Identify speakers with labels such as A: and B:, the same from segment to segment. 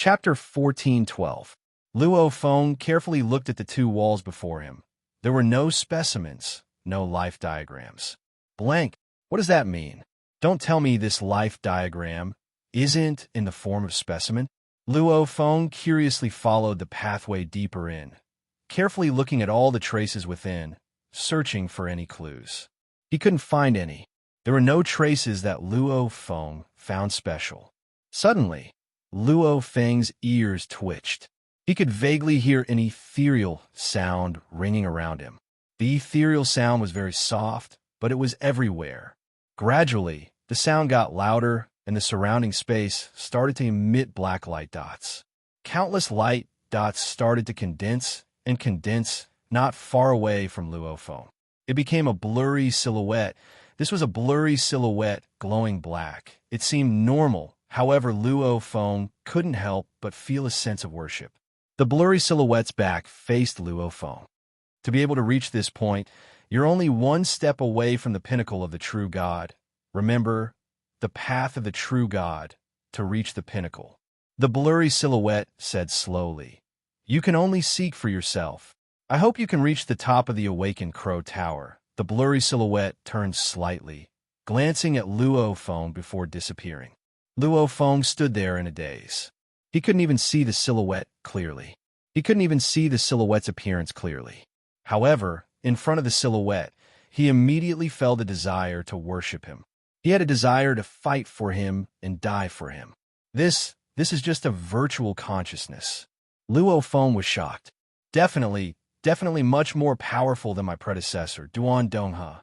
A: Chapter 14:12. Luo Feng carefully looked at the two walls before him. There were no specimens, no life diagrams. Blank. What does that mean? Don't tell me this life diagram isn't in the form of specimen. Luo Feng curiously followed the pathway deeper in, carefully looking at all the traces within, searching for any clues. He couldn't find any. There were no traces that Luo Feng found special. Suddenly, Luo Feng's ears twitched. He could vaguely hear an ethereal sound ringing around him. The ethereal sound was very soft, but it was everywhere. Gradually, the sound got louder, and the surrounding space started to emit black light dots. Countless light dots started to condense and condense not far away from Luo Feng. It became a blurry silhouette. This was a blurry silhouette glowing black. It seemed normal. However, Luo Feng couldn't help but feel a sense of worship. The blurry silhouette's back faced Luo Feng. To be able to reach this point, you're only one step away from the pinnacle of the true God. Remember, the path of the true God to reach the pinnacle. The blurry silhouette said slowly, "You can only seek for yourself. I hope you can reach the top of the awakened Crow Tower." The blurry silhouette turned slightly, glancing at Luo Feng before disappearing. Luo Feng stood there in a daze. He couldn't even see the silhouette clearly. He couldn't even see the silhouette's appearance clearly. However, in front of the silhouette, he immediately felt a desire to worship him. He had a desire to fight for him and die for him. This is just a virtual consciousness. Luo Feng was shocked. Definitely much more powerful than my predecessor, Duan Donghe.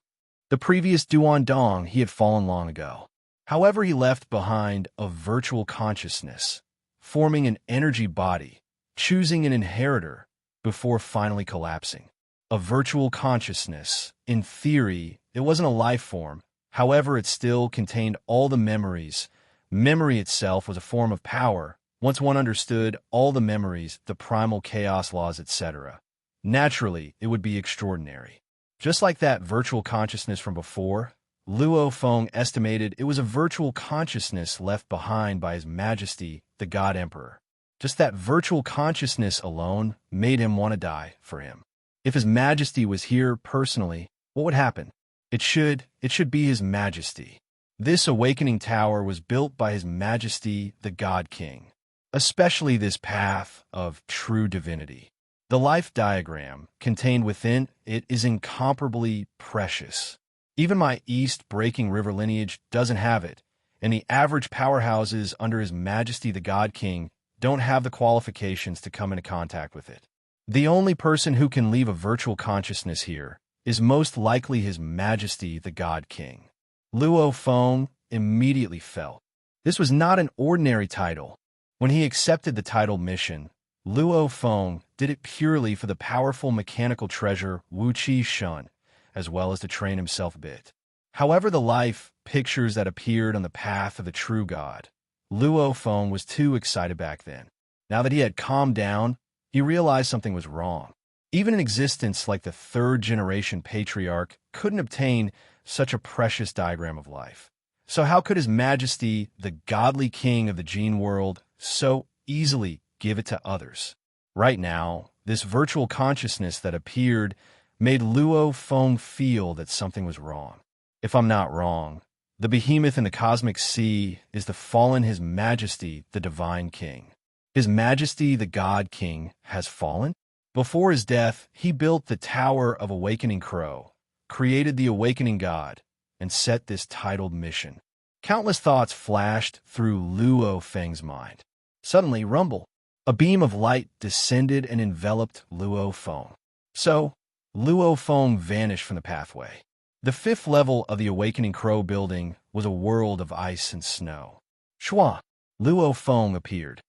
A: The previous Duan Dong, he had fallen long ago. However, he left behind a virtual consciousness, forming an energy body, choosing an inheritor before finally collapsing. A virtual consciousness. In theory, it wasn't a life form. However, it still contained all the memories. Memory itself was a form of power. Once one understood all the memories, the primal chaos laws, etc., naturally, it would be extraordinary. Just like that virtual consciousness from before, Luo Feng estimated it was a virtual consciousness left behind by His Majesty, the God Emperor. Just that virtual consciousness alone made him want to die for him. If His Majesty was here personally, what would happen? It should be His Majesty. This awakening tower was built by His Majesty, the God King, especially this path of true divinity. The life diagram contained within it is incomparably precious. Even my East-breaking river lineage doesn't have it, and the average powerhouses under His Majesty the God King don't have the qualifications to come into contact with it. The only person who can leave a virtual consciousness here is most likely His Majesty the God King. Luo Feng immediately felt this was not an ordinary title. When he accepted the title mission, Luo Feng did it purely for the powerful mechanical treasure Wu Qi Shun, as well as to train himself a bit. However, the life pictures that appeared on the path of the true God, Luo Feng was too excited back then. Now that he had calmed down, he realized something was wrong. Even an existence like the third-generation patriarch couldn't obtain such a precious diagram of life. So how could His Majesty, the godly king of the gene world, so easily give it to others? Right now, this virtual consciousness that appeared made Luo Feng feel that something was wrong. If I'm not wrong, the behemoth in the cosmic sea is the fallen His Majesty, the Divine King. His Majesty, the God King, has fallen? Before his death, he built the Tower of Awakening Crow, created the Awakening God, and set this titled mission. Countless thoughts flashed through Luo Feng's mind. Suddenly, rumble. A beam of light descended and enveloped Luo Feng. So, Luo Feng vanished from the pathway. The fifth level of the Awakening Crow building was a world of ice and snow. Shua! Luo Feng appeared.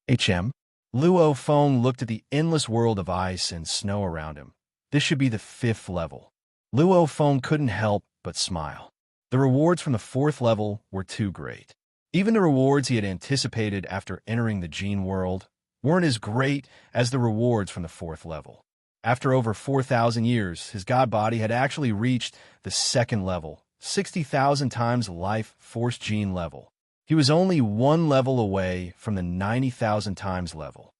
A: Luo Feng looked at the endless world of ice and snow around him. This should be the fifth level. Luo Feng couldn't help but smile. The rewards from the fourth level were too great. Even the rewards he had anticipated after entering the gene world weren't as great as the rewards from the fourth level. After over 4,000 years, his god body had actually reached the second level, 60,000 times life force gene level. He was only one level away from the 90,000 times level.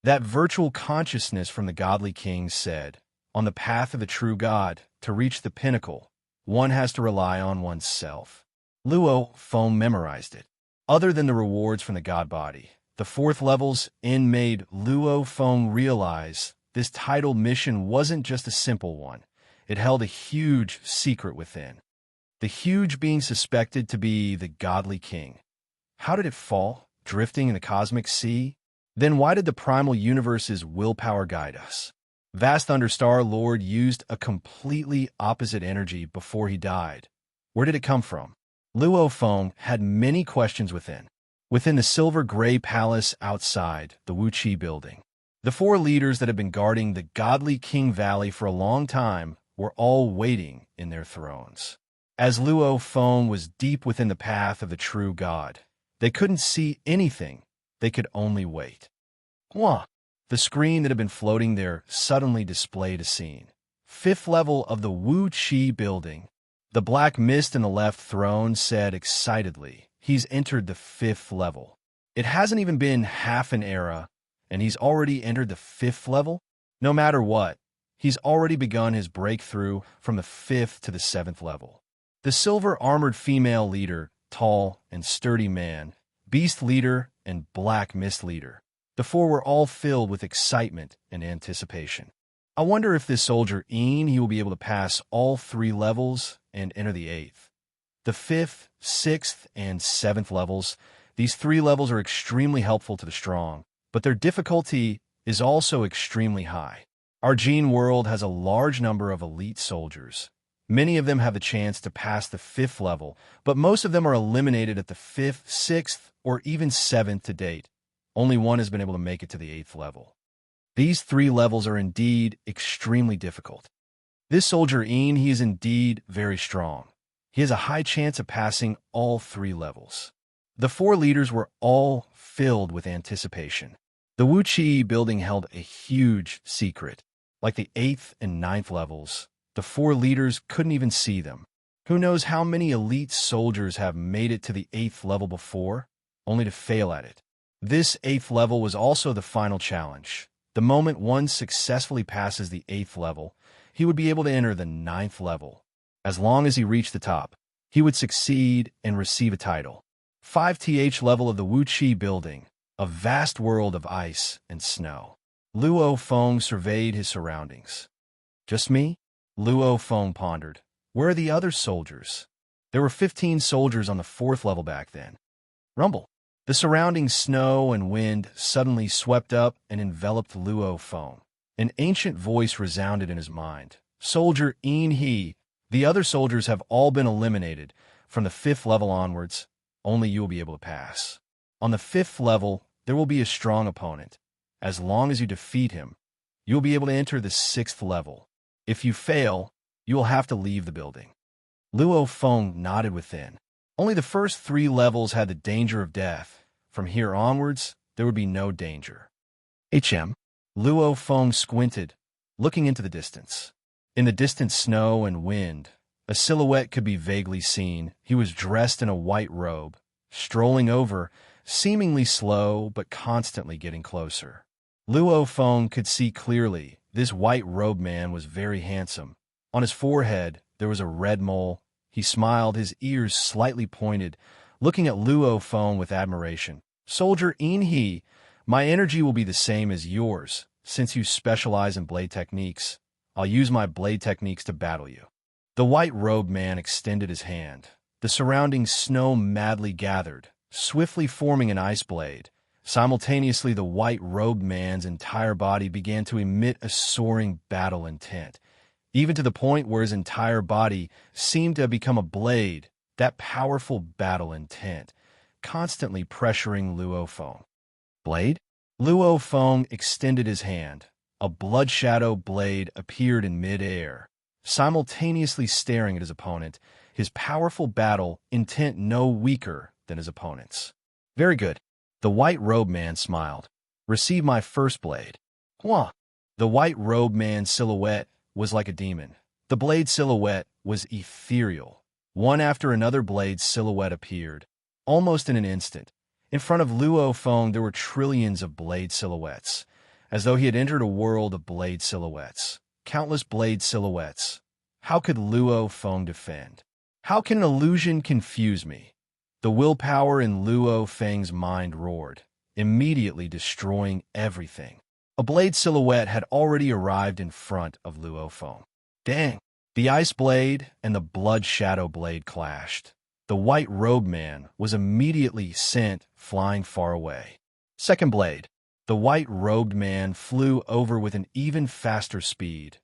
A: That virtual consciousness from the godly king said, on the path of the true God, to reach the pinnacle, one has to rely on oneself. Luo Feng memorized it. Other than the rewards from the god body, the fourth level's in made Luo Feng realize this titled mission wasn't just a simple one. It held a huge secret within. The huge being suspected to be the godly king. How did it fall, drifting in the cosmic sea? Then why did the primal universe's willpower guide us? Vast Understar Lord used a completely opposite energy before he died. Where did it come from? Luo Feng had many questions within. Within the silver-gray palace outside the Wuqi building, the four leaders that had been guarding the godly King Valley for a long time were all waiting in their thrones. As Luo Feng was deep within the path of the true God, they couldn't see anything. They could only wait. Wah! The screen that had been floating there suddenly displayed a scene. Fifth level of the Wuqi building. The black mist in the left throne said excitedly, he's entered the fifth level. It hasn't even been half an era, and he's already entered the fifth level? No matter what, he's already begun his breakthrough from the fifth to the seventh level. The silver-armored female leader, tall and sturdy man, beast leader, and black mist leader. The four were all filled with excitement and anticipation. I wonder if this soldier he will be able to pass all three levels and enter the eighth. The fifth, sixth, and seventh levels, these three levels are extremely helpful to the strong, but their difficulty is also extremely high. Our gene world has a large number of elite soldiers. Many of them have the chance to pass the fifth level, but most of them are eliminated at the fifth, sixth, or even seventh to date. Only one has been able to make it to the eighth level. These three levels are indeed extremely difficult. This soldier he is indeed very strong. He has a high chance of passing all three levels. The four leaders were all filled with anticipation. The Wuqi building held a huge secret. Like the eighth and ninth levels, the four leaders couldn't even see them. Who knows how many elite soldiers have made it to the eighth level before, only to fail at it. This eighth level was also the final challenge. The moment one successfully passes the eighth level, he would be able to enter the ninth level. As long as he reached the top, he would succeed and receive a title. 5th level of the Wuqi building, a vast world of ice and snow. Luo Feng surveyed his surroundings. Just me? Luo Feng pondered. Where are the other soldiers? There were 15 soldiers on the fourth level back then. Rumble. The surrounding snow and wind suddenly swept up and enveloped Luo Feng. An ancient voice resounded in his mind. Soldier he, the other soldiers have all been eliminated. From the fifth level onwards, only you will be able to pass. On the fifth level, there will be a strong opponent. As long as you defeat him, you will be able to enter the sixth level. If you fail, you will have to leave the building. Luo Feng nodded within. Only the first three levels had the danger of death. From here onwards, there would be no danger. Luo Feng squinted, looking into the distance. In the distant snow and wind, a silhouette could be vaguely seen. He was dressed in a white robe, strolling over, seemingly slow but constantly getting closer. Luo Feng could see clearly this white-robed man was very handsome. On his forehead, there was a red mole. He smiled, his ears slightly pointed, looking at Luo Feng with admiration. Soldier he, my energy will be the same as yours. Since you specialize in blade techniques, I'll use my blade techniques to battle you. The white-robed man extended his hand. The surrounding snow madly gathered, swiftly forming an ice blade. Simultaneously, the white-robed man's entire body began to emit a soaring battle intent, even to the point where his entire body seemed to have become a blade, that powerful battle intent, constantly pressuring Luo Feng. Blade? Luo Feng extended his hand. A blood shadow blade appeared in mid-air, simultaneously staring at his opponent, his powerful battle intent no weaker than his opponent's. Very good. The white-robed man smiled. Receive my first blade. Hua! The white-robed man's silhouette was like a demon. The blade silhouette was ethereal. One after another blade silhouette appeared. almost in an instant. In front of Luo Feng, there were trillions of blade silhouettes, as though he had entered a world of blade silhouettes. Countless blade silhouettes. How could Luo Feng defend? How can an illusion confuse me? The willpower in Luo Feng's mind roared, immediately destroying everything. A blade silhouette had already arrived in front of Luo Feng. Dang! The ice blade and the blood shadow blade clashed. The white-robed man was immediately sent flying far away. Second blade. The white-robed man flew over with an even faster speed.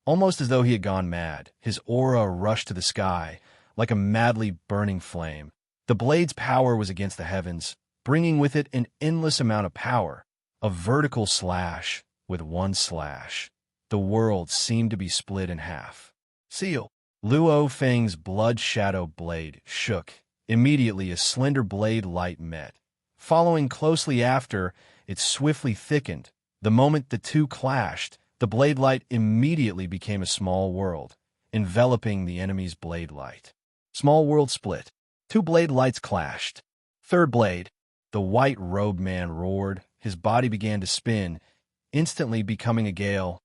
A: Almost as though he had gone mad, his aura rushed to the sky like a madly burning flame. The blade's power was against the heavens, bringing with it an endless amount of power. A vertical slash with one slash. The world seemed to be split in half. Seal. Luo Feng's blood shadow blade shook. Immediately a slender blade light met. Following closely after, it swiftly thickened. The moment the two clashed, the blade light immediately became a small world, enveloping the enemy's blade light. Small world split. Two blade lights clashed. Third blade. The white-robed man roared. His body began to spin, instantly becoming a gale.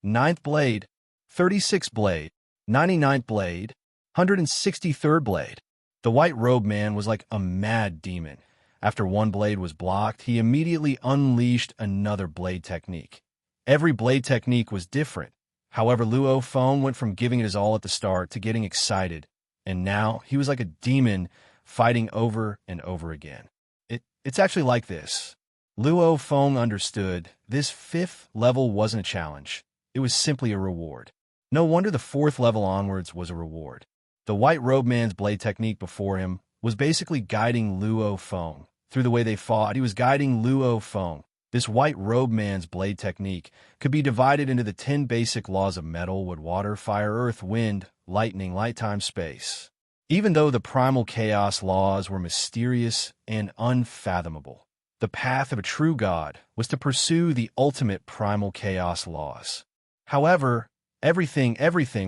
A: Ninth blade. 36th blade. 99th blade. 163rd blade. The white-robed man was like a mad demon. After one blade was blocked, he immediately unleashed another blade technique. Every blade technique was different. However, Luo Feng went from giving it his all at the start to getting excited, and now he was like a demon fighting over and over again. It's actually like this. Luo Feng understood this fifth level wasn't a challenge. It was simply a reward. No wonder the fourth level onwards was a reward. The white-robed man's blade technique before him was basically guiding Luo Feng. Through the way they fought, he was guiding Luo Feng. This white-robed man's blade technique could be divided into the 10 basic laws of metal, wood, water, fire, earth, wind, lightning, light, time, space. Even though the primal chaos laws were mysterious and unfathomable, the path of a true god was to pursue the ultimate primal chaos laws. However, everything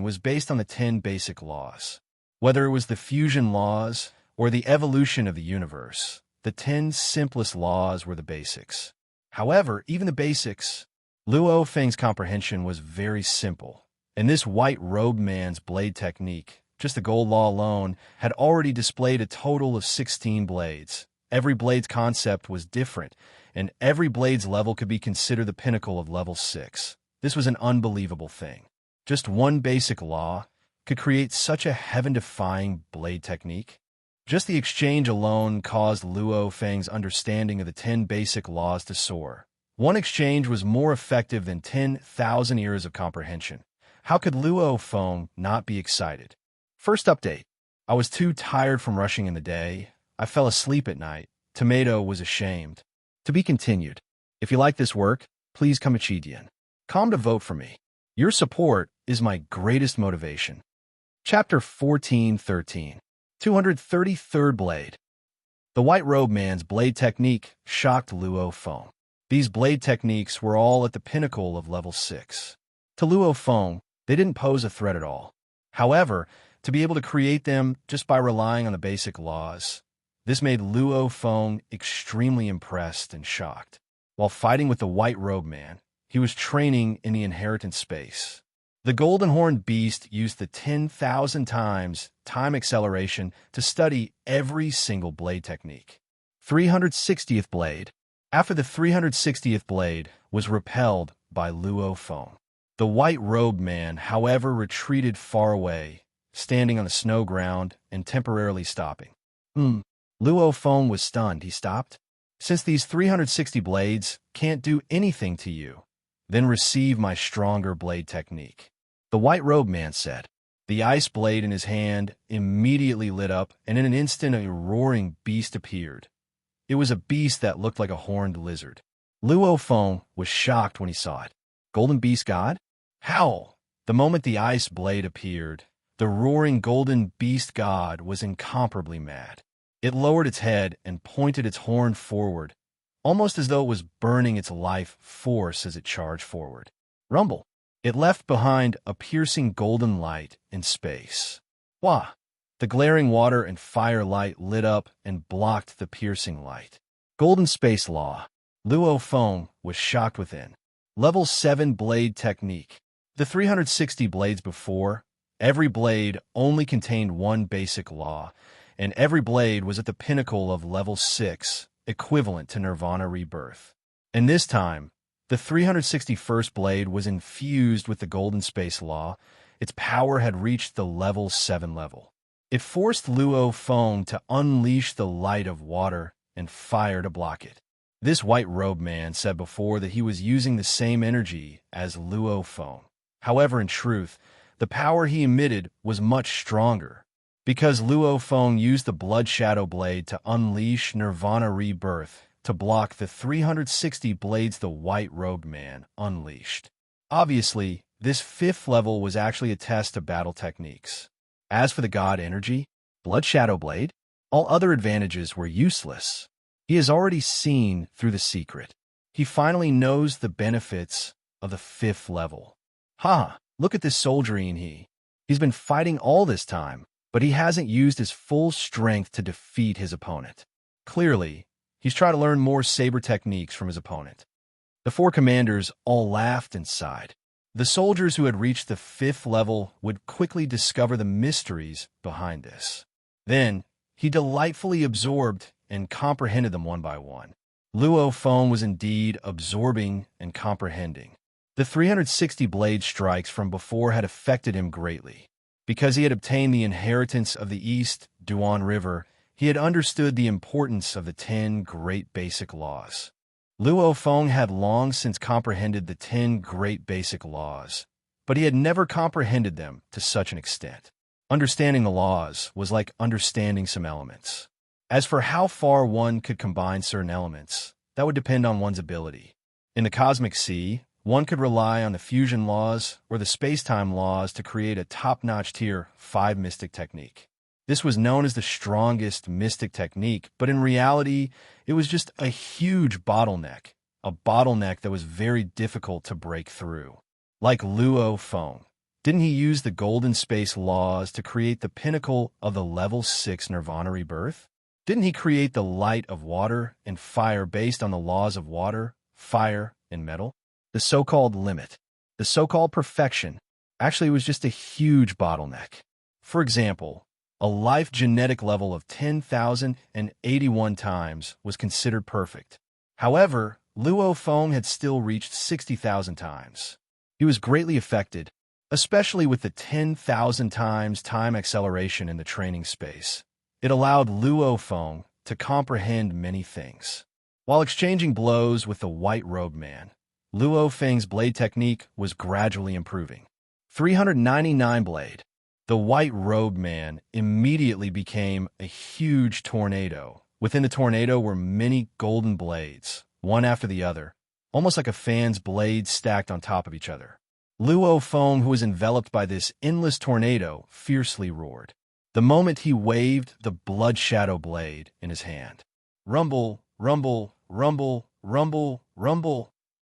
A: was based on the 10 basic laws. Whether it was the fusion laws or the evolution of the universe, the 10 simplest laws were the basics. However, even the basics, Luo Feng's comprehension was very simple, and this white-robed man's blade technique, just the gold law alone, had already displayed a total of 16 blades. Every blade's concept was different, and every blade's level could be considered the pinnacle of level 6. This was an unbelievable thing. Just one basic law could create such a heaven-defying blade technique. Just the exchange alone caused Luo Feng's understanding of the 10 basic laws to soar. One exchange was more effective than 10,000 years of comprehension. How could Luo Feng not be excited? First update. I was too tired from rushing in the day. I fell asleep at night. Tomato was ashamed. To be continued. If you like this work, please come Chidian. Come to vote for me. Your support is my greatest motivation. Chapter 14:13. 233rd Blade. The white-robed man's blade technique shocked Luo Feng. These blade techniques were all at the pinnacle of level 6. To Luo Feng, they didn't pose a threat at all. However, to be able to create them just by relying on the basic laws, this made Luo Feng extremely impressed and shocked. While fighting with the white-robed man, he was training in the inheritance space. The golden horned beast used the 10,000 times time acceleration to study every single blade technique. 360th Blade. After the 360th blade was repelled by Luo Feng, the white-robed man, however, retreated far away, standing on the snow ground and temporarily stopping. Luo Feng was stunned. He stopped. Since these 360 blades can't do anything to you, then receive my stronger blade technique. The white-robed man said. The ice blade in his hand immediately lit up, and in an instant a roaring beast appeared. It was a beast that looked like a horned lizard. Luo Feng was shocked when he saw it. Golden Beast God? Howl! The moment the ice blade appeared, the roaring golden beast god was incomparably mad. It lowered its head and pointed its horn forward, almost as though it was burning its life force as it charged forward. Rumble! It left behind a piercing golden light in space. Wah! The glaring water and fire light lit up and blocked the piercing light. Golden Space Law. Luo Feng was shocked within. Level 7 Blade Technique. The 360 blades before, every blade only contained one basic law, and every blade was at the pinnacle of level 6, equivalent to Nirvana Rebirth. And this time, the 361st blade was infused with the Golden Space Law. Its power had reached the level 7 level. It forced Luo Feng to unleash the light of water and fire to block it. This white-robed man said before that he was using the same energy as Luo Feng. However, in truth, the power he emitted was much stronger, because Luo Feng used the Blood Shadow Blade to unleash Nirvana Rebirth to block the 360 blades the white-robed man unleashed. Obviously, this 5th level was actually a test of battle techniques. As for the God Energy, Blood Shadow Blade, all other advantages were useless. He has already seen through the secret. He finally knows the benefits of the 5th level. Look at this soldiering He's been fighting all this time, but he hasn't used his full strength to defeat his opponent. Clearly, he's trying to learn more saber techniques from his opponent. The 4 commanders all laughed and sighed. The soldiers who had reached the 5th level would quickly discover the mysteries behind this. Then, he delightfully absorbed and comprehended them one by one. Luo Feng was indeed absorbing and comprehending. The 360 blade strikes from before had affected him greatly. Because he had obtained the inheritance of the East Duan River, he had understood the importance of the 10 great basic laws. Luo Feng had long since comprehended the 10 great basic laws, but he had never comprehended them to such an extent. Understanding the laws was like understanding some elements. As for how far one could combine certain elements, that would depend on one's ability. In the cosmic sea, one could rely on the fusion laws or the space-time laws to create a top-notch tier 5 mystic technique. This was known as the strongest mystic technique, but in reality, it was just a huge bottleneck, a bottleneck that was very difficult to break through. Like Luo Feng, didn't he use the golden space laws to create the pinnacle of the level 6 Nirvana Rebirth? Didn't he create the light of water and fire based on the laws of water, fire, and metal? The so-called limit, the so-called perfection, actually was just a huge bottleneck. For example, a life genetic level of 10,081 times was considered perfect. However, Luo Feng had still reached 60,000 times. He was greatly affected, especially with the 10,000 times time acceleration in the training space. It allowed Luo Feng to comprehend many things. While exchanging blows with the white-robed man, Luo Feng's blade technique was gradually improving. 399 blade. The white-robed man immediately became a huge tornado. Within the tornado were many golden blades, one after the other, almost like a fan's blades stacked on top of each other. Luo Feng, who was enveloped by this endless tornado, fiercely roared. The moment he waved the blood shadow blade in his hand. Rumble, rumble, rumble, rumble, rumble.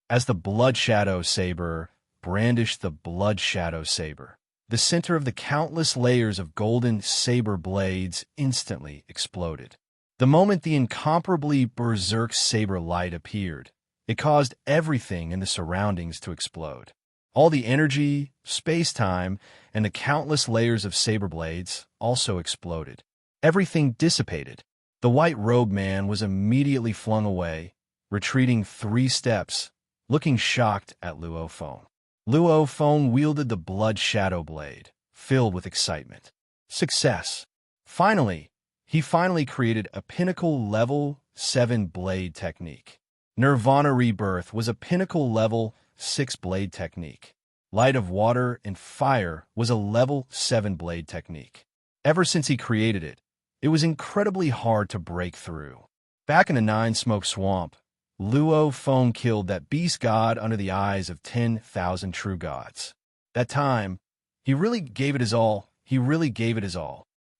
A: As the blood shadow saber brandished the blood shadow saber, the center of the countless layers of golden saber blades instantly exploded. The moment the incomparably berserk saber light appeared, it caused everything in the surroundings to explode. All the energy, space-time, and the countless layers of saber blades also exploded. Everything dissipated. The white-robed man was immediately flung away, retreating 3 steps, looking shocked at Luo Feng. Luo Feng wielded the blood shadow blade, filled with excitement. Success! He finally created a pinnacle level 7 blade technique. Nirvana Rebirth was a pinnacle level 6 blade technique. Light of water and fire was a level 7 blade technique. Ever since he created it, it was incredibly hard to break through. Back in the 9 Smoke Swamp, Luo Feng killed that beast god under the eyes of 10,000 true gods. That time, he really gave it his all.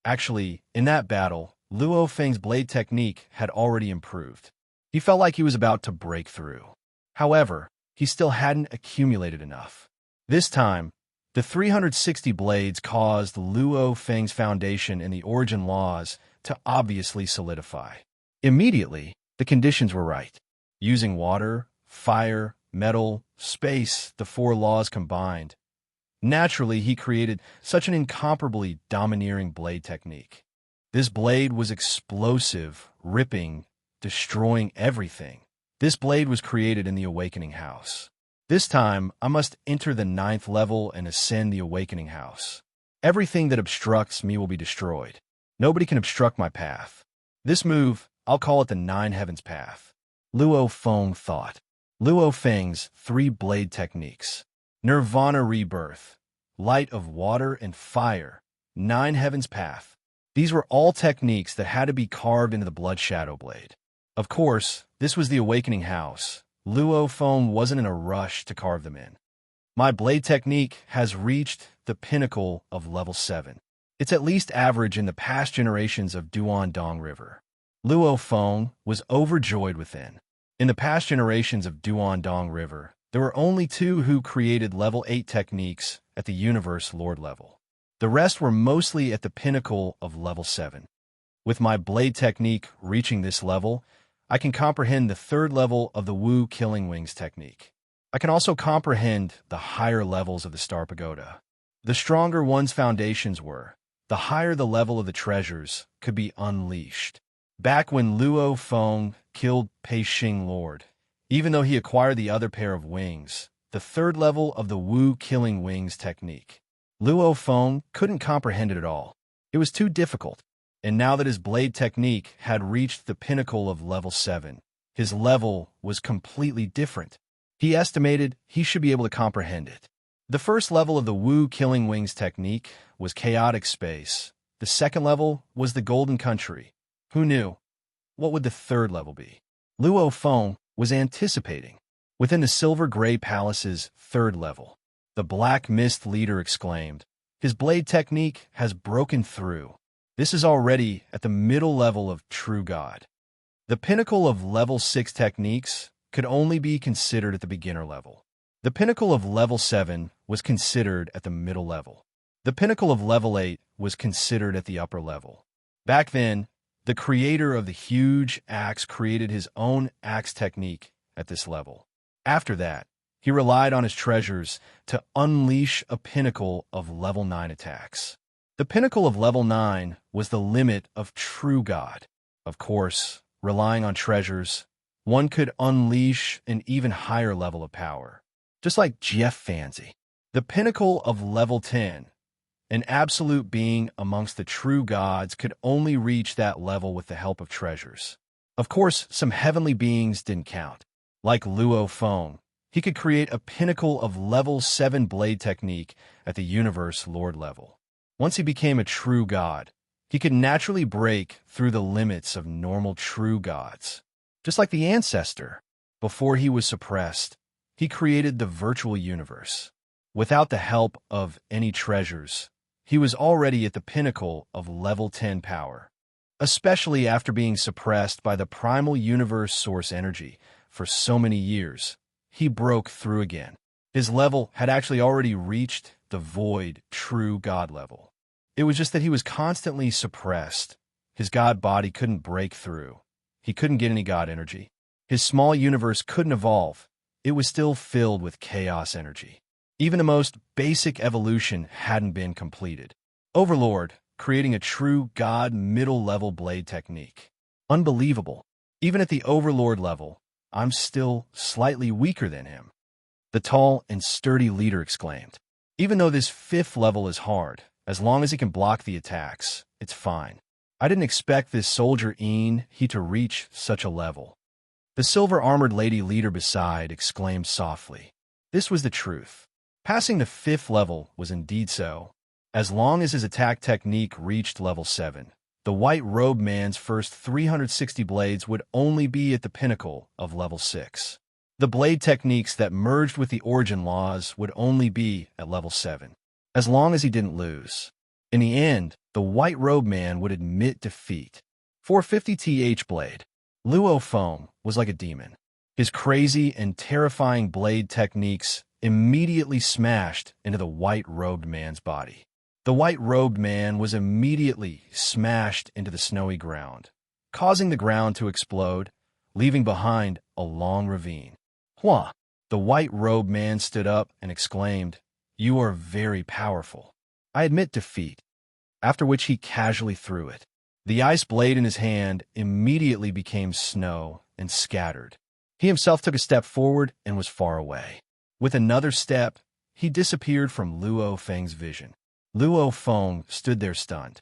A: Actually, in that battle, Luo Feng's blade technique had already improved. He felt like he was about to break through. However, he still hadn't accumulated enough. This time, The 360 blades caused Luo Feng's foundation in the origin laws to obviously solidify. Immediately, the conditions were right. Using water, fire, metal, space, the four laws combined. Naturally, he created such an incomparably domineering blade technique. This blade was explosive, ripping, destroying everything. This blade was created in the Awakening House. This time, I must enter the 9th level and ascend the Awakening House. Everything that obstructs me will be destroyed. Nobody can obstruct my path. This move, I'll call it the 9 Heavens Path. Luo Feng thought. Luo Feng's 3 blade techniques. Nirvana Rebirth, Light of Water and Fire, 9 Heavens Path. These were all techniques that had to be carved into the Blood Shadow Blade. Of course, this was the Awakening House. Luo Feng wasn't in a rush to carve them in. My blade technique has reached the pinnacle of level 7. It's at least average in the past generations of Duandong River. Luo Feng was overjoyed within. In the past generations of Duandong River, there were only 2 who created level 8 techniques at the Universe Lord level. The rest were mostly at the pinnacle of level 7. With my blade technique reaching this level, I can comprehend the 3rd level of the Wu Killing Wings technique. I can also comprehend the higher levels of the Star Pagoda. The stronger one's foundations were, the higher the level of the treasures could be unleashed. Back when Luo Feng killed Pei Xing Lord, even though he acquired the other pair of wings, the 3rd level of the Wu Killing Wings technique, Luo Feng couldn't comprehend it at all. It was too difficult. And now that his blade technique had reached the pinnacle of level 7, his level was completely different. He estimated he should be able to comprehend it. The first level of the Wu Killing Wings technique was chaotic space. The 2nd level was the Golden Country. Who knew? What would the 3rd level be? Luo Feng was anticipating. Within the Silver Gray Palace's 3rd level, the Black Mist leader exclaimed, "His blade technique has broken through. This is already at the middle level of True God." The pinnacle of level 6 techniques could only be considered at the beginner level. The pinnacle of level 7 was considered at the middle level. The pinnacle of level 8 was considered at the upper level. Back then, the creator of the huge axe created his own axe technique at this level. After that, he relied on his treasures to unleash a pinnacle of level 9 attacks. The pinnacle of level 9 was the limit of True God. Of course, relying on treasures, one could unleash an even higher level of power. Just like Jeff Fancy. The pinnacle of level 10, an absolute being amongst the true gods, could only reach that level with the help of treasures. Of course, some heavenly beings didn't count. Like Luo Feng, he could create a pinnacle of level 7 blade technique at the Universe Lord level. Once he became a true god, he could naturally break through the limits of normal true gods. Just like the ancestor, before he was suppressed, he created the virtual universe. Without the help of any treasures, he was already at the pinnacle of level 10 power. Especially after being suppressed by the primal universe source energy for so many years, he broke through again. His level had actually already reached the void true god level. It was just that he was constantly suppressed. His god body couldn't break through. He couldn't get any god energy. His small universe couldn't evolve. It was still filled with chaos energy. Even the most basic evolution hadn't been completed. Overlord, creating a true god middle-level blade technique. Unbelievable. Even at the Overlord level, I'm still slightly weaker than him. The tall and sturdy leader exclaimed. Even though this 5th level is hard, as long as he can block the attacks, it's fine. I didn't expect this soldier he to reach such a level. The silver-armored lady leader beside exclaimed softly. This was the truth. Passing the 5th level was indeed so. As long as his attack technique reached level 7, the white-robed man's first 360 blades would only be at the pinnacle of level 6. The blade techniques that merged with the origin laws would only be at level 7. As long as he didn't lose. In the end, the white-robed man would admit defeat. 450th blade. Luo Feng was like a demon. His crazy and terrifying blade techniques immediately smashed into the white-robed man's body. The white-robed man was immediately smashed into the snowy ground, causing the ground to explode, leaving behind a long ravine. Hua! The white-robed man stood up and exclaimed, "You are very powerful. I admit defeat," after which he casually threw it. The ice blade in his hand immediately became snow and scattered. He himself took a step forward and was far away. With another step, he disappeared from Luo Feng's vision. Luo Feng stood there stunned.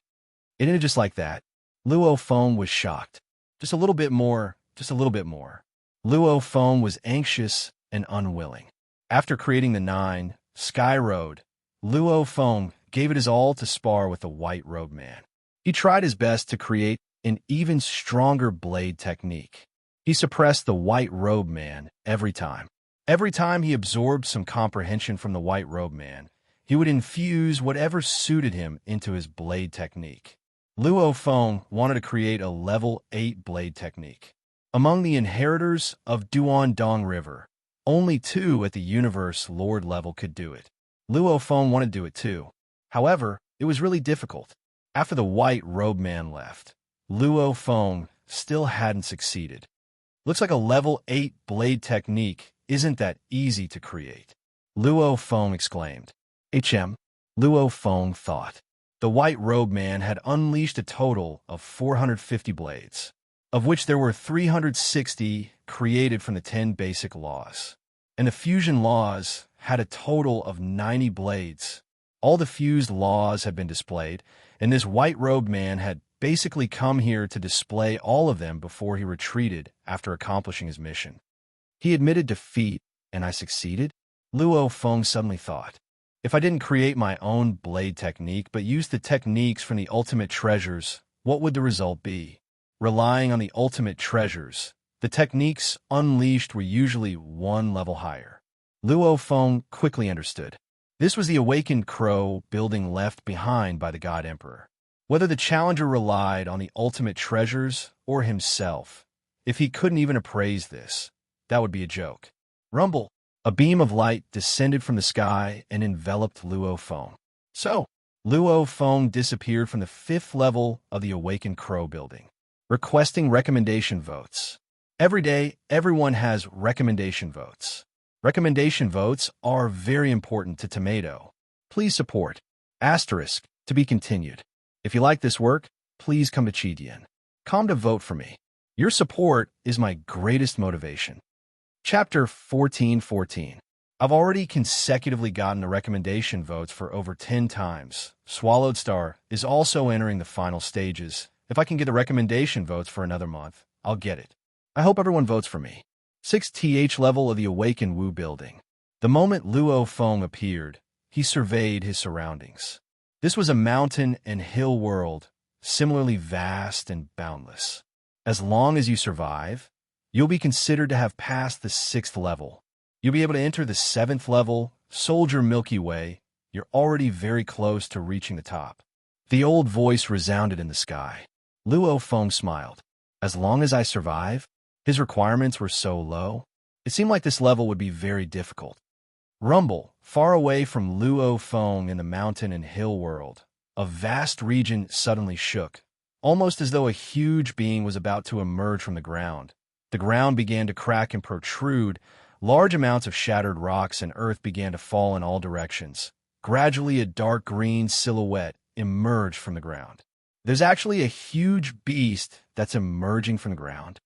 A: It ended just like that. Luo Feng was shocked. Just a little bit more, just a little bit more. Luo Feng was anxious and unwilling. After creating the 9 Sky Road, Luo Feng gave it his all to spar with the white-robed man. He tried his best to create an even stronger blade technique. He suppressed the white-robed man every time. Every time he absorbed some comprehension from the white-robed man, he would infuse whatever suited him into his blade technique. Luo Feng wanted to create a level 8 blade technique. Among the inheritors of Duandong River, only 2 at the Universe Lord level could do it. Luo Feng wanted to do it too. However, it was really difficult. After the white-robed man left, Luo Feng still hadn't succeeded. Looks like a level 8 blade technique isn't that easy to create. Luo Feng exclaimed. Luo Feng thought. The white-robed man had unleashed a total of 450 blades, of which there were 360 created from the 10 basic laws. And the fusion laws had a total of 90 blades. All the fused laws had been displayed, and this white-robed man had basically come here to display all of them before he retreated after accomplishing his mission. He admitted defeat, and I succeeded? Luo Feng suddenly thought. If I didn't create my own blade technique but used the techniques from the ultimate treasures, what would the result be? Relying on the ultimate treasures, the techniques unleashed were usually 1 level higher. Luo Feng quickly understood. This was the awakened crow building left behind by the God Emperor. Whether the challenger relied on the ultimate treasures or himself, if he couldn't even appraise this, that would be a joke. Rumble! A beam of light descended from the sky and enveloped Luo Feng. So, Luo Feng disappeared from the 5th level of the awakened crow building. Requesting recommendation votes. Every day, everyone has recommendation votes. Recommendation votes are very important to Tomato. Please support. Asterisk, to be continued. If you like this work, please come to Chidian. Come to vote for me. Your support is my greatest motivation. Chapter 1414. I've already consecutively gotten the recommendation votes for over 10 times. Swallowed Star is also entering the final stages. If I can get the recommendation votes for another month, I'll get it. I hope everyone votes for me. 6th level of the Awakened Wu building. The moment Luo Feng appeared, he surveyed his surroundings. This was a mountain and hill world, similarly vast and boundless. As long as you survive, you'll be considered to have passed the 6th level. You'll be able to enter the 7th level, Soldier Milky Way. You're already very close to reaching the top. The old voice resounded in the sky. Luo Feng smiled. As long as I survive? His requirements were so low. It seemed like this level would be very difficult. Rumble, far away from Luo Feng in the mountain and hill world, a vast region suddenly shook, almost as though a huge being was about to emerge from the ground. The ground began to crack and protrude. Large amounts of shattered rocks and earth began to fall in all directions. Gradually, a dark green silhouette emerged from the ground. There's actually a huge beast that's emerging from the ground.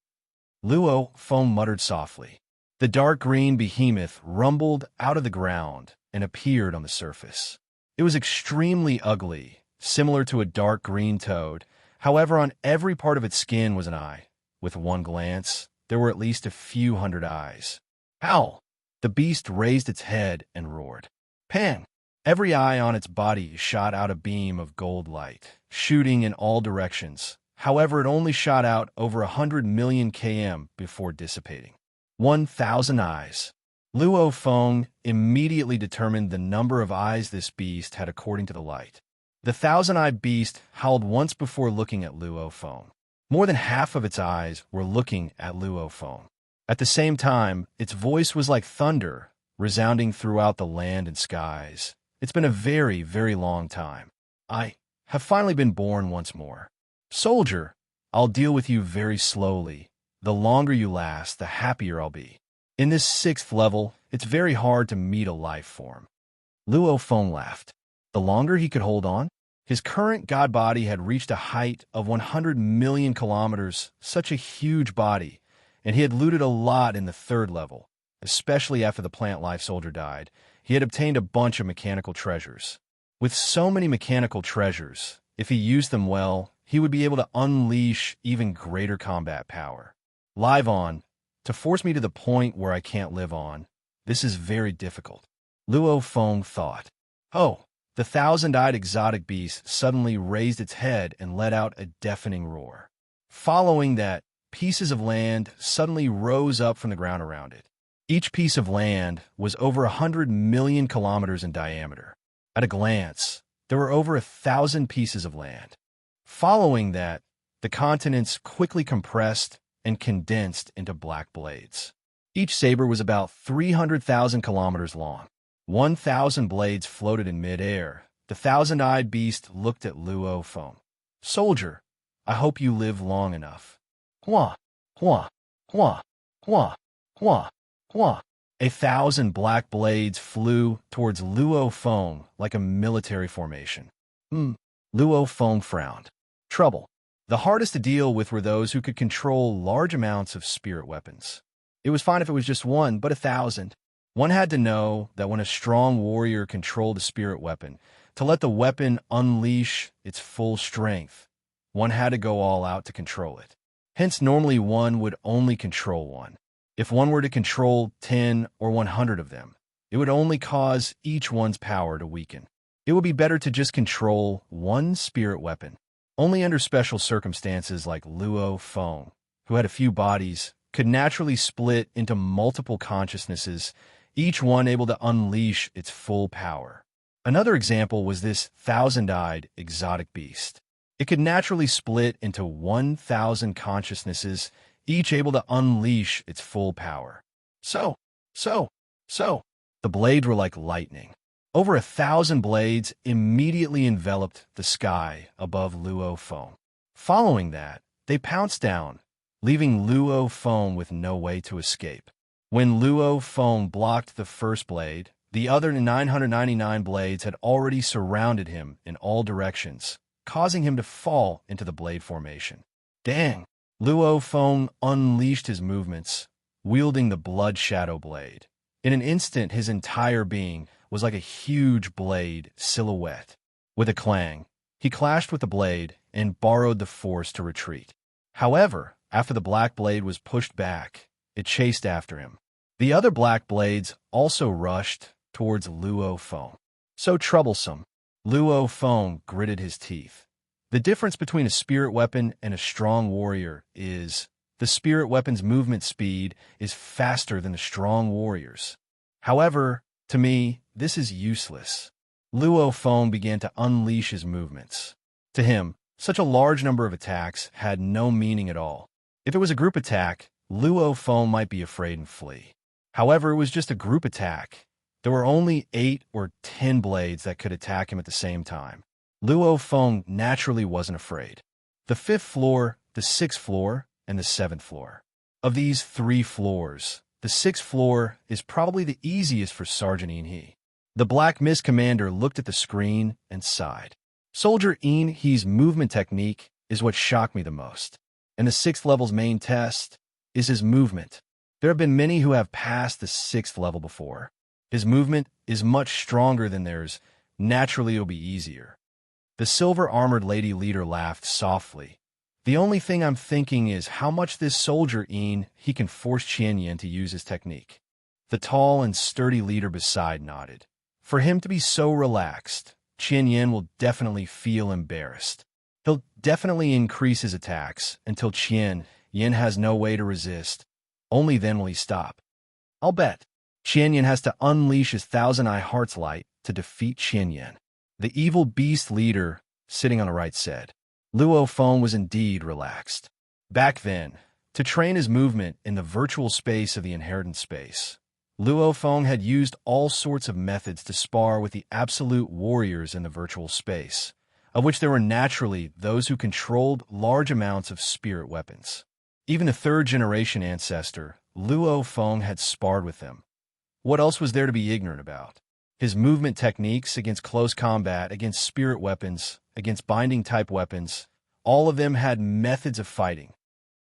A: Luo Feng muttered softly. The dark green behemoth rumbled out of the ground and appeared on the surface. It was extremely ugly, similar to a dark green toad. However, on every part of its skin was an eye. With one glance, there were at least a few hundred eyes. Howl! The beast raised its head and roared. Pang! Every eye on its body shot out a beam of gold light, shooting in all directions. However, it only shot out over 100 million km before dissipating. 1,000 eyes. Luo Feng immediately determined the number of eyes this beast had according to the light. The 1,000-eyed beast howled once before looking at Luo Feng. More than half of its eyes were looking at Luo Feng. At the same time, its voice was like thunder, resounding throughout the land and skies. It's been a very, very long time. I have finally been born once more. Soldier, I'll deal with you very slowly. The longer you last, the happier I'll be. In this 6th level, it's very hard to meet a life form. Luo Feng laughed. The longer he could hold on, his current god body had reached a height of 100 million kilometers, such a huge body, and he had looted a lot in the 3rd level, especially after the plant life soldier died. He had obtained a bunch of mechanical treasures. With so many mechanical treasures, if he used them well, he would be able to unleash even greater combat power. Live on, to force me to the point where I can't live on. This is very difficult. Luo Feng thought. Oh, the 1,000-eyed exotic beast suddenly raised its head and let out a deafening roar. Following that, pieces of land suddenly rose up from the ground around it. Each piece of land was over 100 million kilometers in diameter. At a glance, there were over 1,000 pieces of land. Following that, the continents quickly compressed and condensed into black blades. Each saber was about 300,000 kilometers long. 1,000 blades floated in mid-air. The 1,000-eyed beast looked at Luo Feng. Soldier, I hope you live long enough. Hua, hua, hua, hua, hua, hua. 1,000 black blades flew towards Luo Feng like a military formation. Luo Feng frowned. Trouble. The hardest to deal with were those who could control large amounts of spirit weapons. It was fine if it was just one, but 1,000. One had to know that when a strong warrior controlled a spirit weapon, to let the weapon unleash its full strength, one had to go all out to control it. Hence, normally one would only control one. If one were to control 10 or 100 of them, it would only cause each one's power to weaken. It would be better to just control one spirit weapon. Only under special circumstances like Luo Feng, who had a few bodies, could naturally split into multiple consciousnesses, each one able to unleash its full power. Another example was this 1,000-eyed exotic beast. It could naturally split into 1,000 consciousnesses, each able to unleash its full power. So. The blades were like lightning. Over 1,000 blades immediately enveloped the sky above Luo Feng. Following that, they pounced down, leaving Luo Feng with no way to escape. When Luo Feng blocked the first blade, the other 999 blades had already surrounded him in all directions, causing him to fall into the blade formation. Dang! Luo Feng unleashed his movements, wielding the blood shadow blade. In an instant, his entire being was like a huge blade silhouette. With a clang, he clashed with the blade and borrowed the force to retreat. However, after the black blade was pushed back, it chased after him. The other black blades also rushed towards Luo Feng. So troublesome. Luo Feng gritted his teeth. The difference between a spirit weapon and a strong warrior is the spirit weapon's movement speed is faster than the strong warrior's. However, to me, this is useless. Luo Feng began to unleash his movements. To him, such a large number of attacks had no meaning at all. If it was a group attack, Luo Feng might be afraid and flee. However, it was just a group attack. There were only 8 or 10 blades that could attack him at the same time. Luo Feng naturally wasn't afraid. The 5th floor, the 6th floor, and the 7th floor. Of these 3 floors, the 6th floor is probably the easiest for Sergeant Ian He. The Black Mist commander looked at the screen and sighed. Soldier Ian He's movement technique is what shocked me the most. And the 6th level's main test is his movement. There have been many who have passed the 6th level before. His movement is much stronger than theirs. Naturally, it'll be easier. The silver-armored lady leader laughed softly. The only thing I'm thinking is how much this soldier Ian he can force Qianyan to use his technique. The tall and sturdy leader beside nodded. For him to be so relaxed, Qianyan will definitely feel embarrassed. He'll definitely increase his attacks until Qianyan has no way to resist. Only then will he stop. I'll bet. Qianyan has to unleash his 1,000-eye heart's light to defeat Qianyan. The evil beast leader, sitting on the right, said. Luo Feng was indeed relaxed. Back then, to train his movement in the virtual space of the inheritance space, Luo Feng had used all sorts of methods to spar with the absolute warriors in the virtual space, of which there were naturally those who controlled large amounts of spirit weapons. Even a third-generation ancestor, Luo Feng, had sparred with them. What else was there to be ignorant about? His movement techniques against close combat, against spirit weapons, against binding-type weapons, all of them had methods of fighting.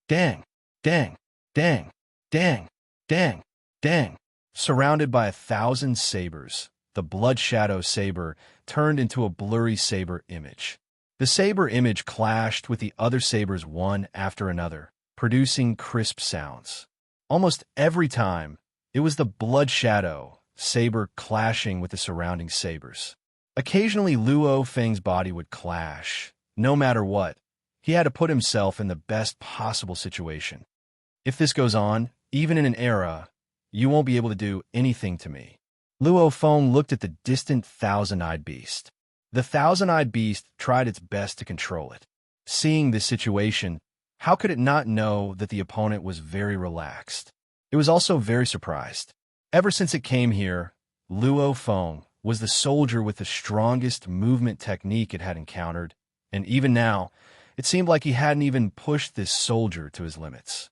A: Dang, dang, dang, dang, dang, dang. Surrounded by 1,000 sabers, the blood shadow saber turned into a blurry saber image. The saber image clashed with the other sabers one after another, producing crisp sounds. Almost every time, it was the blood shadow saber clashing with the surrounding sabers. Occasionally, Luo Feng's body would clash. No matter what, he had to put himself in the best possible situation. If this goes on, even in an era, you won't be able to do anything to me. Luo Feng looked at the distant thousand-eyed beast. The thousand-eyed beast tried its best to control it. Seeing this situation, how could it not know that the opponent was very relaxed? It was also very surprised. Ever since it came here, Luo Feng was the soldier with the strongest movement technique it had encountered, and even now, it seemed like he hadn't even pushed this soldier to his limits.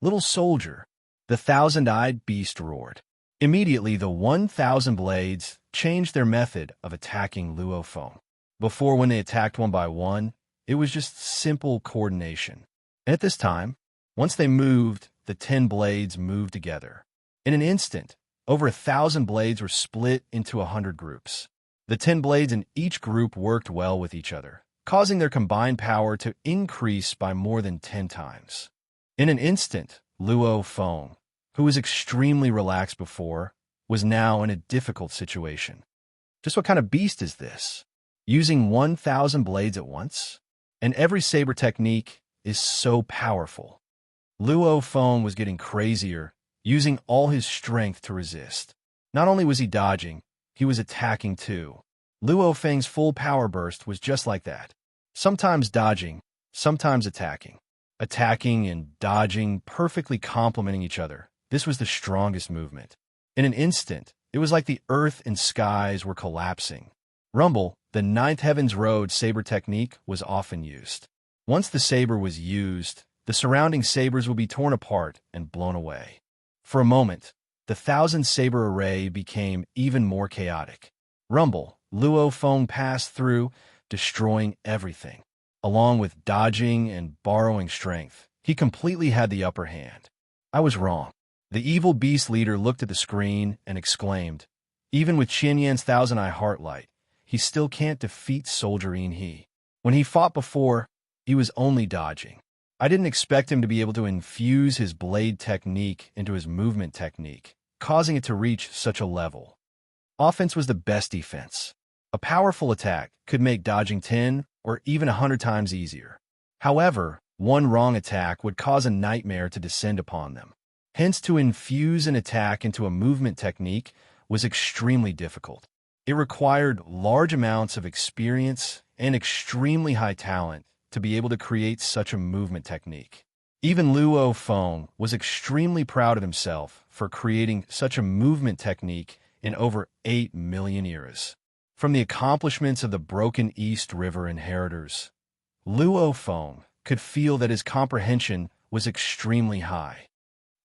A: Little soldier, the thousand-eyed beast roared. Immediately, the 1,000 blades changed their method of attacking Luo Feng. Before, when they attacked one by one, it was just simple coordination. And at this time, once they moved, the 10 blades moved together. In an instant, over 1,000 blades were split into 100 groups. The 10 blades in each group worked well with each other, causing their combined power to increase by more than 10 times. In an instant, Luo Feng, who was extremely relaxed before, was now in a difficult situation. Just what kind of beast is this? Using 1,000 blades at once? And every saber technique is so powerful. Luo Feng was getting crazier, using all his strength to resist. Not only was he dodging, he was attacking too. Luo Feng's full power burst was just like that. Sometimes dodging, sometimes attacking. Attacking and dodging, perfectly complementing each other. This was the strongest movement. In an instant, it was like the earth and skies were collapsing. Rumble, the Ninth Heaven's Road saber technique, was often used. Once the saber was used, the surrounding sabers would be torn apart and blown away. For a moment, the 1,000 saber array became even more chaotic. Rumble, Luo Feng passed through, destroying everything. Along with dodging and borrowing strength, he completely had the upper hand. I was wrong. The evil beast leader looked at the screen and exclaimed, "Even with Qian Yan's thousand-eye heartlight, he still can't defeat Soldier Yin He. When he fought before, he was only dodging. I didn't expect him to be able to infuse his blade technique into his movement technique, causing it to reach such a level. Offense was the best defense. A powerful attack could make dodging 10 or even 100 times easier. However, one wrong attack would cause a nightmare to descend upon them. Hence, to infuse an attack into a movement technique was extremely difficult. It required large amounts of experience and extremely high talent to be able to create such a movement technique. Even Luo Feng was extremely proud of himself for creating such a movement technique in over 8 million eras. From the accomplishments of the Broken East River inheritors, Luo Feng could feel that his comprehension was extremely high.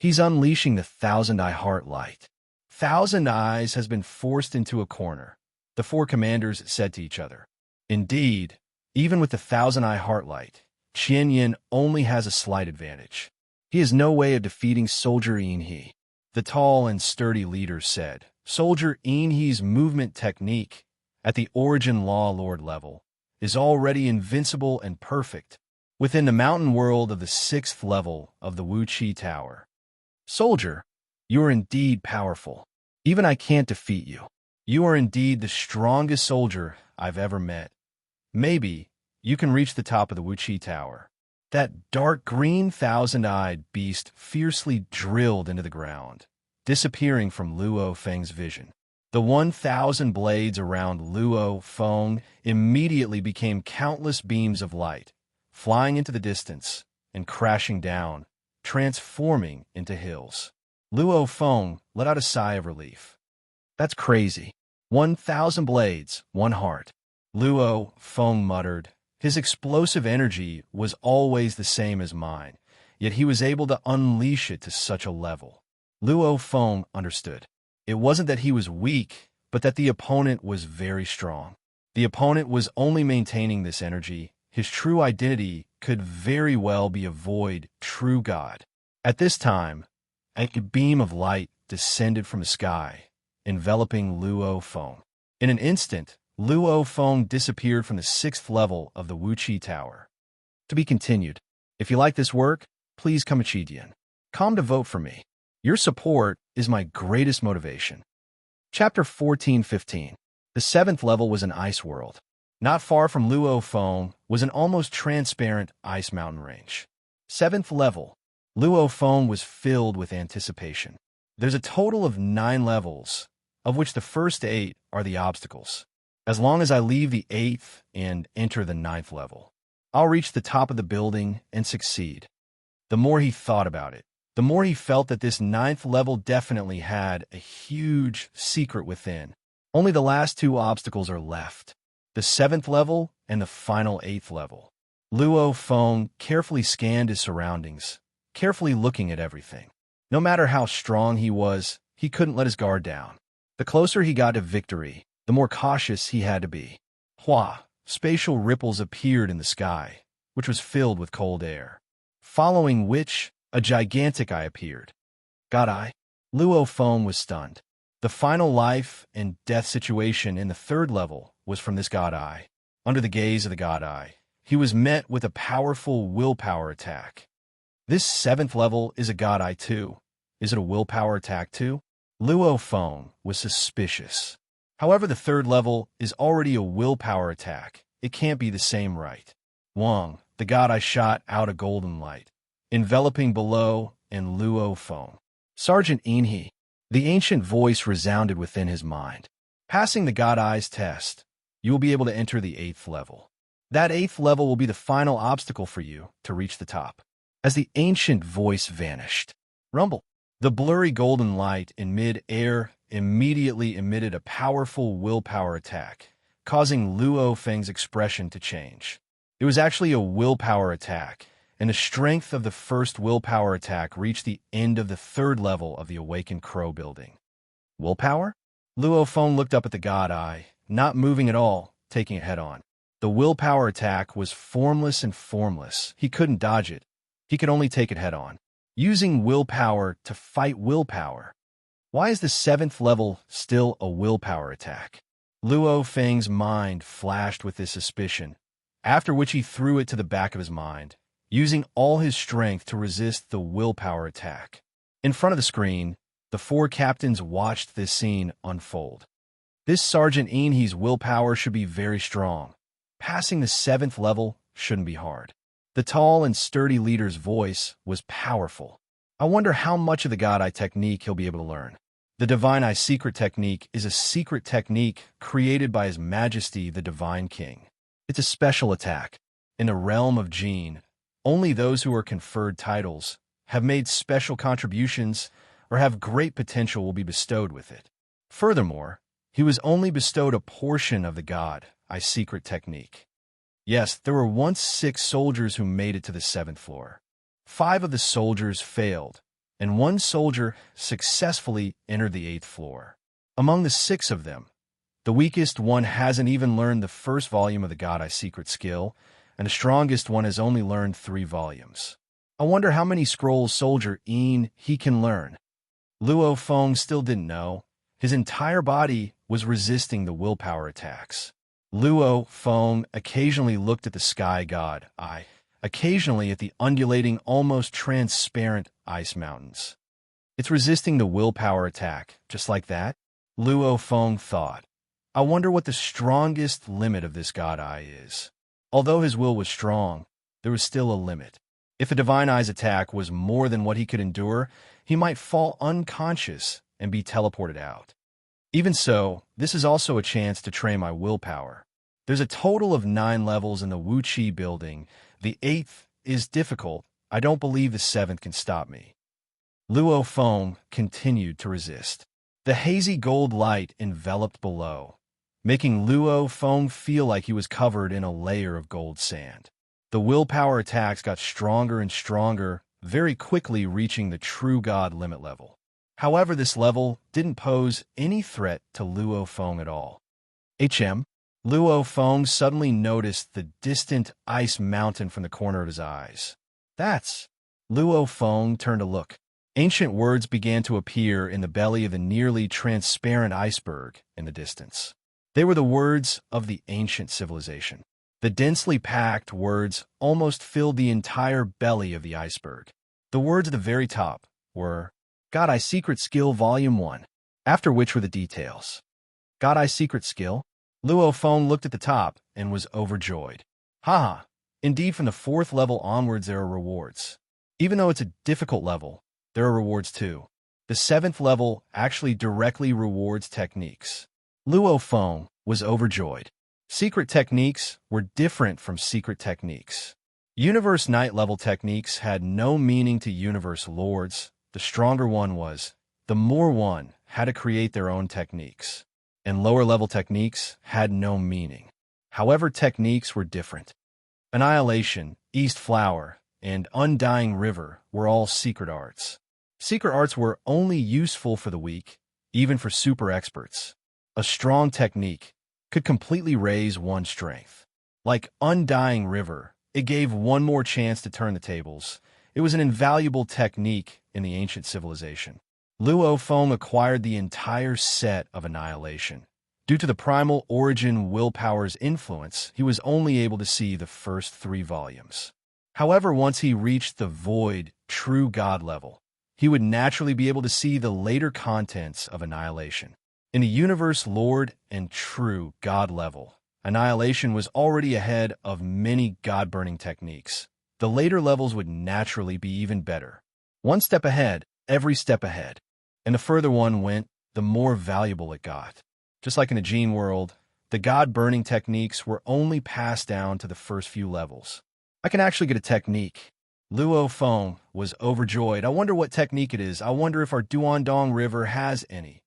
A: He's unleashing the thousand-eye heart light. Thousand Eyes has been forced into a corner, the 4 commanders said to each other. Indeed, even with the thousand-eye heart light, Qian Yin only has a slight advantage. He has no way of defeating Soldier Yin He. The tall and sturdy leader said, Soldier Yin He's movement technique, at the Origin Law Lord level, is already invincible and perfect, within the mountain world of the 6th level of the Wu Qi Tower. Soldier, you are indeed powerful. Even I can't defeat you. You are indeed the strongest soldier I've ever met. Maybe you can reach the top of the Wu Qi Tower. That dark green thousand-eyed beast fiercely drilled into the ground, disappearing from Luo Feng's vision. The 1,000 blades around Luo Feng immediately became countless beams of light, flying into the distance and crashing down, transforming into hills. Luo Feng let out a sigh of relief. That's crazy. 1,000 blades, one heart. Luo Feng muttered. His explosive energy was always the same as mine, yet he was able to unleash it to such a level. Luo Feng understood. It wasn't that he was weak, but that the opponent was very strong. The opponent was only maintaining this energy. His true identity could very well be a void, true God. At this time, a beam of light descended from the sky, enveloping Luo Feng. In an instant, Luo Feng disappeared from the 6th level of the Wuqi Tower. To be continued. If you like this work, please come to vote for me. Your support is my greatest motivation. Chapter 14-15. The 7th level was an ice world. Not far from Luo Feng was an almost transparent ice mountain range. 7th level. Luo Feng was filled with anticipation. There's a total of 9 levels, of which the first 8 are the obstacles. As long as I leave the 8th and enter the 9th level, I'll reach the top of the building and succeed. The more he thought about it, the more he felt that this 9th level definitely had a huge secret within. Only the last 2 obstacles are left, the 7th level and the final 8th level. Luo Feng carefully scanned his surroundings, carefully looking at everything. No matter how strong he was, he couldn't let his guard down. The closer he got to victory, the more cautious he had to be. Hua, spatial ripples appeared in the sky, which was filled with cold air. Following which, a gigantic eye appeared. God Eye? Luo Feng was stunned. The final life and death situation in the 3rd level was from this God Eye. Under the gaze of the God Eye, he was met with a powerful willpower attack. This 7th level is a God Eye too. Is it a willpower attack too? Luo Feng was suspicious. However, the 3rd level is already a willpower attack. It can't be the same, right? Wang, the God Eye, shot out a golden light, enveloping below and Luo Feng. Sergeant Enhe. The ancient voice resounded within his mind. Passing the God Eye's test, you will be able to enter the 8th level. That 8th level will be the final obstacle for you to reach the top. As the ancient voice vanished, rumble. The blurry golden light in mid-air immediately emitted a powerful willpower attack, causing Luo Feng's expression to change. It was actually a willpower attack, and the strength of the first willpower attack reached the end of the 3rd level of the Awakened Crow building. Willpower? Luo Feng looked up at the God Eye, not moving at all, taking it head-on. The willpower attack was formless and formless. He couldn't dodge it. He could only take it head-on. Using willpower to fight willpower. Why is the 7th level still a willpower attack? Luo Feng's mind flashed with this suspicion, after which he threw it to the back of his mind, using all his strength to resist the willpower attack. In front of the screen, the 4 captains watched this scene unfold. This Sergeant Enhe's willpower should be very strong. Passing the 7th level shouldn't be hard. The tall and sturdy leader's voice was powerful. I wonder how much of the God Eye technique he'll be able to learn. The Divine Eye Secret Technique is a secret technique created by His Majesty the Divine King. It's a special attack. In the realm of Jin, only those who are conferred titles, have made special contributions, or have great potential will be bestowed with it. Furthermore, he was only bestowed a portion of the God Eye Secret Technique. Yes, there were once 6 soldiers who made it to the 7th floor. 5 of the soldiers failed, and 1 soldier successfully entered the 8th floor. Among the 6 of them, the weakest one hasn't even learned the first volume of the God Eye Secret skill, and the strongest one has only learned 3 volumes. I wonder how many scrolls Soldier he can learn. Luo Feng still didn't know. His entire body was resisting the willpower attacks. Luo Feng occasionally looked at the sky God Eye, occasionally at the undulating, almost transparent ice mountains. It's resisting the willpower attack, just like that? Luo Feng thought. I wonder what the strongest limit of this God Eye is. Although his will was strong, there was still a limit. If the Divine Eye's attack was more than what he could endure, he might fall unconscious and be teleported out. Even so, this is also a chance to train my willpower. There's a total of 9 levels in the Wuqi building. The 8th is difficult. I don't believe the 7th can stop me. Luo Feng continued to resist. The hazy gold light enveloped below, making Luo Feng feel like he was covered in a layer of gold sand. The willpower attacks got stronger and stronger, very quickly reaching the true god limit level. However, this level didn't pose any threat to Luo Feng at all. Luo Feng suddenly noticed the distant ice mountain from the corner of his eyes. That's... Luo Feng turned to look. Ancient words began to appear in the belly of the nearly transparent iceberg in the distance. They were the words of the ancient civilization. The densely packed words almost filled the entire belly of the iceberg. The words at the very top were, God I Secret Skill Volume 1, after which were the details. God I Secret Skill? Luo Feng looked at the top and was overjoyed. Haha, indeed from the 4th level onwards there are rewards. Even though it's a difficult level, there are rewards too. The 7th level actually directly rewards techniques. Luo Feng was overjoyed. Secret techniques were different from secret techniques. Universe Night level techniques had no meaning to Universe Lords. The stronger one was, the more one had to create their own techniques. And lower level techniques had no meaning. However, techniques were different. Annihilation, East Flower, and Undying River were all secret arts. Secret arts were only useful for the weak, even for super experts. A strong technique could completely raise one's strength. Like Undying River, it gave one more chance to turn the tables. It was an invaluable technique in the ancient civilization. Luo Feng acquired the entire set of Annihilation. Due to the primal origin willpower's influence, he was only able to see the first 3 volumes. However, once he reached the void, true god level, he would naturally be able to see the later contents of Annihilation. In the Universe Lord and true god level, Annihilation was already ahead of many god-burning techniques. The later levels would naturally be even better. One step ahead, every step ahead. And the further one went, the more valuable it got. Just like in the Gene world, the god-burning techniques were only passed down to the first few levels. I can actually get a technique. Luo Feng was overjoyed. I wonder what technique it is. I wonder if our Duandong River has any.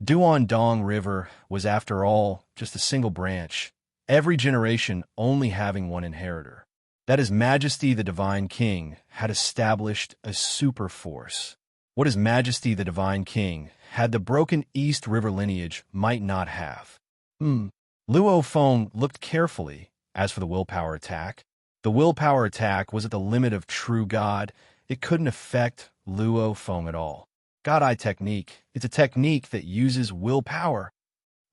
A: Duandong River was, after all, just a single branch, every generation only having one inheritor. That His Majesty the Divine King had established a super force. What His Majesty the Divine King had the broken East River lineage might not have. Luo Feng looked carefully. As for the willpower attack, the willpower attack was at the limit of true god. It couldn't affect Luo Feng at all. God Eye Technique. It's a technique that uses willpower.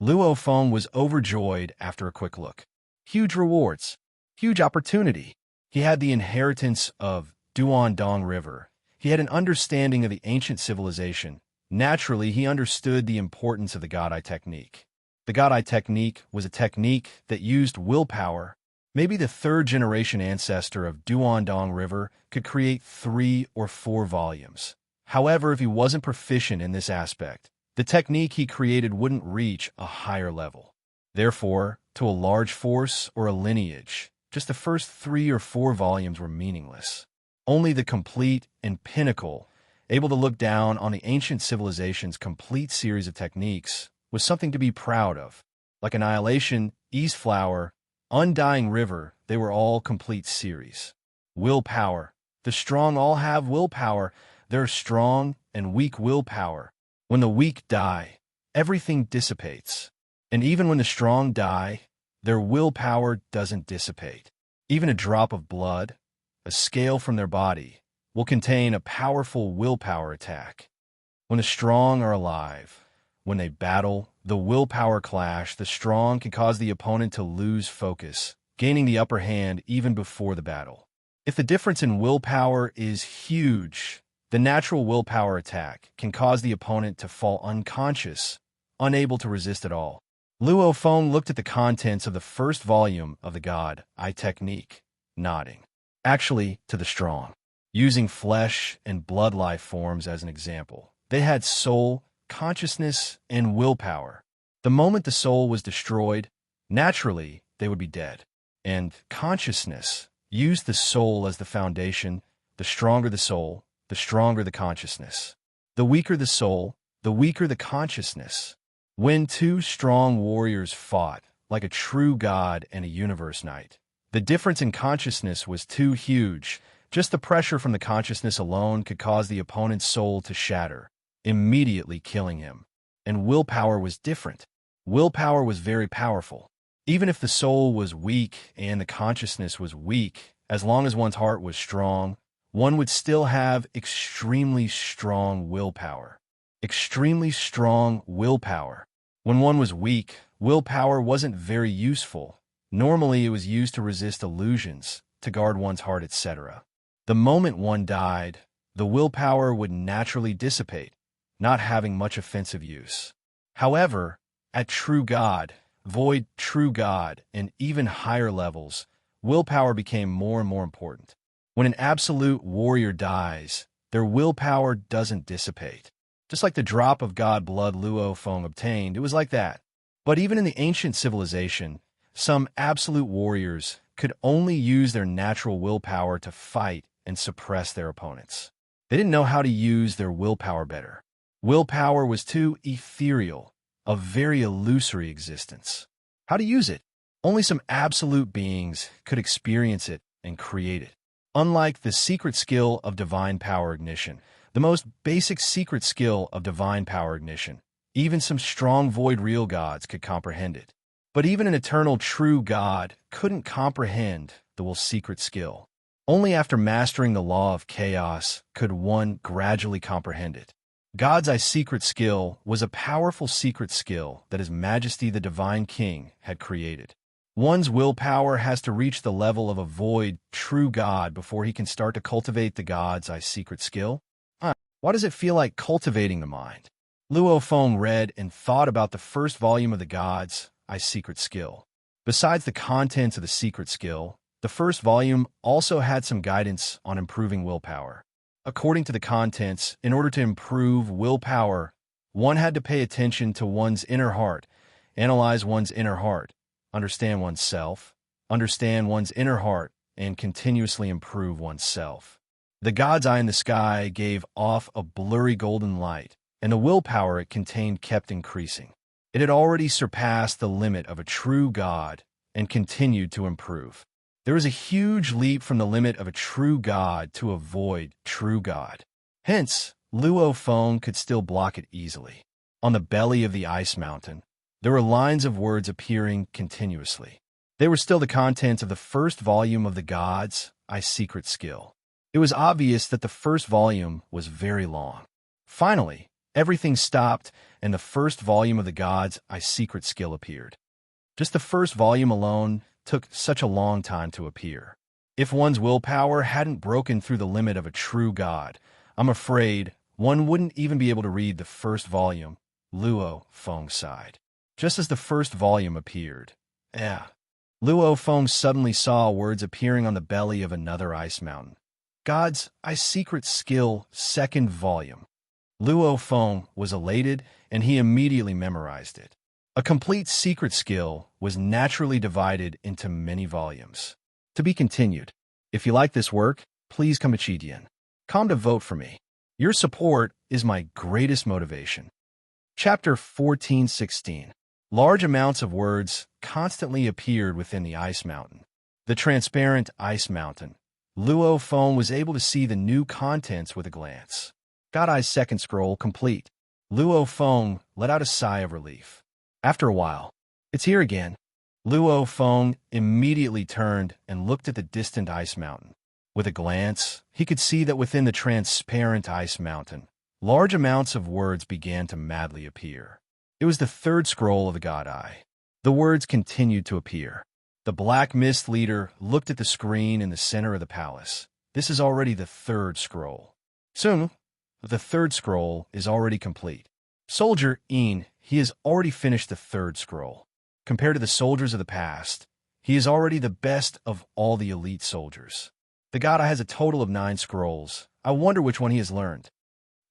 A: Luo Feng was overjoyed after a quick look. Huge rewards. Huge opportunity. He had the inheritance of Duandong River. He had an understanding of the ancient civilization. Naturally, he understood the importance of the God Eye Technique. The God Eye Technique was a technique that used willpower. Maybe the 3rd generation ancestor of Duandong River could create 3 or 4 volumes. However, if he wasn't proficient in this aspect, the technique he created wouldn't reach a higher level. Therefore, to a large force or a lineage, just the first 3 or 4 volumes were meaningless. Only the complete and pinnacle, able to look down on the ancient civilization's complete series of techniques, was something to be proud of. Like Annihilation, East Flower, Undying River, they were all complete series. Willpower. The strong all have willpower. There's strong and weak willpower. When the weak die, everything dissipates. And even when the strong die, their willpower doesn't dissipate. Even a drop of blood, a scale from their body, will contain a powerful willpower attack. When the strong are alive, when they battle, the willpower clash, the strong can cause the opponent to lose focus, gaining the upper hand even before the battle. If the difference in willpower is huge, the natural willpower attack can cause the opponent to fall unconscious, unable to resist at all. Luo Feng looked at the contents of the first volume of the God Eye Technique, nodding. Actually, to the strong. Using flesh and blood life forms as an example, they had soul, consciousness, and willpower. The moment the soul was destroyed, naturally, they would be dead. And consciousness used the soul as the foundation. The stronger the soul, the stronger the consciousness. The weaker the soul, the weaker the consciousness. When two strong warriors fought, like a true god and a universe knight, the difference in consciousness was too huge. Just the pressure from the consciousness alone could cause the opponent's soul to shatter, immediately killing him. And willpower was different. Willpower was very powerful. Even if the soul was weak and the consciousness was weak, as long as one's heart was strong, one would still have extremely strong willpower. Extremely strong willpower. When one was weak, willpower wasn't very useful. Normally, it was used to resist illusions, to guard one's heart, etc. The moment one died, the willpower would naturally dissipate, not having much offensive use. However, at true God, void, true God, and even higher levels, willpower became more and more important. When an absolute warrior dies, their willpower doesn't dissipate. Just like the drop of God blood Luo Feng obtained, it was like that. But even in the ancient civilization, some absolute warriors could only use their natural willpower to fight and suppress their opponents. They didn't know how to use their willpower better. Willpower was too ethereal, a very illusory existence. How to use it? Only some absolute beings could experience it and create it. Unlike the secret skill of divine power ignition, the most basic secret skill of divine power ignition, even some strong void real gods could comprehend it. But even an eternal true God couldn't comprehend the will secret skill. Only after mastering the law of chaos could one gradually comprehend it. God's eye secret skill was a powerful secret skill that His Majesty the Divine King had created. One's willpower has to reach the level of a void, true God before he can start to cultivate the God's eye secret skill. Why does it feel like cultivating the mind? Luo Feng read and thought about the first volume of the God's eye secret skill. Besides the contents of the secret skill, the first volume also had some guidance on improving willpower. According to the contents, in order to improve willpower, one had to pay attention to one's inner heart, analyze one's inner heart, understand oneself, understand one's inner heart, and continuously improve oneself. The God's eye in the sky gave off a blurry golden light, and the willpower it contained kept increasing. It had already surpassed the limit of a true God and continued to improve. There was a huge leap from the limit of a true God to a void true God. Hence, Luo Feng could still block it easily. On the belly of the ice mountain, there were lines of words appearing continuously. They were still the contents of the first volume of the God's eye secret skill. It was obvious that the first volume was very long. Finally, everything stopped and the first volume of the God's eye secret skill appeared. Just the first volume alone took such a long time to appear. If one's willpower hadn't broken through the limit of a true God, I'm afraid one wouldn't even be able to read the first volume, Luo Feng sighed. Just as the first volume appeared, Luo Feng suddenly saw words appearing on the belly of another ice mountain. God's eye secret skill, second volume. Luo Feng was elated, and he immediately memorized it. A complete secret skill was naturally divided into many volumes. To be continued. If you like this work, please come to vote for me. Your support is my greatest motivation. Chapter 14:16. Large amounts of words constantly appeared within the ice mountain. The transparent ice mountain. Luo Feng was able to see the new contents with a glance. God Eye's second scroll complete. Luo Feng let out a sigh of relief. After a while, it's here again. Luo Feng immediately turned and looked at the distant ice mountain. With a glance, he could see that within the transparent ice mountain, large amounts of words began to madly appear. It was the third scroll of the God Eye. The words continued to appear. The Black Mist leader looked at the screen in the center of the palace. This is already the third scroll. Soon, the third scroll is already complete. Soldier Een, he has already finished the third scroll. Compared to the soldiers of the past, he is already the best of all the elite soldiers. The God Eye has a total of 9 scrolls. I wonder which one he has learned.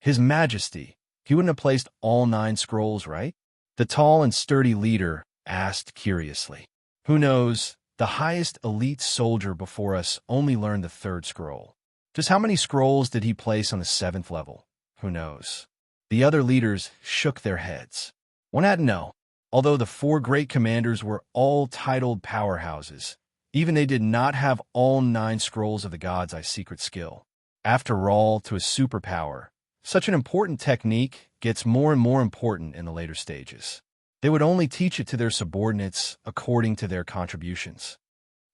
A: His Majesty, he wouldn't have placed all 9 scrolls, right? The tall and sturdy leader asked curiously. Who knows? The highest elite soldier before us only learned the third scroll. Just how many scrolls did he place on the 7th level? Who knows? The other leaders shook their heads. One had to know. Although the 4 great commanders were all titled powerhouses, even they did not have all 9 scrolls of the God's Eye secret skill. After all, to a superpower, such an important technique gets more and more important in the later stages. They would only teach it to their subordinates according to their contributions.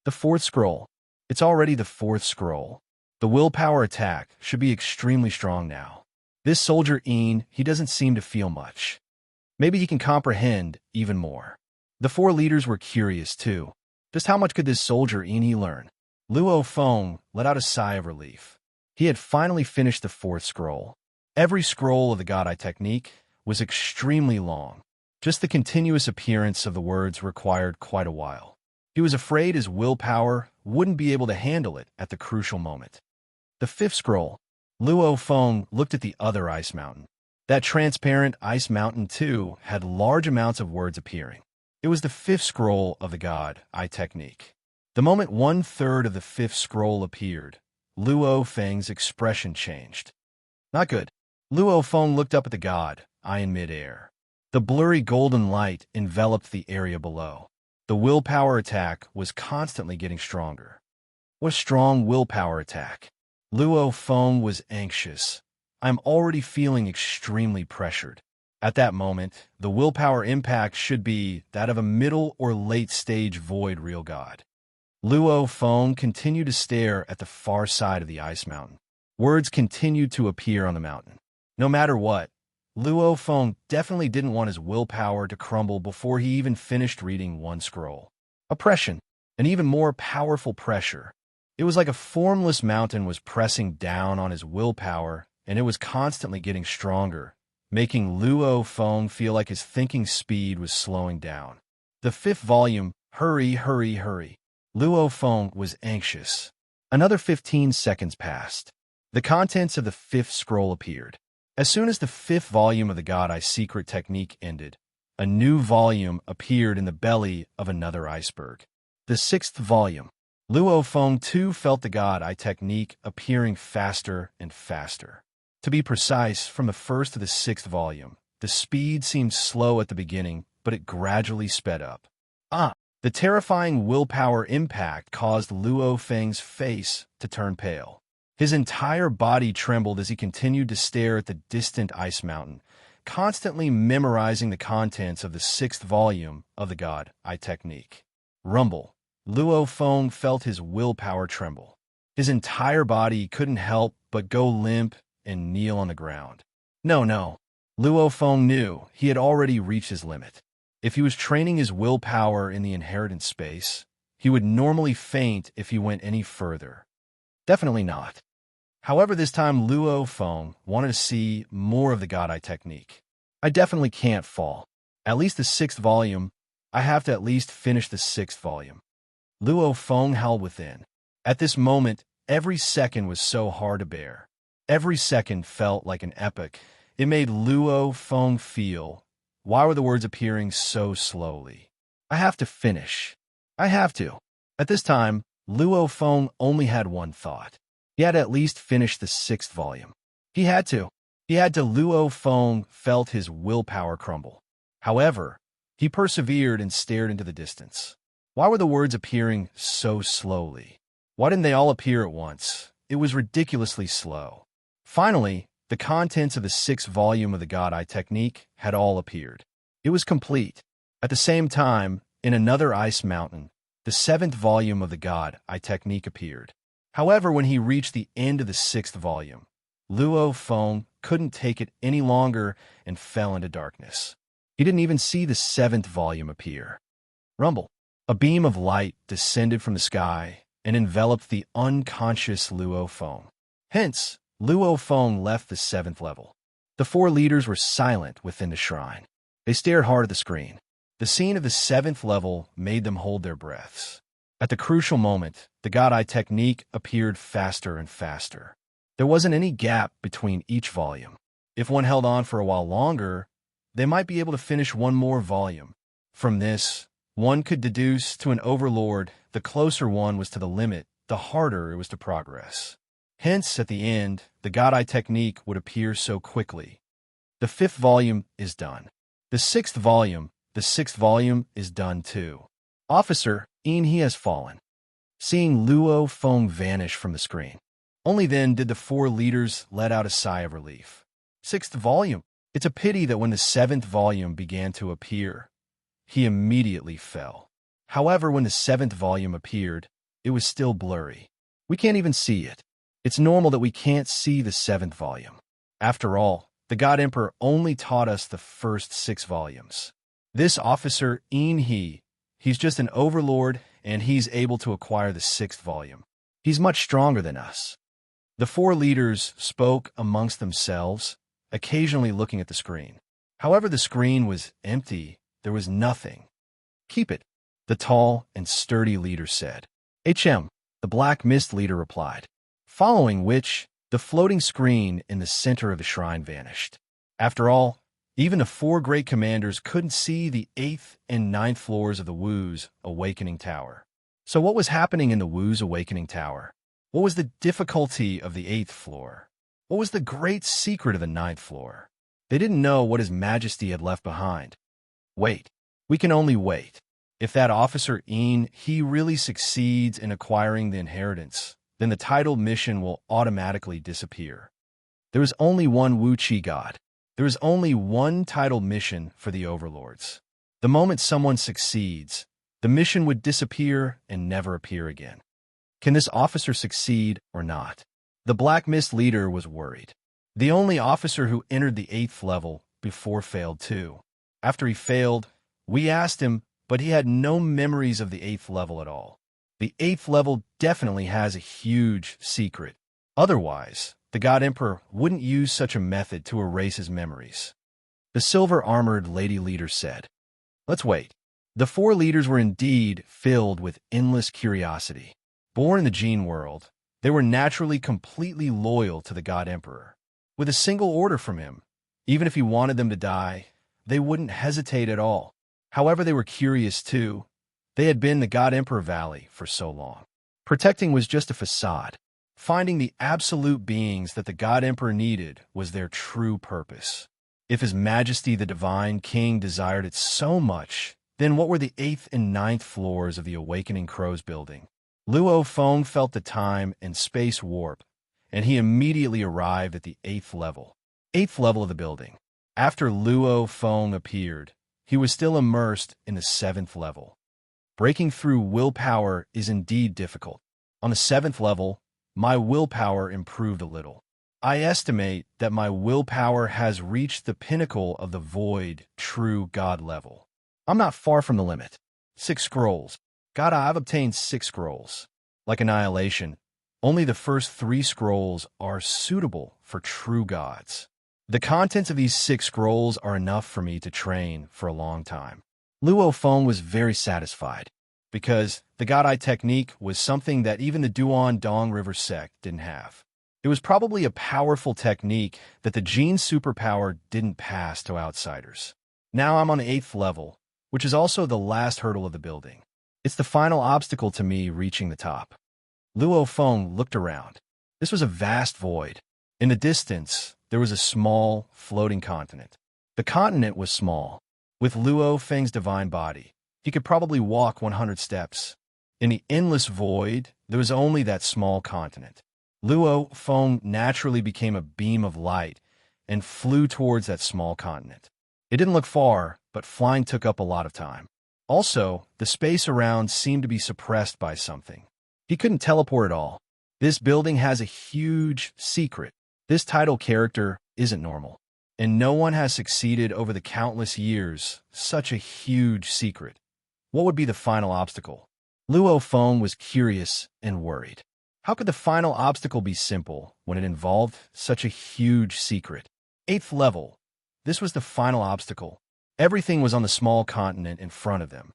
A: The 4th scroll. It's already the 4th scroll. The willpower attack should be extremely strong now. This soldier he doesn't seem to feel much. Maybe he can comprehend even more. The 4 leaders were curious too. Just how much could this soldier he learn? Luo Feng let out a sigh of relief. He had finally finished the 4th scroll. Every scroll of the God Eye technique was extremely long. Just the continuous appearance of the words required quite a while. He was afraid his willpower wouldn't be able to handle it at the crucial moment. The 5th scroll. Luo Feng looked at the other ice mountain. That transparent ice mountain, too, had large amounts of words appearing. It was the 5th scroll of the God Eye technique. The moment 1/3 of the 5th scroll appeared, Luo Feng's expression changed. Not good. Luo Feng looked up at the God Eye in midair. The blurry golden light enveloped the area below. The willpower attack was constantly getting stronger. What a strong willpower attack. Luo Feng was anxious. I'm already feeling extremely pressured. At that moment, the willpower impact should be that of a middle or late stage void real god. Luo Feng continued to stare at the far side of the ice mountain. Words continued to appear on the mountain. No matter what, Luo Feng definitely didn't want his willpower to crumble before he even finished reading 1 scroll. Oppression, an even more powerful pressure. It was like a formless mountain was pressing down on his willpower, and it was constantly getting stronger, making Luo Feng feel like his thinking speed was slowing down. The 5th volume, hurry, hurry, hurry. Luo Feng was anxious. Another 15 seconds passed. The contents of the 5th scroll appeared. As soon as the 5th volume of the God Eye secret technique ended, a new volume appeared in the belly of another iceberg. The 6th volume. Luo Feng too felt the God Eye technique appearing faster and faster. To be precise, from the 1st to the 6th volume, the speed seemed slow at the beginning, but it gradually sped up. The terrifying willpower impact caused Luo Feng's face to turn pale. His entire body trembled as he continued to stare at the distant ice mountain, constantly memorizing the contents of the 6th volume of the God Eye technique. Rumble. Luo Feng felt his willpower tremble. His entire body couldn't help but go limp and kneel on the ground. No. Luo Feng knew he had already reached his limit. If he was training his willpower in the inheritance space, he would normally faint if he went any further. Definitely not. However, this time Luo Feng wanted to see more of the God Eye technique. I definitely can't fall. At least the 6th volume. I have to at least finish the 6th volume. Luo Feng howled within. At this moment, every second was so hard to bear. Every second felt like an epic. It made Luo Feng feel, why were the words appearing so slowly? I have to finish. I have to. At this time, Luo Feng only had one thought. He had to at least finish the 6th volume. He had to. Luo Feng felt his willpower crumble. However, he persevered and stared into the distance. Why were the words appearing so slowly? Why didn't they all appear at once? It was ridiculously slow. Finally, the contents of the 6th volume of the God Eye technique had all appeared. It was complete. At the same time, in another ice mountain, the 7th volume of the God Eye technique appeared. However, when he reached the end of the 6th volume, Luo Feng couldn't take it any longer and fell into darkness. He didn't even see the 7th volume appear. Rumble. A beam of light descended from the sky and enveloped the unconscious Luo Feng. Hence, Luo Feng left the 7th level. The 4 leaders were silent within the shrine. They stared hard at the screen. The scene of the 7th level made them hold their breaths. At the crucial moment, the God Eye technique appeared faster and faster. There wasn't any gap between each volume. If one held on for a while longer, they might be able to finish one more volume. From this, one could deduce to an overlord, the closer one was to the limit, the harder it was to progress. Hence, at the end, the God-Eye technique would appear so quickly. The 5th volume is done. The sixth volume is done too. Officer, e'en he has fallen. Seeing Luo Feng vanish from the screen. Only then did the 4 leaders let out a sigh of relief. 6th volume. It's a pity that when the 7th volume began to appear, he immediately fell. However, when the 7th volume appeared, it was still blurry. We can't even see it. It's normal that we can't see the 7th volume. After all, the God Emperor only taught us the first 6 volumes. This officer, he's just an overlord, and he's able to acquire the 6th volume. He's much stronger than us. The 4 leaders spoke amongst themselves, occasionally looking at the screen. However, the screen was empty. There was nothing. Keep it, the tall and sturdy leader said. The black mist leader replied. Following which, the floating screen in the center of the shrine vanished. After all, even the 4 great commanders couldn't see the 8th and 9th floors of the Wu's Awakening Tower. So what was happening in the Wu's Awakening Tower? What was the difficulty of the 8th floor? What was the great secret of the 9th floor? They didn't know what His Majesty had left behind. Wait. We can only wait. If that officer he really succeeds in acquiring the inheritance, then the titled mission will automatically disappear. There is only one Wu Qi God. There is only one titled mission for the overlords. The moment someone succeeds, the mission would disappear and never appear again. Can this officer succeed or not? The Black Mist leader was worried. The only officer who entered the 8th level before failed too. After he failed, we asked him, but he had no memories of the 8th level at all. The 8th level definitely has a huge secret. Otherwise, the God Emperor wouldn't use such a method to erase his memories. The silver-armored lady leader said. Let's wait. The 4 leaders were indeed filled with endless curiosity. Born in the Gene world, they were naturally completely loyal to the God Emperor. With a single order from him, even if he wanted them to die, they wouldn't hesitate at all. However, they were curious too. They had been the God Emperor Valley for so long. Protecting was just a facade. Finding the absolute beings that the God Emperor needed was their true purpose. If His Majesty the Divine King desired it so much, then what were the 8th and 9th floors of the Awakening Crows building? Luo Feng felt the time and space warp, and he immediately arrived at the 8th level. 8th level of the building. After Luo Feng appeared, he was still immersed in the 7th level. Breaking through willpower is indeed difficult. On the 7th level, my willpower improved a little. I estimate that my willpower has reached the pinnacle of the void, true God level. I'm not far from the limit. 6 scrolls. God, I've obtained 6 scrolls. Like annihilation, only the first 3 scrolls are suitable for true gods. The contents of these 6 scrolls are enough for me to train for a long time. Luo Feng was very satisfied, because the God-Eye technique was something that even the Duan Dong River sect didn't have. It was probably a powerful technique that the Gene superpower didn't pass to outsiders. Now I'm on the 8th level, which is also the last hurdle of the building. It's the final obstacle to me reaching the top. Luo Feng looked around. This was a vast void. In the distance, there was a small, floating continent. The continent was small. With Luo Feng's divine body, he could probably walk 100 steps. In the endless void, there was only that small continent. Luo Feng naturally became a beam of light and flew towards that small continent. It didn't look far, but flying took up a lot of time. Also, the space around seemed to be suppressed by something. He couldn't teleport at all. This building has a huge secret. This title character isn't normal, and no one has succeeded over the countless years. Such a huge secret. What would be the final obstacle? Luo Feng was curious and worried. How could the final obstacle be simple when it involved such a huge secret? 8th level. This was the final obstacle. Everything was on the small continent in front of them.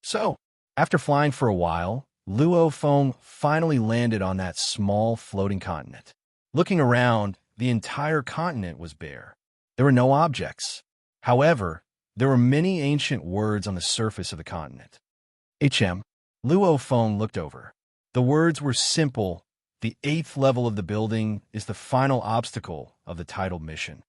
A: So, after flying for a while, Luo Feng finally landed on that small floating continent. Looking around, the entire continent was bare. There were no objects. However, there were many ancient words on the surface of the continent. Luo Feng looked over. The words were simple, The 8th level of the building is the final obstacle of the titled mission.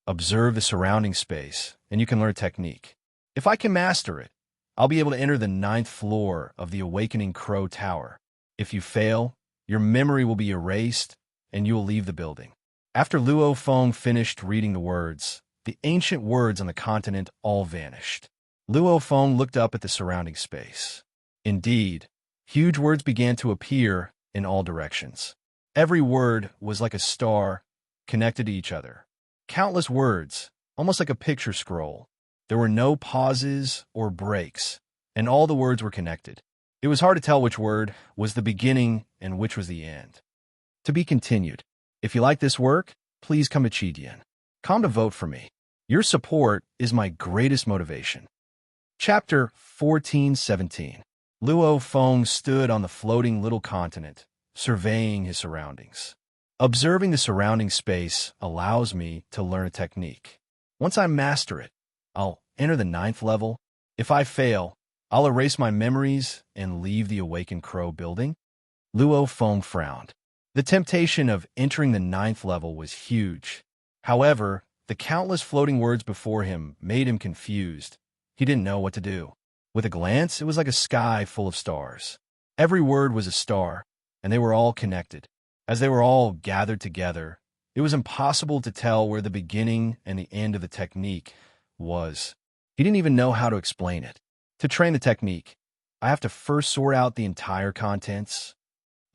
A: Observe the surrounding space, and you can learn technique. If I can master it, I'll be able to enter the 9th floor of the Awakening Crow Tower. If you fail, your memory will be erased, and you will leave the building. After Luo Feng finished reading the words, the ancient words on the continent all vanished. Luo Feng looked up at the surrounding space. Indeed, huge words began to appear in all directions. Every word was like a star connected to each other. Countless words, almost like a picture scroll. There were no pauses or breaks, and all the words were connected. It was hard to tell which word was the beginning and which was the end. To be continued. If you like this work, please come to Chidian. Come to vote for me. Your support is my greatest motivation. Chapter 14:17. Luo Feng stood on the floating little continent, surveying his surroundings. Observing the surrounding space allows me to learn a technique. Once I master it, I'll enter the 9th level. If I fail, I'll erase my memories and leave the Awakened Crow building. Luo Feng frowned. The temptation of entering the 9th level was huge. However, the countless floating words before him made him confused. He didn't know what to do. With a glance, it was like a sky full of stars. Every word was a star, and they were all connected. As they were all gathered together, it was impossible to tell where the beginning and the end of the technique was. He didn't even know how to explain it. To train the technique, I have to first sort out the entire contents.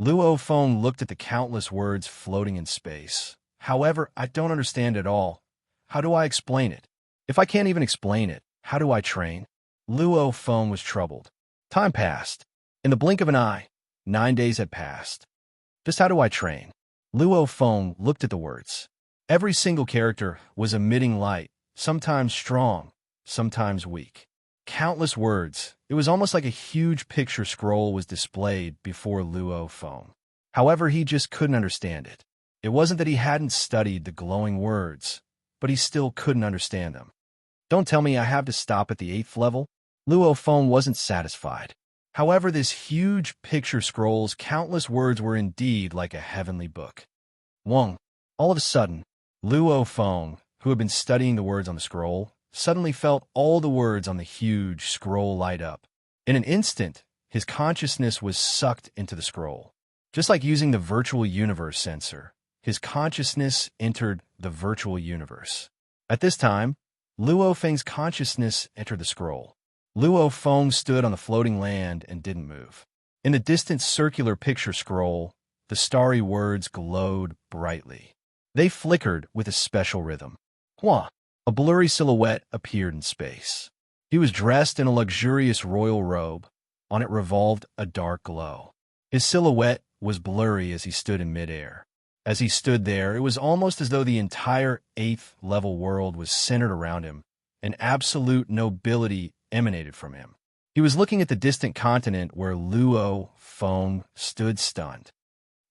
A: Luo Feng looked at the countless words floating in space. However, I don't understand it all. How do I explain it? If I can't even explain it, how do I train? Luo Feng was troubled. Time passed. In the blink of an eye, 9 days had passed. Just how do I train? Luo Feng looked at the words. Every single character was emitting light, sometimes strong, sometimes weak. Countless words. It was almost like a huge picture scroll was displayed before Luo Feng. However, he just couldn't understand it. It wasn't that he hadn't studied the glowing words, but he still couldn't understand them. Don't tell me I have to stop at the 8th level. Luo Feng wasn't satisfied. However, this huge picture scroll's countless words were indeed like a heavenly book. Wong. All of a sudden, Luo Feng, who had been studying the words on the scroll, suddenly felt all the words on the huge scroll light up. In an instant, his consciousness was sucked into the scroll. Just like using the virtual universe sensor, his consciousness entered the virtual universe. At this time, Luo Feng's consciousness entered the scroll. Luo Feng stood on the floating land and didn't move. In the distant circular picture scroll, the starry words glowed brightly. They flickered with a special rhythm. Hua! A blurry silhouette appeared in space. He was dressed in a luxurious royal robe. On it revolved a dark glow. His silhouette was blurry as he stood in midair. As he stood there, it was almost as though the entire 8th level world was centered around him. An absolute nobility emanated from him. He was looking at the distant continent where Luo Feng stood stunned.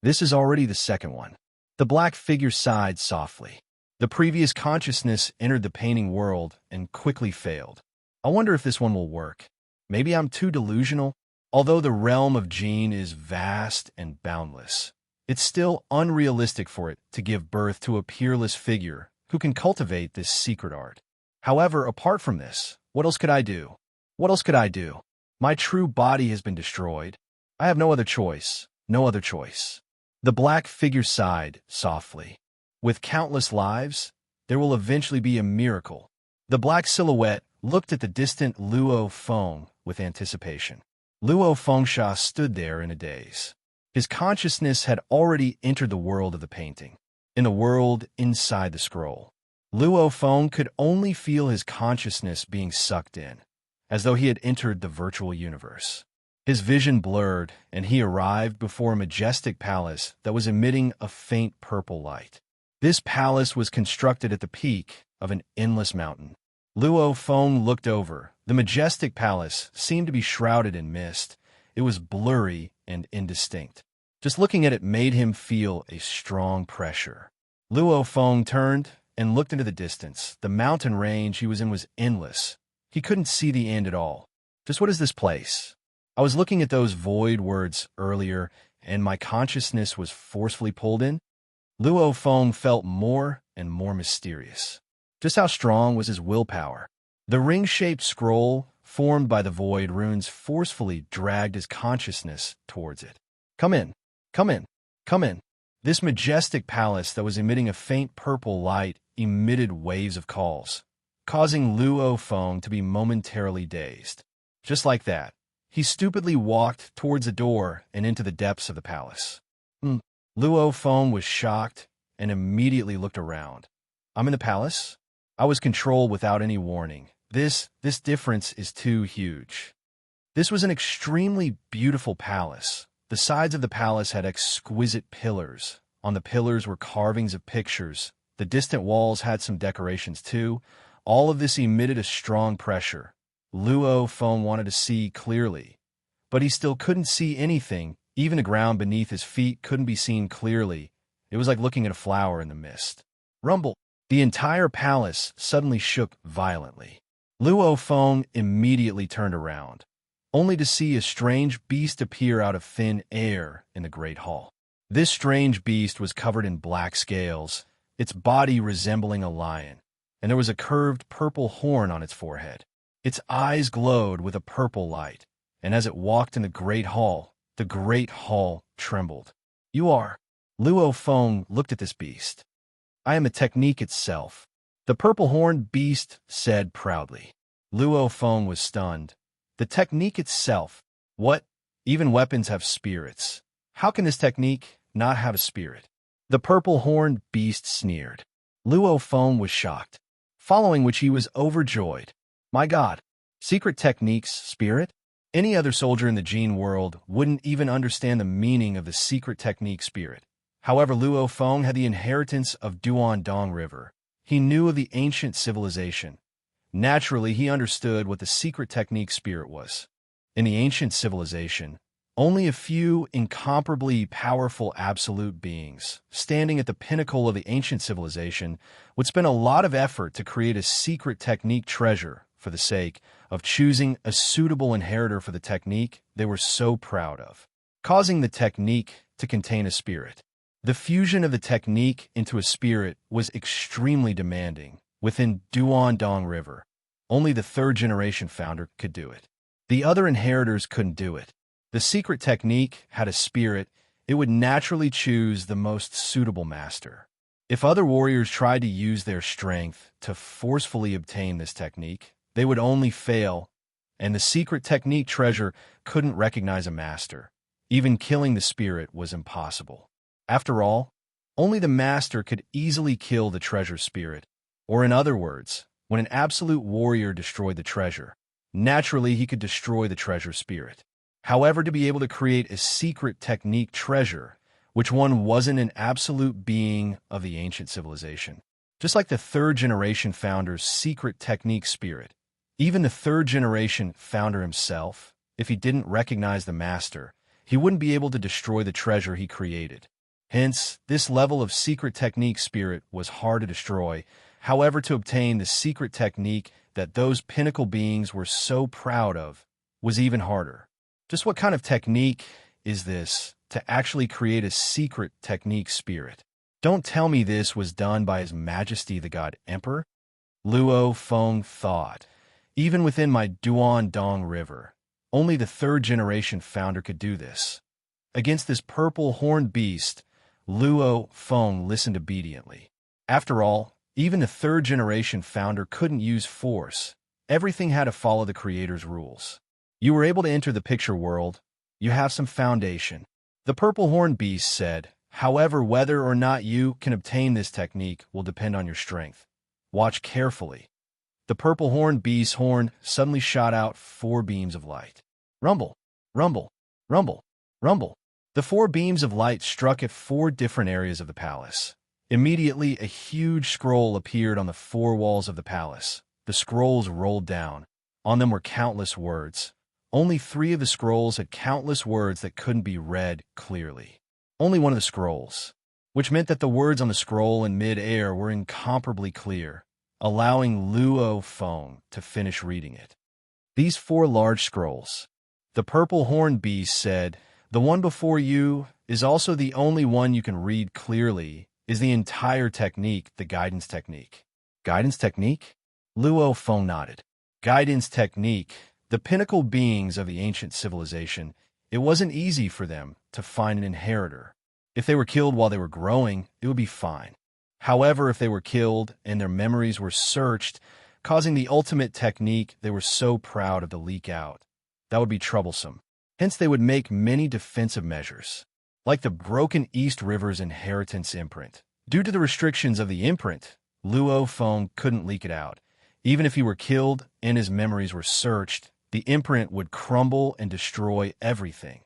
A: This is already the second one. The black figure sighed softly. The previous consciousness entered the painting world and quickly failed. I wonder if this one will work. Maybe I'm too delusional. Although the realm of Jin is vast and boundless, it's still unrealistic for it to give birth to a peerless figure who can cultivate this secret art. However, apart from this, what else could I do? What else could I do? My true body has been destroyed. I have no other choice. No other choice. The black figure sighed softly. With countless lives, there will eventually be a miracle. The black silhouette looked at the distant Luo Feng with anticipation. Luo Fengsha stood there in a daze. His consciousness had already entered the world of the painting. In the world inside the scroll, Luo Feng could only feel his consciousness being sucked in, as though he had entered the virtual universe. His vision blurred, and he arrived before a majestic palace that was emitting a faint purple light. This palace was constructed at the peak of an endless mountain. Luo Feng looked over. The majestic palace seemed to be shrouded in mist. It was blurry and indistinct. Just looking at it made him feel a strong pressure. Luo Feng turned and looked into the distance. The mountain range he was in was endless. He couldn't see the end at all. Just what is this place? I was looking at those void words earlier, and my consciousness was forcefully pulled in? Luo Feng felt more and more mysterious. Just how strong was his willpower? The ring-shaped scroll, formed by the void runes, forcefully dragged his consciousness towards it. Come in, come in, come in. This majestic palace that was emitting a faint purple light emitted waves of calls, causing Luo Feng to be momentarily dazed. Just like that, he stupidly walked towards the door and into the depths of the palace. Luo Feng was shocked and immediately looked around. I'm in the palace? I was controlled without any warning. This difference is too huge. This was an extremely beautiful palace. The sides of the palace had exquisite pillars. On the pillars were carvings of pictures. The distant walls had some decorations too. All of this emitted a strong pressure. Luo Feng wanted to see clearly, but he still couldn't see anything. Even the ground beneath his feet couldn't be seen clearly. It was like looking at a flower in the mist. Rumble! The entire palace suddenly shook violently. Luo Feng immediately turned around, only to see a strange beast appear out of thin air in the great hall. This strange beast was covered in black scales, its body resembling a lion, and there was a curved purple horn on its forehead. Its eyes glowed with a purple light, and as it walked in the great hall trembled. You are? Luo Feng looked at this beast. I am a technique itself, the purple-horned beast said proudly. Luo Feng was stunned. The technique itself? What? Even weapons have spirits. How can this technique not have a spirit? The purple-horned beast sneered. Luo Feng was shocked, following which he was overjoyed. My God! Secret techniques, spirit? Any other soldier in the Jin world wouldn't even understand the meaning of the secret technique spirit. However, Luo Feng had the inheritance of Duandong River. He knew of the ancient civilization. Naturally, he understood what the secret technique spirit was. In the ancient civilization, only a few incomparably powerful absolute beings, standing at the pinnacle of the ancient civilization, would spend a lot of effort to create a secret technique treasure for the sake of choosing a suitable inheritor for the technique they were so proud of, causing the technique to contain a spirit. The fusion of the technique into a spirit was extremely demanding. Within Duandong River, only the third-generation founder could do it. The other inheritors couldn't do it. The secret technique had a spirit. It would naturally choose the most suitable master. If other warriors tried to use their strength to forcefully obtain this technique, they would only fail, and the secret technique treasure couldn't recognize a master. Even killing the spirit was impossible. After all, only the master could easily kill the treasure spirit, or in other words, when an absolute warrior destroyed the treasure, naturally he could destroy the treasure spirit. However, to be able to create a secret technique treasure, which one wasn't an absolute being of the ancient civilization. Just like the third-generation founder's secret technique spirit, even the third-generation founder himself, if he didn't recognize the master, he wouldn't be able to destroy the treasure he created. Hence, this level of secret technique spirit was hard to destroy. However, to obtain the secret technique that those pinnacle beings were so proud of was even harder. Just what kind of technique is this to actually create a secret technique spirit? Don't tell me this was done by His Majesty the God Emperor? Luo Feng thought. Even within my Duandong River, only the third-generation founder could do this. Against this purple-horned beast, Luo Feng listened obediently. After all, even the third-generation founder couldn't use force. Everything had to follow the Creator's rules. You were able to enter the picture world. You have some foundation. The purple-horned beast said. However, whether or not you can obtain this technique will depend on your strength. Watch carefully. The purple-horned beast's horn suddenly shot out 4 beams of light. Rumble, rumble, rumble, rumble. The 4 beams of light struck at 4 different areas of the palace. Immediately, a huge scroll appeared on the 4 walls of the palace. The scrolls rolled down. On them were countless words. Only 3 of the scrolls had countless words that couldn't be read clearly. Only one of the scrolls, which meant that the words on the scroll in mid-air were incomparably clear, allowing Luo Feng to finish reading it. These 4 large scrolls. The purple-horned beast said, the one before you is also the only one you can read clearly, is the entire technique, the guidance technique. Guidance technique? Luo Feng nodded. Guidance technique, the pinnacle beings of the ancient civilization, it wasn't easy for them to find an inheritor. If they were killed while they were growing, it would be fine. However, if they were killed and their memories were searched, causing the ultimate technique they were so proud of to leak out, that would be troublesome. Hence, they would make many defensive measures, like the broken East River's inheritance imprint. Due to the restrictions of the imprint, Luo Feng couldn't leak it out. Even if he were killed and his memories were searched, the imprint would crumble and destroy everything,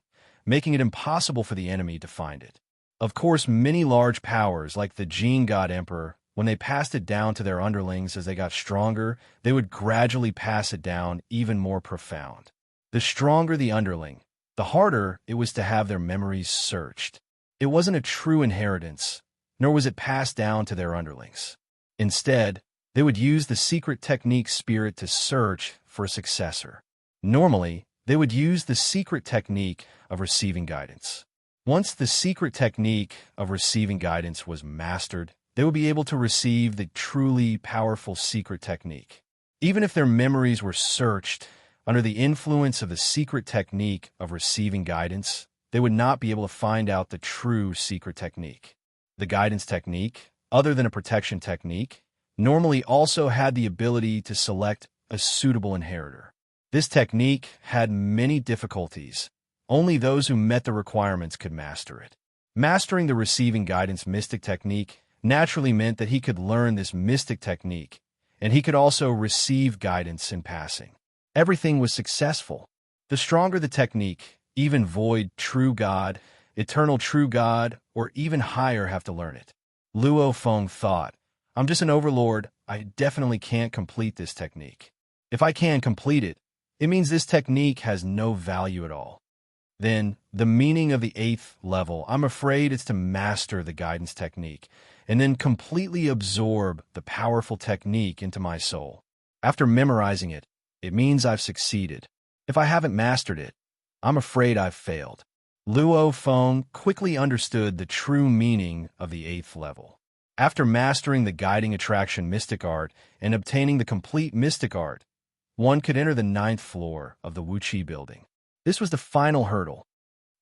A: making it impossible for the enemy to find it. Of course, many large powers, like the Gene God Emperor, when they passed it down to their underlings as they got stronger, they would gradually pass it down even more profound. The stronger the underling, the harder it was to have their memories searched. It wasn't a true inheritance, nor was it passed down to their underlings. Instead, they would use the secret technique spirit to search for a successor. Normally, they would use the secret technique of receiving guidance. Once the secret technique of receiving guidance was mastered, they would be able to receive the truly powerful secret technique. Even if their memories were searched, under the influence of the secret technique of receiving guidance, they would not be able to find out the true secret technique. The guidance technique, other than a protection technique, normally also had the ability to select a suitable inheritor. This technique had many difficulties. Only those who met the requirements could master it. Mastering the receiving guidance mystic technique naturally meant that he could learn this mystic technique, and he could also receive guidance in passing. Everything was successful. The stronger the technique, even void, true God, eternal true God, or even higher have to learn it. Luo Feng thought, I'm just an overlord, I definitely can't complete this technique. If I can complete it, it means this technique has no value at all. Then, the meaning of the 8th level, I'm afraid it's to master the guidance technique, and then completely absorb the powerful technique into my soul. After memorizing it, it means I've succeeded. If I haven't mastered it, I'm afraid I've failed. Luo Feng quickly understood the true meaning of the 8th level. After mastering the guiding attraction mystic art and obtaining the complete mystic art, one could enter the 9th floor of the Wuqi building. This was the final hurdle.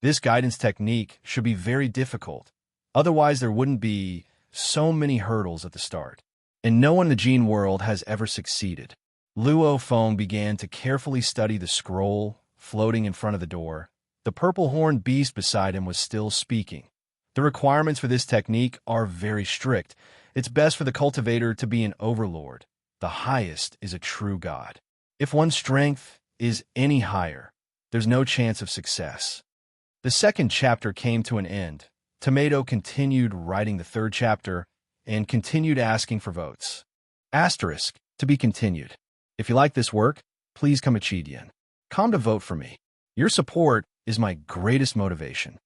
A: This guidance technique should be very difficult, otherwise there wouldn't be so many hurdles at the start. And no one in the Gene world has ever succeeded. Luo Feng began to carefully study the scroll floating in front of the door. The purple-horned beast beside him was still speaking. The requirements for this technique are very strict. It's best for the cultivator to be an overlord. The highest is a true god. If one's strength is any higher, there's no chance of success. The 2nd chapter came to an end. Tomato continued writing the 3rd chapter and continued asking for votes. Asterisk, to be continued. If you like this work, please come Chidian. Come to vote for me. Your support is my greatest motivation.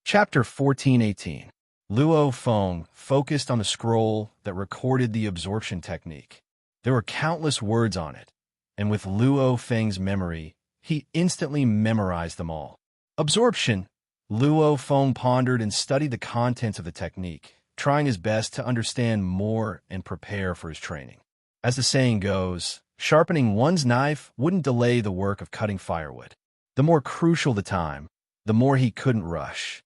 A: Chapter 14:18. Luo Feng focused on the scroll that recorded the absorption technique. There were countless words on it, and with Luo Feng's memory, he instantly memorized them all. Absorption. Luo Feng pondered and studied the contents of the technique, trying his best to understand more and prepare for his training. As the saying goes, sharpening one's knife wouldn't delay the work of cutting firewood. The more crucial the time, the more he couldn't rush.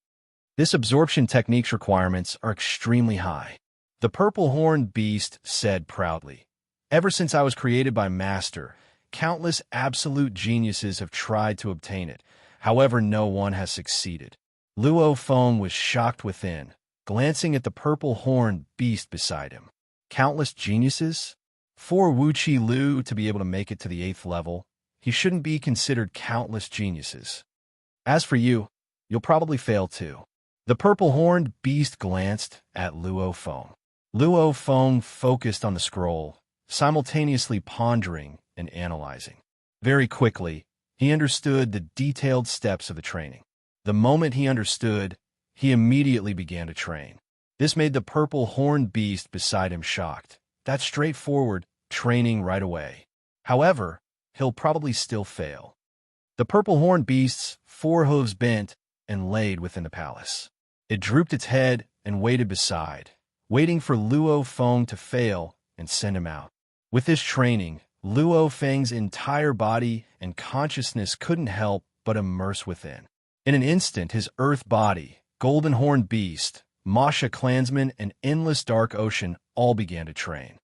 A: This absorption technique's requirements are extremely high. The purple-horned beast said proudly, Ever since I was created by Master, countless absolute geniuses have tried to obtain it. However, no one has succeeded. Luo Feng was shocked within, glancing at the purple-horned beast beside him. Countless geniuses? For Wuqi Lu to be able to make it to the 8th level, he shouldn't be considered countless geniuses. As for you, you'll probably fail too. The purple-horned beast glanced at Luo Feng. Luo Feng focused on the scroll, simultaneously pondering and analyzing. Very quickly, he understood the detailed steps of the training. The moment he understood, he immediately began to train. This made the purple-horned beast beside him shocked. That's straightforward training right away. However, he'll probably still fail. The purple-horned beast's 4 hooves bent and laid within the palace. It drooped its head and waited beside, waiting for Luo Feng to fail and send him out. With this training, Luo Feng's entire body and consciousness couldn't help but immerse within. In an instant, his earth body, golden horned beast, Masha clansman, and endless dark ocean all began to train.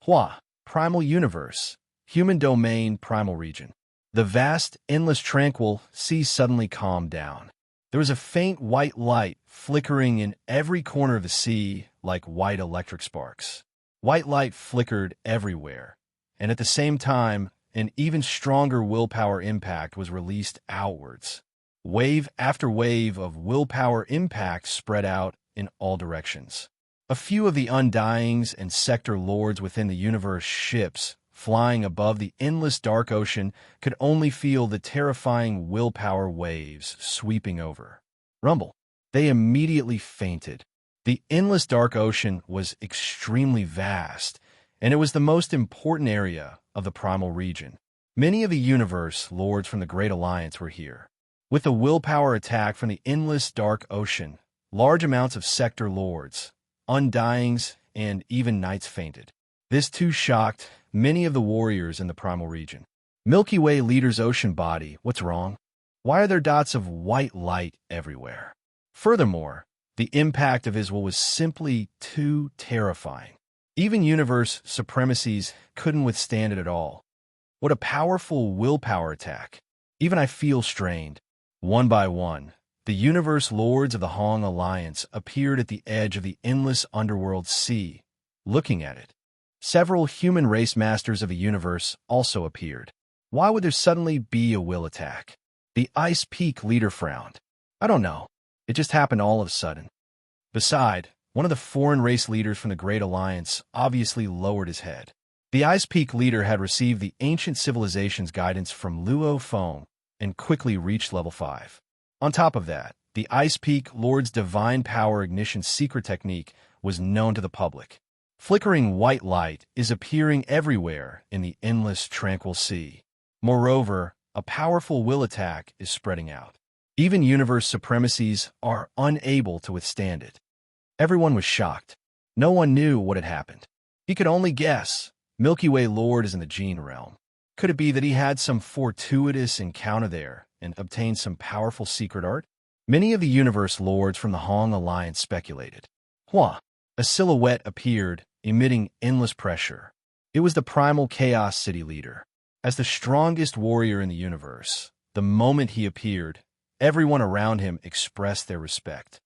A: Hua, primal universe, human domain, primal region. The vast, endless tranquil sea suddenly calmed down. There was a faint white light flickering in every corner of the sea like white electric sparks. White light flickered everywhere, and at the same time, an even stronger willpower impact was released outwards. Wave after wave of willpower impact spread out in all directions. A few of the Undyings and Sector Lords within the universe ships, flying above the endless dark ocean, could only feel the terrifying willpower waves sweeping over. Rumble. They immediately fainted. The endless dark ocean was extremely vast, and it was the most important area of the primal region. Many of the universe lords from the Great Alliance were here. With the willpower attack from the endless dark ocean, large amounts of Sector Lords, Undyings, and even Knights fainted. This too shocked many of the warriors in the primal region. Milky Way leader's ocean body, what's wrong? Why are there dots of white light everywhere? Furthermore, the impact of his will was simply too terrifying. Even universe supremacies couldn't withstand it at all. What a powerful willpower attack. Even I feel strained. One by one, the universe lords of the Hong Alliance appeared at the edge of the endless underworld sea, looking at it. Several human race masters of a universe also appeared. Why would there suddenly be a will attack? The Ice Peak leader frowned. I don't know. It just happened all of a sudden. Beside, one of the foreign race leaders from the Great Alliance obviously lowered his head. The Ice Peak leader had received the ancient civilization's guidance from Luo Feng and quickly reached level 5. On top of that, the Ice Peak Lord's divine power ignition secret technique was known to the public. Flickering white light is appearing everywhere in the endless tranquil sea. Moreover, a powerful will attack is spreading out. Even universe supremacies are unable to withstand it. Everyone was shocked. No one knew what had happened. He could only guess. Milky Way Lord is in the gene realm. Could it be that he had some fortuitous encounter there and obtained some powerful secret art? Many of the universe lords from the Hong Alliance speculated. Hua, a silhouette appeared, emitting endless pressure. It was the primal Chaos City leader. As the strongest warrior in the universe, the moment he appeared, everyone around him expressed their respect.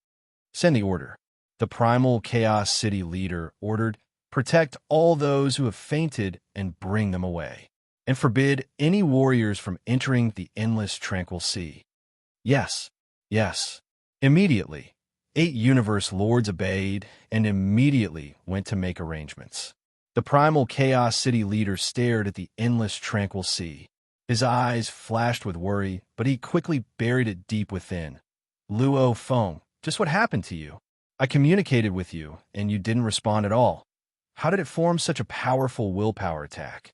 A: Send the order. The primal Chaos City leader ordered, protect all those who have fainted and bring them away, and forbid any warriors from entering the endless tranquil sea. Yes, yes. Immediately, 8 universe lords obeyed and immediately went to make arrangements. The primal Chaos City leader stared at the endless tranquil sea. His eyes flashed with worry, but he quickly buried it deep within. Luo Feng, just what happened to you? I communicated with you, and you didn't respond at all. How did it form such a powerful willpower attack?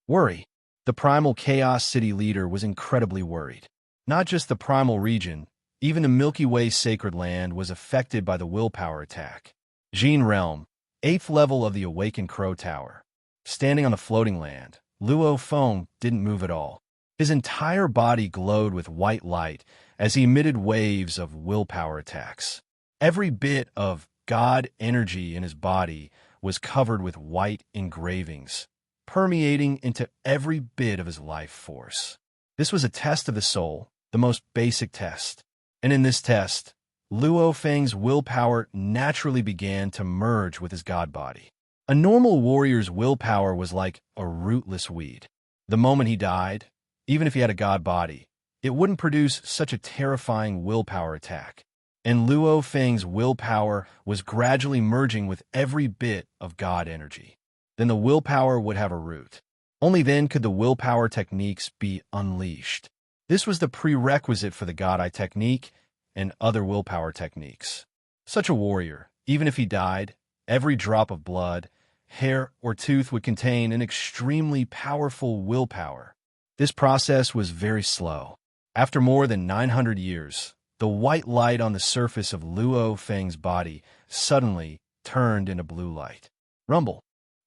A: Worry. The primal Chaos City leader was incredibly worried. Not just the primal region, even the Milky Way sacred land was affected by the willpower attack. Gene Realm, 8th level of the Awakened Crow Tower. Standing on the floating land, Luo Feng didn't move at all. His entire body glowed with white light as he emitted waves of willpower attacks. Every bit of God energy in his body was covered with white engravings, permeating into every bit of his life force. This was a test of the soul, the most basic test. And in this test, Luo Feng's willpower naturally began to merge with his god body. A normal warrior's willpower was like a rootless weed. The moment he died, even if he had a god body, it wouldn't produce such a terrifying willpower attack. And Luo Feng's willpower was gradually merging with every bit of god energy. Then the willpower would have a root. Only then could the willpower techniques be unleashed. This was the prerequisite for the God Eye technique and other willpower techniques. Such a warrior, even if he died, every drop of blood, hair, or tooth would contain an extremely powerful willpower. This process was very slow. After more than 900 years, The white light on the surface of Luo Feng's body suddenly turned into blue light. Rumble.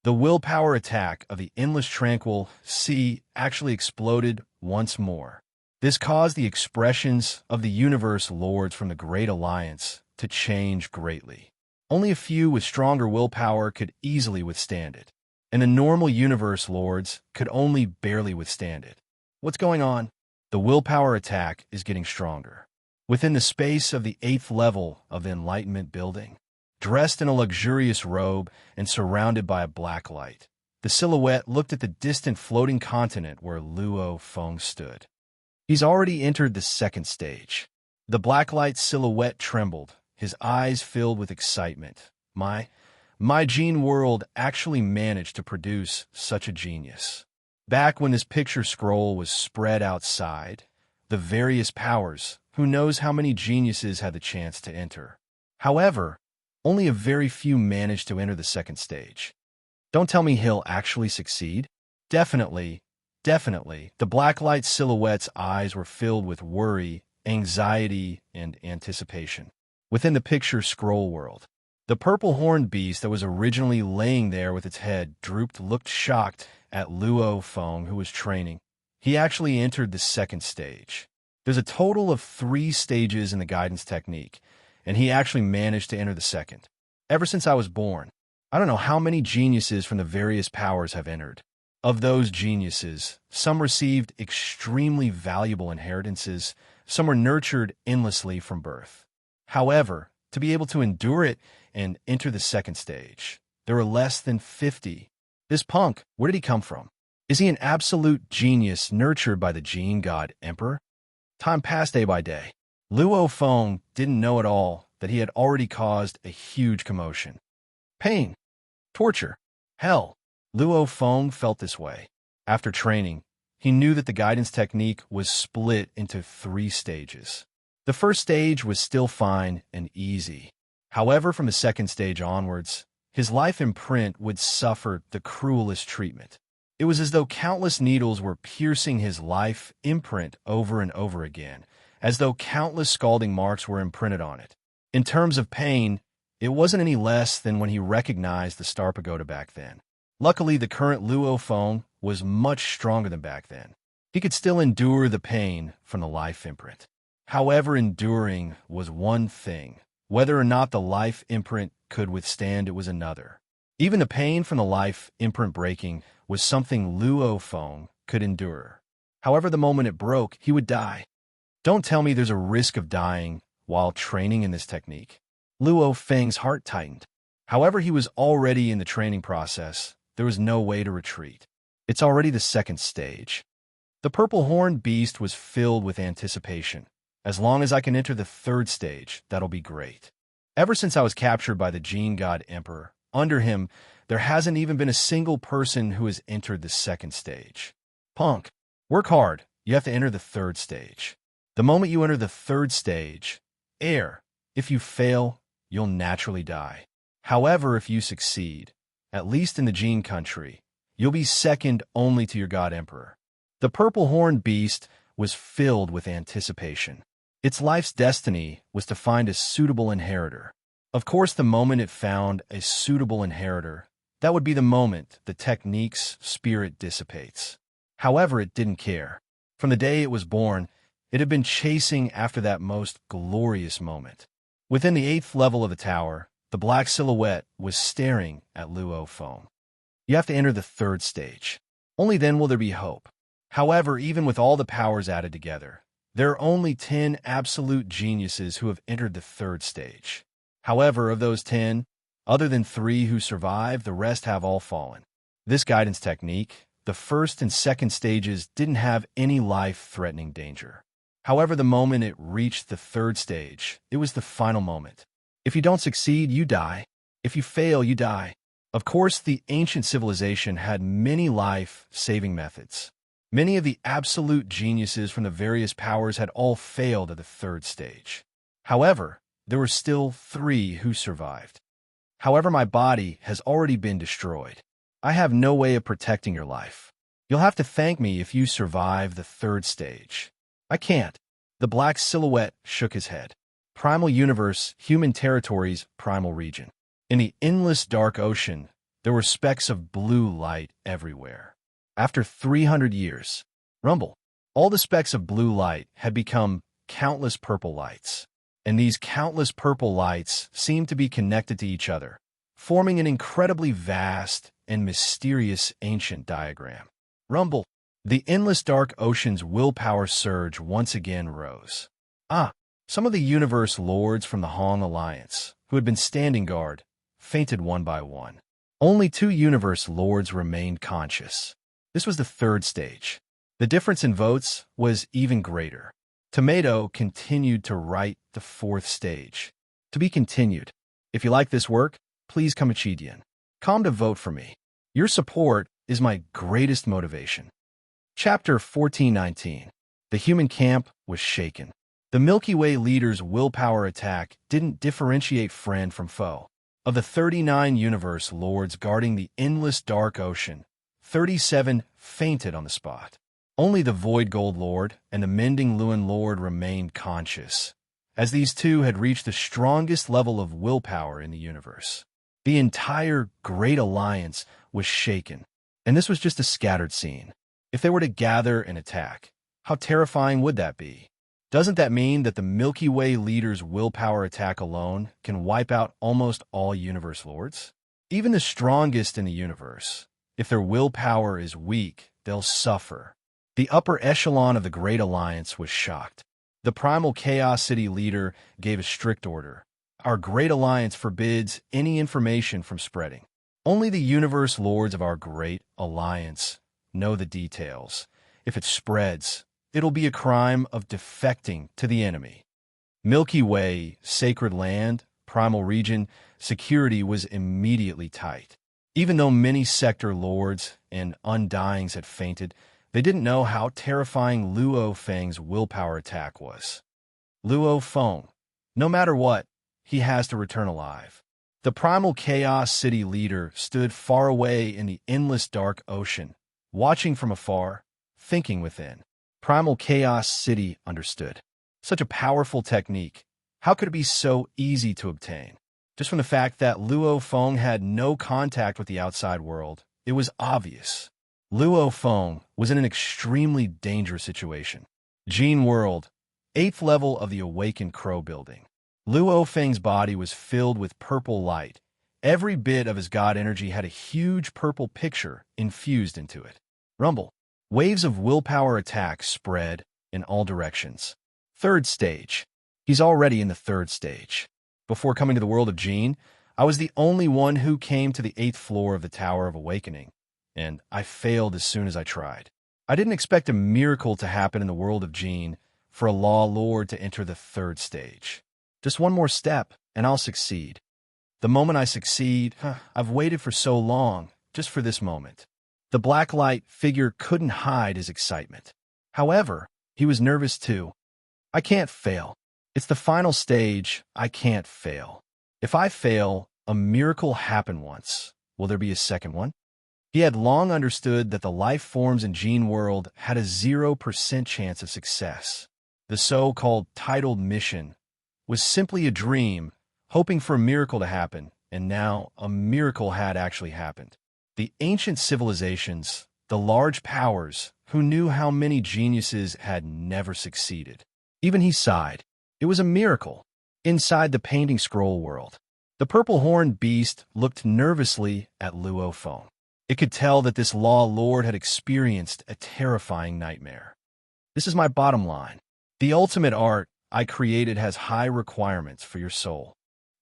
A: The willpower attack of the endless tranquil sea actually exploded once more. This caused the expressions of the universe lords from the Great Alliance to change greatly. Only a few with stronger willpower could easily withstand it, and the normal universe lords could only barely withstand it. What's going on? The willpower attack is getting stronger. Within the space of the 8th level of the Enlightenment building, dressed in a luxurious robe and surrounded by a black light, the silhouette looked at the distant floating continent where Luo Feng stood. He's already entered the 2nd stage. The blacklight silhouette trembled, his eyes filled with excitement. My gene world actually managed to produce such a genius. Back when this picture scroll was spread outside, the various powers, who knows how many geniuses had the chance to enter. However, only a very few managed to enter the 2nd stage. Don't tell me he'll actually succeed? Definitely. The blacklight silhouette's eyes were filled with worry, anxiety, and anticipation. Within the picture scroll world, the purple-horned beast that was originally laying there with its head drooped looked shocked at Luo Feng, who was training. He actually entered the 2nd stage. There's a total of 3 stages in the guidance technique, and he actually managed to enter the 2nd. Ever since I was born, I don't know how many geniuses from the various powers have entered. Of those geniuses, some received extremely valuable inheritances, some were nurtured endlessly from birth. However, to be able to endure it and enter the 2nd stage, there were less than 50. This punk, where did he come from? Is he an absolute genius nurtured by the gene god Emperor? Time passed day by day. Luo Feng didn't know at all that he had already caused a huge commotion. Pain, torture, hell. Luo Feng felt this way. After training, he knew that the guidance technique was split into 3 stages. The 1st stage was still fine and easy. However, from the 2nd stage onwards, his life imprint would suffer the cruelest treatment. It was as though countless needles were piercing his life imprint over and over again, as though countless scalding marks were imprinted on it. In terms of pain, it wasn't any less than when he recognized the Star Pagoda back then. Luckily, the current Luo Feng was much stronger than back then. He could still endure the pain from the life imprint. However, enduring was one thing. Whether or not the life imprint could withstand it was another. Even the pain from the life imprint breaking was something Luo Feng could endure. However, the moment it broke, he would die. Don't tell me there's a risk of dying while training in this technique. Luo Feng's heart tightened. However, he was already in the training process. There was no way to retreat. It's already the 2nd stage. The purple-horned beast was filled with anticipation. As long as I can enter the 3rd stage, that'll be great. Ever since I was captured by the gene god Emperor, under him, there hasn't even been a single person who has entered the 2nd stage. Punk, work hard. You have to enter the 3rd stage. The moment you enter the 3rd stage, if you fail, you'll naturally die. However, if you succeed, at least in the gene country, you'll be second only to your god Emperor. The purple-horned beast was filled with anticipation. Its life's destiny was to find a suitable inheritor. Of course, the moment it found a suitable inheritor, that would be the moment the technique's spirit dissipates. However, it didn't care. From the day it was born, it had been chasing after that most glorious moment. Within the 8th level of the tower, the black silhouette was staring at Luo Feng. You have to enter the 3rd stage. Only then will there be hope. However, even with all the powers added together, there are only 10 absolute geniuses who have entered the 3rd stage. However, of those 10, other than 3 who survived, the rest have all fallen. This guidance technique, the 1st and 2nd stages didn't have any life-threatening danger. However, the moment it reached the 3rd stage, it was the final moment. If you don't succeed, you die. If you fail, you die. Of course, the ancient civilization had many life-saving methods. Many of the absolute geniuses from the various powers had all failed at the 3rd stage. However, there were still 3 who survived. However, my body has already been destroyed. I have no way of protecting your life. You'll have to thank me if you survive the 3rd stage. I can't. The black silhouette shook his head. Primal universe, human territories, primal region. In the endless dark ocean, there were specks of blue light everywhere. After 300 years, rumble, all the specks of blue light had become countless purple lights. And these countless purple lights seemed to be connected to each other, forming an incredibly vast and mysterious ancient diagram. Rumble, the endless dark ocean's willpower surge once again rose. Some of the universe lords from the Hong Alliance, who had been standing guard, fainted one by one. Only 2 universe lords remained conscious. This was the 3rd stage. The difference in votes was even greater. Tomato continued to write the 4th stage. To be continued. If you like this work, please come Chidian. Come to vote for me. Your support is my greatest motivation. Chapter 1419. The human camp was shaken. The Milky Way leader's willpower attack didn't differentiate friend from foe. Of the 39 universe lords guarding the endless dark ocean, 37 fainted on the spot. Only the Void Gold Lord and the Mending Luan Lord remained conscious, as these 2 had reached the strongest level of willpower in the universe. The entire Great Alliance was shaken, and this was just a scattered scene. If they were to gather and attack, how terrifying would that be? Doesn't that mean that the Milky Way leader's willpower attack alone can wipe out almost all universe lords? Even the strongest in the universe, if their willpower is weak, they'll suffer. The upper echelon of the Great Alliance was shocked. The Primal Chaos City leader gave a strict order. Our Great Alliance forbids any information from spreading. Only the universe lords of our Great Alliance know the details. If it spreads, it'll be a crime of defecting to the enemy. Milky Way, Sacred Land, Primal Region, security was immediately tight. Even though many sector lords and undyings had fainted, they didn't know how terrifying Luo Feng's willpower attack was. Luo Feng, no matter what, he has to return alive. The Primal Chaos City leader stood far away in the endless dark ocean, watching from afar, thinking within. Primal Chaos City understood. Such a powerful technique. How could it be so easy to obtain? Just from the fact that Luo Feng had no contact with the outside world, it was obvious. Luo Feng was in an extremely dangerous situation. Gene World, 8th level of the Awakened Crow building. Luo Feng's body was filled with purple light. Every bit of his god energy had a huge purple picture infused into it. Rumble. Waves of willpower attacks spread in all directions. 3rd stage. He's already in the 3rd stage. Before coming to the world of Gene, I was the only one who came to the 8th floor of the Tower of Awakening, and I failed as soon as I tried. I didn't expect a miracle to happen in the world of Gene for a Law Lord to enter the 3rd stage. Just one more step, and I'll succeed. The moment I succeed, I've waited for so long, just for this moment. The blacklight figure couldn't hide his excitement. However, he was nervous too. I can't fail. It's the final stage. I can't fail. If I fail, a miracle happened once. Will there be a second one? He had long understood that the life forms in Gene World had a 0% chance of success. The so-called titled mission was simply a dream, hoping for a miracle to happen, and now a miracle had actually happened. The ancient civilizations, the large powers, who knew how many geniuses had never succeeded. Even he sighed. It was a miracle. Inside the painting scroll world, the purple-horned beast looked nervously at Luo Feng. It could tell that this Law Lord had experienced a terrifying nightmare. This is my bottom line. The ultimate art I created has high requirements for your soul.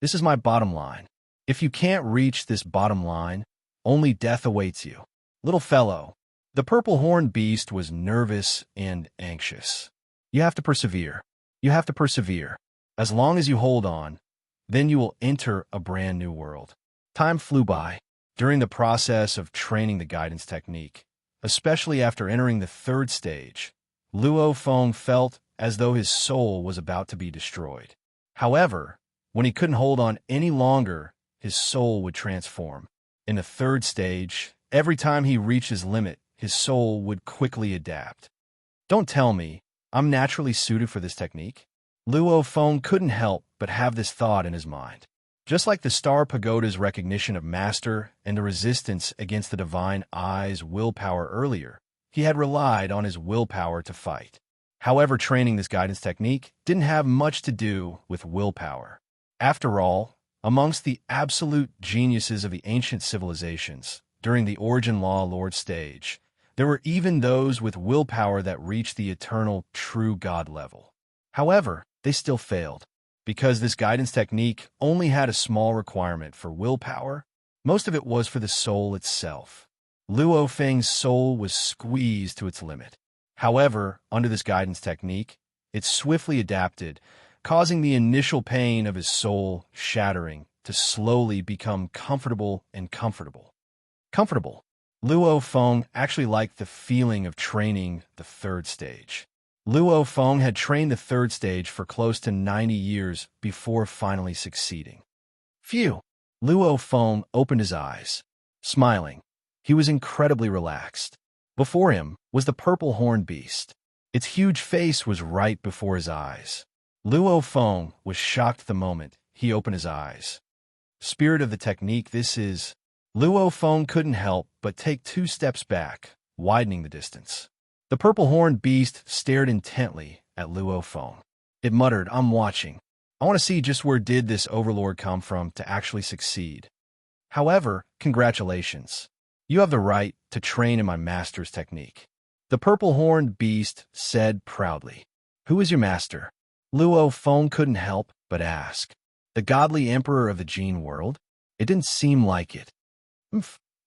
A: This is my bottom line. If you can't reach this bottom line, only death awaits you. Little fellow, the purple-horned beast was nervous and anxious. You have to persevere. You have to persevere. As long as you hold on, then you will enter a brand new world. Time flew by. During the process of training the guidance technique, especially after entering the 3rd stage, Luo Feng felt as though his soul was about to be destroyed. However, when he couldn't hold on any longer, his soul would transform. In the 3rd stage, every time he reached his limit, his soul would quickly adapt. Don't tell me I'm naturally suited for this technique? Luo Feng couldn't help but have this thought in his mind. Just like the Star Pagoda's recognition of master and the resistance against the divine eye's willpower earlier, he had relied on his willpower to fight. However, training this guidance technique didn't have much to do with willpower. After all, amongst the absolute geniuses of the ancient civilizations, during the Origin Law Lord stage, there were even those with willpower that reached the eternal true God level. However, they still failed. Because this guidance technique only had a small requirement for willpower, most of it was for the soul itself. Luo Feng's soul was squeezed to its limit. However, under this guidance technique, it swiftly adapted, causing the initial pain of his soul shattering to slowly become comfortable and comfortable. Comfortable. Luo Feng actually liked the feeling of training the third stage. Luo Feng had trained the third stage for close to 90 years before finally succeeding. Phew! Luo Feng opened his eyes. Smiling, he was incredibly relaxed. Before him was the purple-horned beast. Its huge face was right before his eyes. Luo Feng was shocked the moment he opened his eyes. Spirit of the technique, this is... Luo Feng couldn't help but take 2 steps back, widening the distance. The purple-horned beast stared intently at Luo Feng. It muttered, "I'm watching. I want to see just where did this overlord come from to actually succeed. However, congratulations. You have the right to train in my master's technique." The purple-horned beast said proudly. "Who is your master?" Luo Feng couldn't help but ask. "The godly emperor of the Gene world?" It didn't seem like it.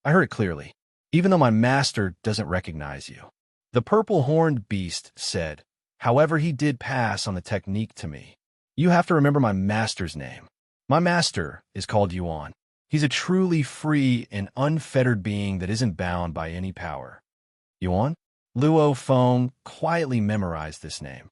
A: I heard it clearly. "Even though my master doesn't recognize you." The purple-horned beast said. "However, he did pass on the technique to me. You have to remember my master's name. My master is called Yuan. He's a truly free and unfettered being that isn't bound by any power." Yuan? Luo Feng quietly memorized this name.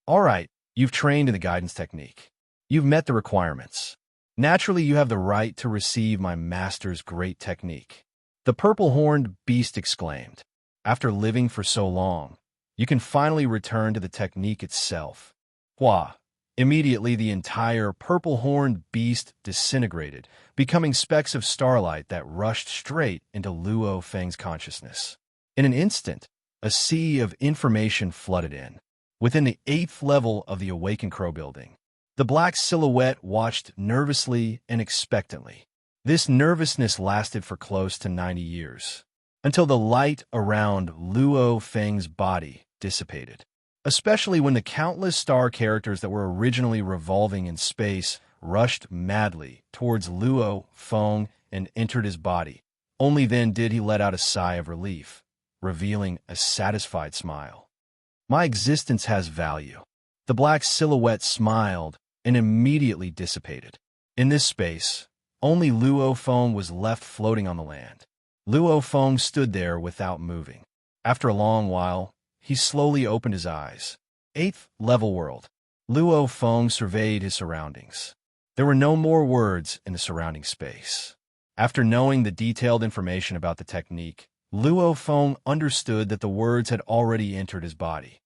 A: "All right, you've trained in the guidance technique. You've met the requirements. Naturally, you have the right to receive my master's great technique." The purple-horned beast exclaimed. "After living for so long, you can finally return to the technique itself." Hua! Immediately, the entire purple-horned beast disintegrated, becoming specks of starlight that rushed straight into Luo Feng's consciousness. In an instant, a sea of information flooded in. Within the 8th level of the Awakened Crow building, the black silhouette watched nervously and expectantly. This nervousness lasted for close to 90 years, until the light around Luo Feng's body dissipated. Especially when the countless star characters that were originally revolving in space rushed madly towards Luo Feng and entered his body. Only then did he let out a sigh of relief, revealing a satisfied smile. "My existence has value." The black silhouette smiled and immediately dissipated. In this space, only Luo Feng was left floating on the land. Luo Feng stood there without moving. After a long while, he slowly opened his eyes. 8th level world. Luo Feng surveyed his surroundings. There were no more words in the surrounding space. After knowing the detailed information about the technique, Luo Feng understood that the words had already entered his body.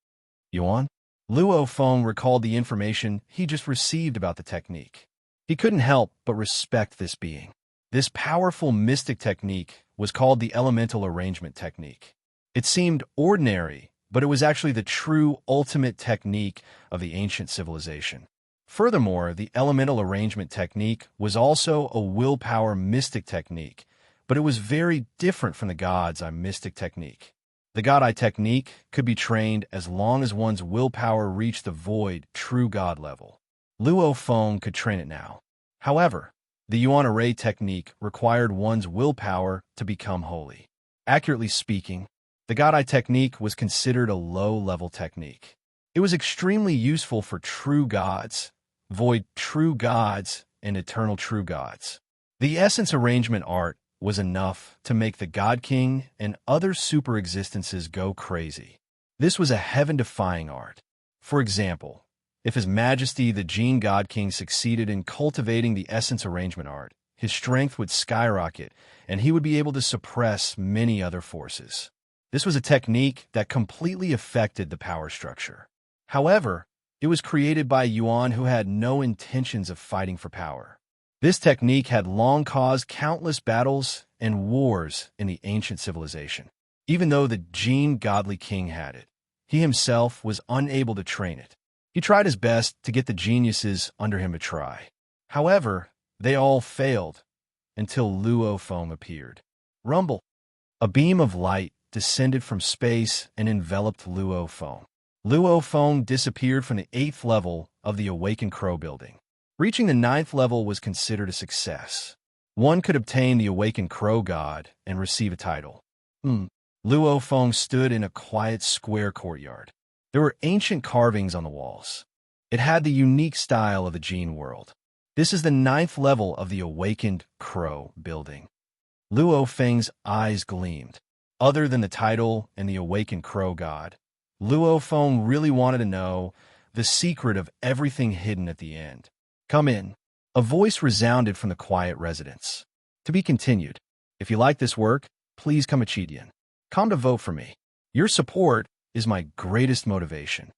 A: Yuan? Luo Feng recalled the information he just received about the technique. He couldn't help but respect this being. This powerful mystic technique was called the elemental arrangement technique. It seemed ordinary, but it was actually the true ultimate technique of the ancient civilization. Furthermore, the elemental arrangement technique was also a willpower mystic technique, but it was very different from the God's Eye mystic technique. The God Eye technique could be trained as long as one's willpower reached the void true God level. Luo Feng could train it now. However, the Yuan Array technique required one's willpower to become holy. Accurately speaking, the God Eye technique was considered a low-level technique. It was extremely useful for true gods, void true gods, and eternal true gods. The essence arrangement art was enough to make the God King and other super existences go crazy. This was a heaven-defying art. For example, if His Majesty the Gene God King succeeded in cultivating the essence arrangement art, his strength would skyrocket, and he would be able to suppress many other forces. This was a technique that completely affected the power structure. However, it was created by Yuan who had no intentions of fighting for power. This technique had long caused countless battles and wars in the ancient civilization. Even though the Jin godly king had it, he himself was unable to train it. He tried his best to get the geniuses under him to try. However, they all failed until Luo Feng appeared. Rumble! A beam of light descended from space and enveloped Luo Feng. Luo Feng disappeared from the 8th level of the Awakened Crow building. Reaching the 9th level was considered a success. One could obtain the Awakened Crow God and receive a title. Luo Feng stood in a quiet square courtyard. There were ancient carvings on the walls. It had the unique style of the Jin world. This is the 9th level of the Awakened Crow building. Luo Feng's eyes gleamed. Other than the title and the Awakened Crow God, Luo Feng really wanted to know the secret of everything hidden at the end. Come in. A voice resounded from the quiet residence. To be continued. If you like this work, please come to vote for me. Your support is my greatest motivation.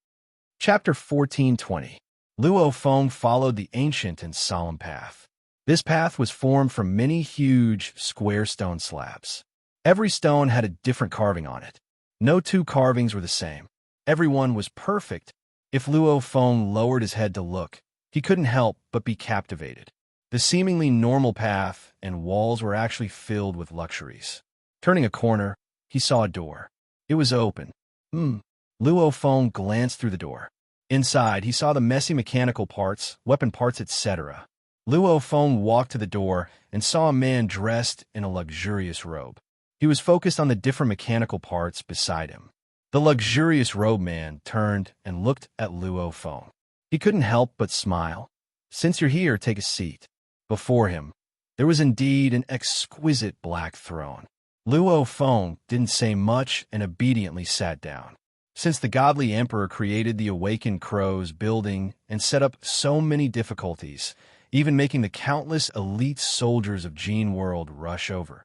A: Chapter 14:20. Luo Feng followed the ancient and solemn path. This path was formed from many huge, square stone slabs. Every stone had a different carving on it. No two carvings were the same. Every one was perfect. If Luo Feng lowered his head to look, he couldn't help but be captivated. The seemingly normal path and walls were actually filled with luxuries. Turning a corner, he saw a door. It was open. Luo Feng glanced through the door. Inside, he saw the messy mechanical parts, weapon parts, etc. Luo Feng walked to the door and saw a man dressed in a luxurious robe. He was focused on the different mechanical parts beside him. The luxurious robe man turned and looked at Luo Feng. He couldn't help but smile. Since you're here, take a seat. Before him, there was indeed an exquisite black throne. Luo Feng didn't say much and obediently sat down. Since the godly emperor created the Awakened Crows building and set up so many difficulties, even making the countless elite soldiers of Jin world rush over,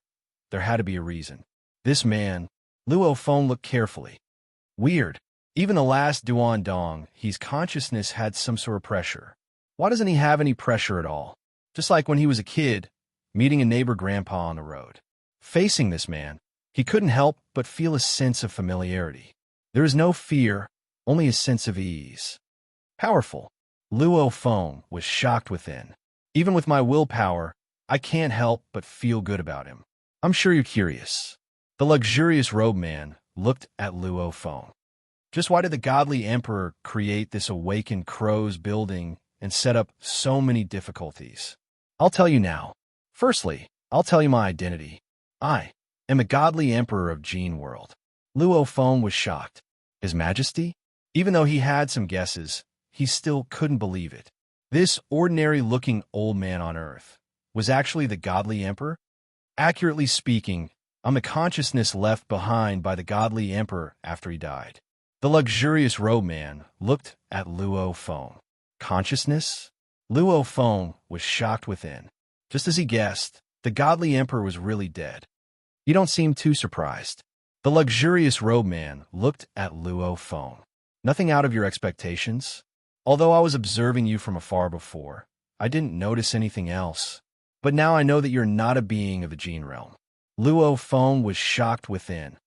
A: there had to be a reason. This man, Luo Feng, looked carefully. Weird. Even the last Duan Dong, his consciousness had some sort of pressure. Why doesn't he have any pressure at all? Just like when he was a kid, meeting a neighbor grandpa on the road. Facing this man, he couldn't help but feel a sense of familiarity. There is no fear, only a sense of ease. Powerful. Luo Feng was shocked within. Even with my willpower, I can't help but feel good about him. I'm sure you're curious. The luxurious robe man looked at Luo Feng. Just why did the godly emperor create this Awakened Crows building and set up so many difficulties? I'll tell you now. Firstly, I'll tell you my identity. I am a godly emperor of Jin world. Luo Feng was shocked. His Majesty? Even though he had some guesses, he still couldn't believe it. This ordinary-looking old man on Earth was actually the godly emperor? Accurately speaking, I'm the consciousness left behind by the godly emperor after he died. The luxurious robe man looked at Luo Feng. Consciousness? Luo Feng was shocked within. Just as he guessed, the godly emperor was really dead. You don't seem too surprised. The luxurious robe man looked at Luo Feng. Nothing out of your expectations? Although I was observing you from afar before, I didn't notice anything else. But now I know that you're not a being of the Jin realm. Luo Feng was shocked within,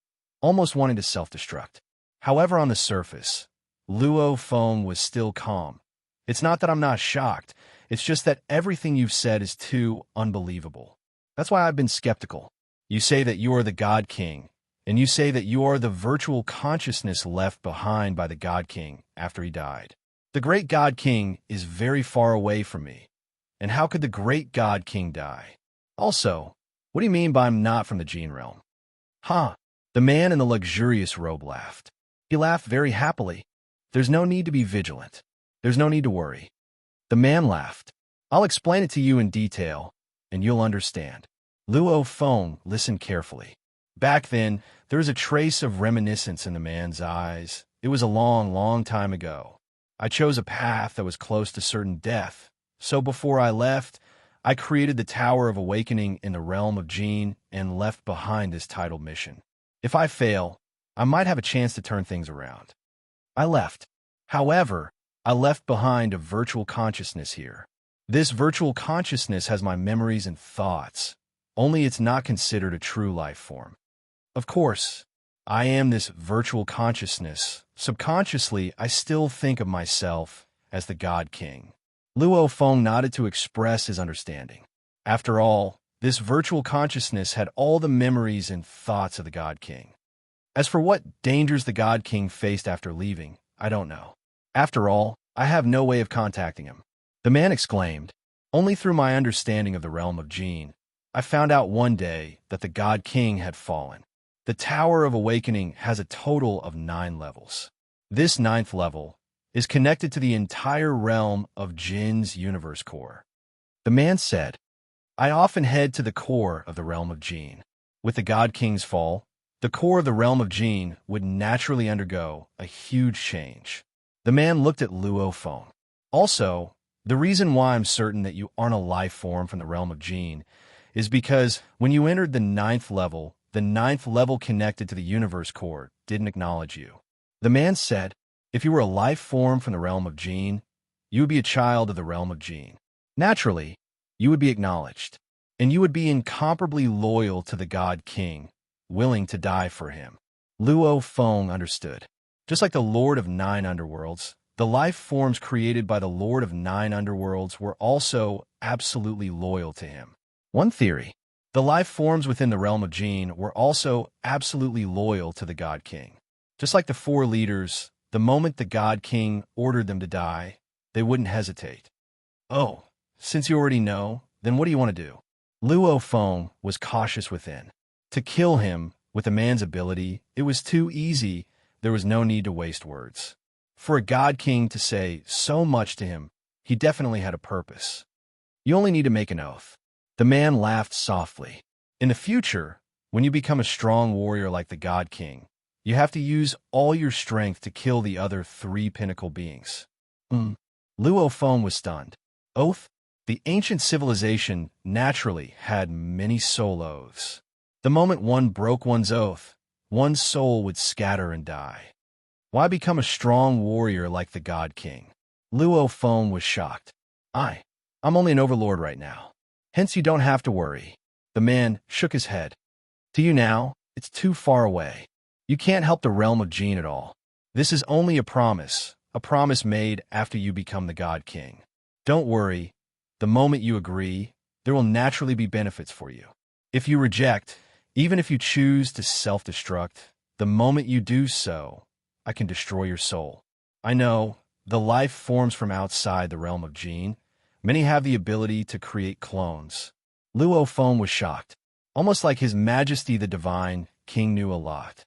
A: almost wanting to self-destruct. However, on the surface, Luo Feng was still calm. It's not that I'm not shocked, it's just that everything you've said is too unbelievable. That's why I've been skeptical. You say that you are the God King, and you say that you are the virtual consciousness left behind by the God King after he died. The great God King is very far away from me. And how could the great God King die? Also, what do you mean by I'm not from the Jin realm? Huh? The man in the luxurious robe laughed. He laughed very happily. There's no need to be vigilant. There's no need to worry. The man laughed. I'll explain it to you in detail, and you'll understand. Luo Feng listened carefully. Back then, there was a trace of reminiscence in the man's eyes. It was a long, long time ago. I chose a path that was close to certain death. So before I left, I created the Tower of Awakening in the realm of Jin and left behind this titled mission. If I fail, I might have a chance to turn things around. I left. However, I left behind a virtual consciousness here. This virtual consciousness has my memories and thoughts, only it's not considered a true life form. Of course, I am this virtual consciousness. Subconsciously, I still think of myself as the God King. Luo Feng nodded to express his understanding. After all, this virtual consciousness had all the memories and thoughts of the God King. As for what dangers the God King faced after leaving, I don't know. After all, I have no way of contacting him. The man exclaimed, only through my understanding of the realm of Jin, I found out one day that the God King had fallen. The Tower of Awakening has a total of 9 levels. This 9th level is connected to the entire realm of Jin's universe core. The man said, I often head to the core of the realm of Jin. With the God King's fall, the core of the realm of Jin would naturally undergo a huge change. The man looked at Luo Feng. Also, the reason why I'm certain that you aren't a life form from the realm of Jin is because when you entered the 9th level connected to the universe core didn't acknowledge you. The man said, if you were a life form from the realm of Jin, you would be a child of the realm of Jin. Naturally, you would be acknowledged, and you would be incomparably loyal to the God King, willing to die for him. Luo Feng understood. Just like the Lord of 9 Underworlds, the life forms created by the Lord of 9 Underworlds were also absolutely loyal to him. One theory, the life forms within the realm of Jin were also absolutely loyal to the God King. Just like the 4 leaders, the moment the God King ordered them to die, they wouldn't hesitate. Oh, since you already know, then what do you want to do? Luo Feng was cautious within. To kill him, with a man's ability, it was too easy. There was no need to waste words. For a God King to say so much to him, he definitely had a purpose. You only need to make an oath. The man laughed softly. In the future, when you become a strong warrior like the God King, you have to use all your strength to kill the other 3 pinnacle beings. Luo Feng was stunned. Oath? The ancient civilization naturally had many soul oaths. The moment one broke one's oath, one's soul would scatter and die. Why become a strong warrior like the God King? Luo Feng was shocked. I'm only an overlord right now. Hence you don't have to worry. The man shook his head. To you now, it's too far away. You can't help the realm of Jin at all. This is only a promise made after you become the God King. Don't worry, the moment you agree, there will naturally be benefits for you. If you reject, even if you choose to self-destruct, the moment you do so, I can destroy your soul. I know, the life forms from outside the realm of Jin. Many have the ability to create clones. Luo Feng was shocked. Almost like His Majesty the Divine King knew a lot.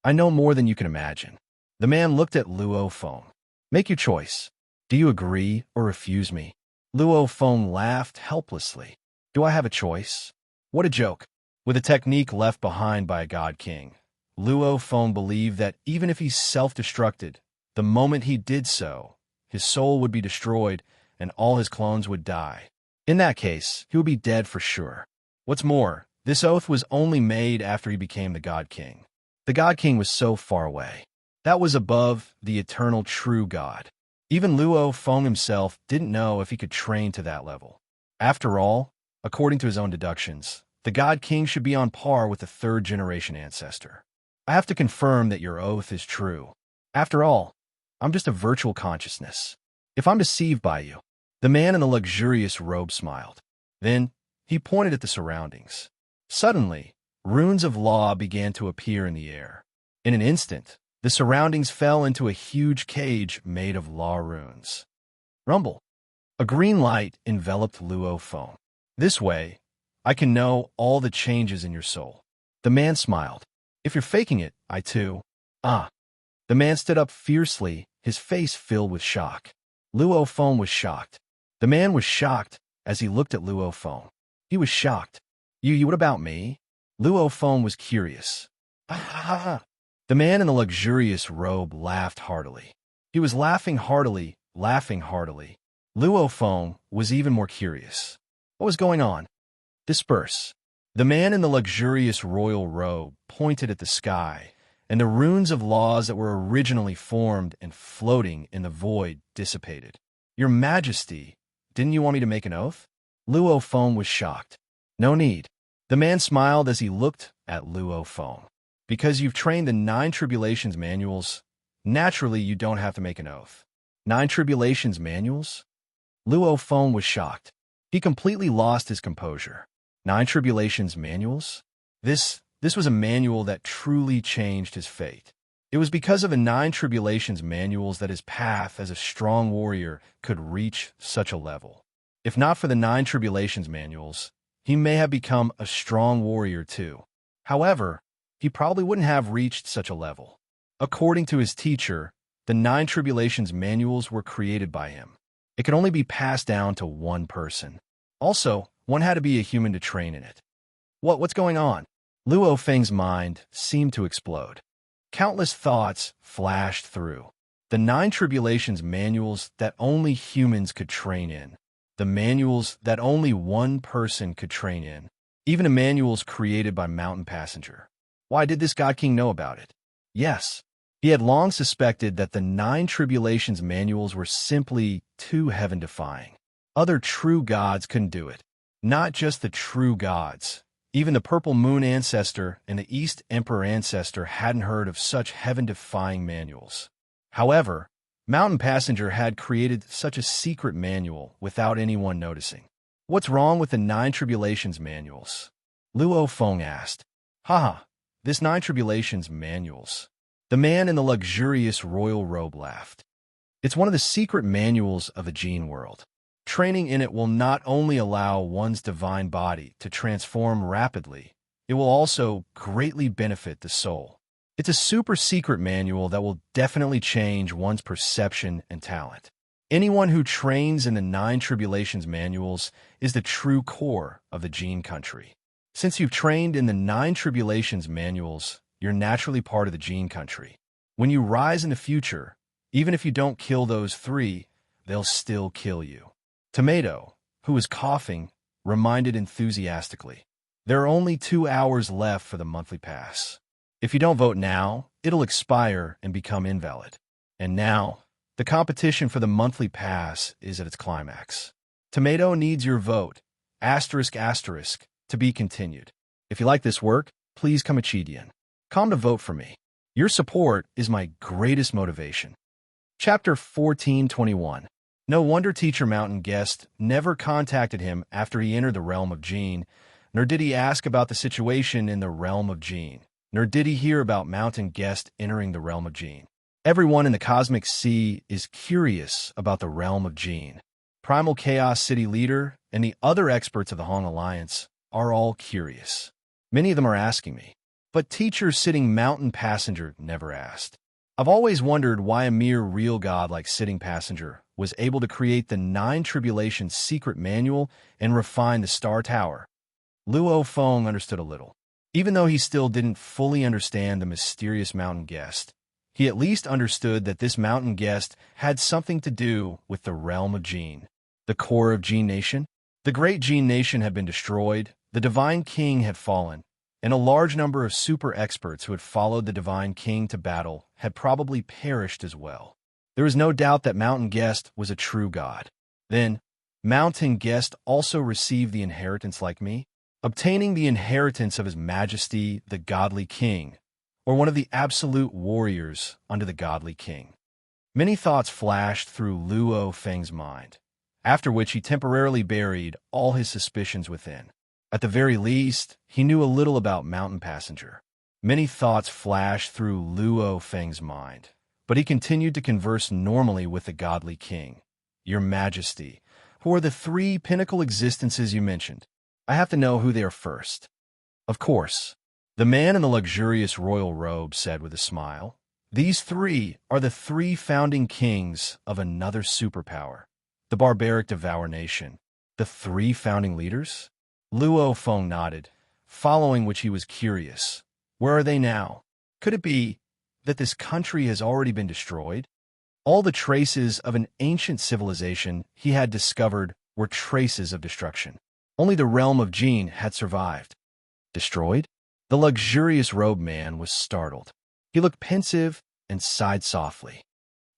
A: I know more than you can imagine. The man looked at Luo Feng. Make your choice. Do you agree or refuse me? Luo Feng laughed helplessly. Do I have a choice? What a joke. With a technique left behind by a God King, Luo Feng believed that even if he self-destructed, the moment he did so, his soul would be destroyed and all his clones would die. In that case, he would be dead for sure. What's more, this oath was only made after he became the God King. The God King was so far away. That was above the eternal true God. Even Luo Feng himself didn't know if he could train to that level. After all, according to his own deductions, the God King should be on par with the 3rd-generation ancestor. I have to confirm that your oath is true. After all, I'm just a virtual consciousness. If I'm deceived by you, the man in the luxurious robe smiled. Then, he pointed at the surroundings. Suddenly, runes of law began to appear in the air. In an instant, the surroundings fell into a huge cage made of law runes. Rumble. A green light enveloped Luo Feng. This way, I can know all the changes in your soul. The man smiled. If you're faking it, I too. The man stood up fiercely, his face filled with shock. Luo Feng was shocked. The man was shocked as he looked at Luo Feng. He was shocked. What about me? Luo Feng was curious. The man in the luxurious robe laughed heartily. He was laughing heartily. Luo Feng was even more curious. What was going on? Disperse. The man in the luxurious royal robe pointed at the sky, and the runes of laws that were originally formed and floating in the void dissipated. Your Majesty, didn't you want me to make an oath? Luo Feng was shocked. No need. The man smiled as he looked at Luo Feng. Because you've trained the 9 Tribulations manuals, naturally you don't have to make an oath. 9 Tribulations manuals? Luo Feng was shocked. He completely lost his composure. 9 Tribulations manuals? This was a manual that truly changed his fate. It was because of the 9 Tribulations manuals that his path as a strong warrior could reach such a level. If not for the 9 Tribulations manuals, he may have become a strong warrior too. However, he probably wouldn't have reached such a level. According to his teacher, the 9 Tribulations manuals were created by him. It could only be passed down to one person. Also, one had to be a human to train in it. What's going on? Luo Feng's mind seemed to explode. Countless thoughts flashed through. The 9 Tribulations manuals that only humans could train in. The manuals that only one person could train in. Even the manuals created by Mountain Passenger. Why did this God King know about it? Yes, he had long suspected that the 9 Tribulations manuals were simply too heaven-defying. Other true gods couldn't do it. Not just the true gods. Even the Purple Moon Ancestor and the East Emperor Ancestor hadn't heard of such heaven-defying manuals. However, Mountain Passenger had created such a secret manual without anyone noticing. What's wrong with the 9 Tribulations manuals? Luo Feng asked. Haha, this 9 Tribulations manuals. The man in the luxurious royal robe laughed. It's one of the secret manuals of the Gene world. Training in it will not only allow one's divine body to transform rapidly, it will also greatly benefit the soul. It's a super secret manual that will definitely change one's perception and talent. Anyone who trains in the 9 Tribulations manuals is the true core of the Gene country. Since you've trained in the 9 Tribulations manuals, you're naturally part of the Gene country. When you rise in the future, even if you don't kill those 3, they'll still kill you. Tomato, who was coughing, reminded enthusiastically. There are only 2 hours left for the monthly pass. If you don't vote now, it'll expire and become invalid. And now, the competition for the monthly pass is at its climax. Tomato needs your vote, ***, to be continued. If you like this work, please come Achidian. Come to vote for me. Your support is my greatest motivation. Chapter 1421. No wonder Teacher Mountain Guest never contacted him after he entered the realm of Gene, nor did he ask about the situation in the realm of Gene, nor did he hear about Mountain Guest entering the realm of Gene. Everyone in the Cosmic Sea is curious about the realm of Gene. Primal Chaos City Leader and the other experts of the Hong Alliance are all curious. Many of them are asking me, but Teacher Sitting Mountain Passenger never asked. I've always wondered why a mere real god like Sitting Passenger was able to create the 9 Tribulations secret manual and refine the Star Tower. Luo Feng understood a little. Even though he still didn't fully understand the mysterious Mountain Guest, he at least understood that this Mountain Guest had something to do with the realm of Gene. The core of Gene Nation? The great Gene Nation had been destroyed, the Divine King had fallen, and a large number of super experts who had followed the Divine King to battle had probably perished as well. There was no doubt that Mountain Guest was a true god. Then, Mountain Guest also received the inheritance like me, obtaining the inheritance of His Majesty, the Godly King, or one of the absolute warriors under the Godly King. Many thoughts flashed through Luo Feng's mind, after which he temporarily buried all his suspicions within. At the very least, he knew a little about Mountain Passenger. Many thoughts flashed through Luo Feng's mind, but he continued to converse normally with the Godly King. Your Majesty, who are the 3 pinnacle existences you mentioned? I have to know who they are first. Of course. The man in the luxurious royal robe said with a smile, these 3 are the 3 founding kings of another superpower, the barbaric Devourer nation. The 3 founding leaders? Luo Feng nodded, following which he was curious. Where are they now? Could it be that this country has already been destroyed? All the traces of an ancient civilization he had discovered were traces of destruction. Only the realm of Gene had survived. Destroyed? The luxurious robe man was startled. He looked pensive and sighed softly.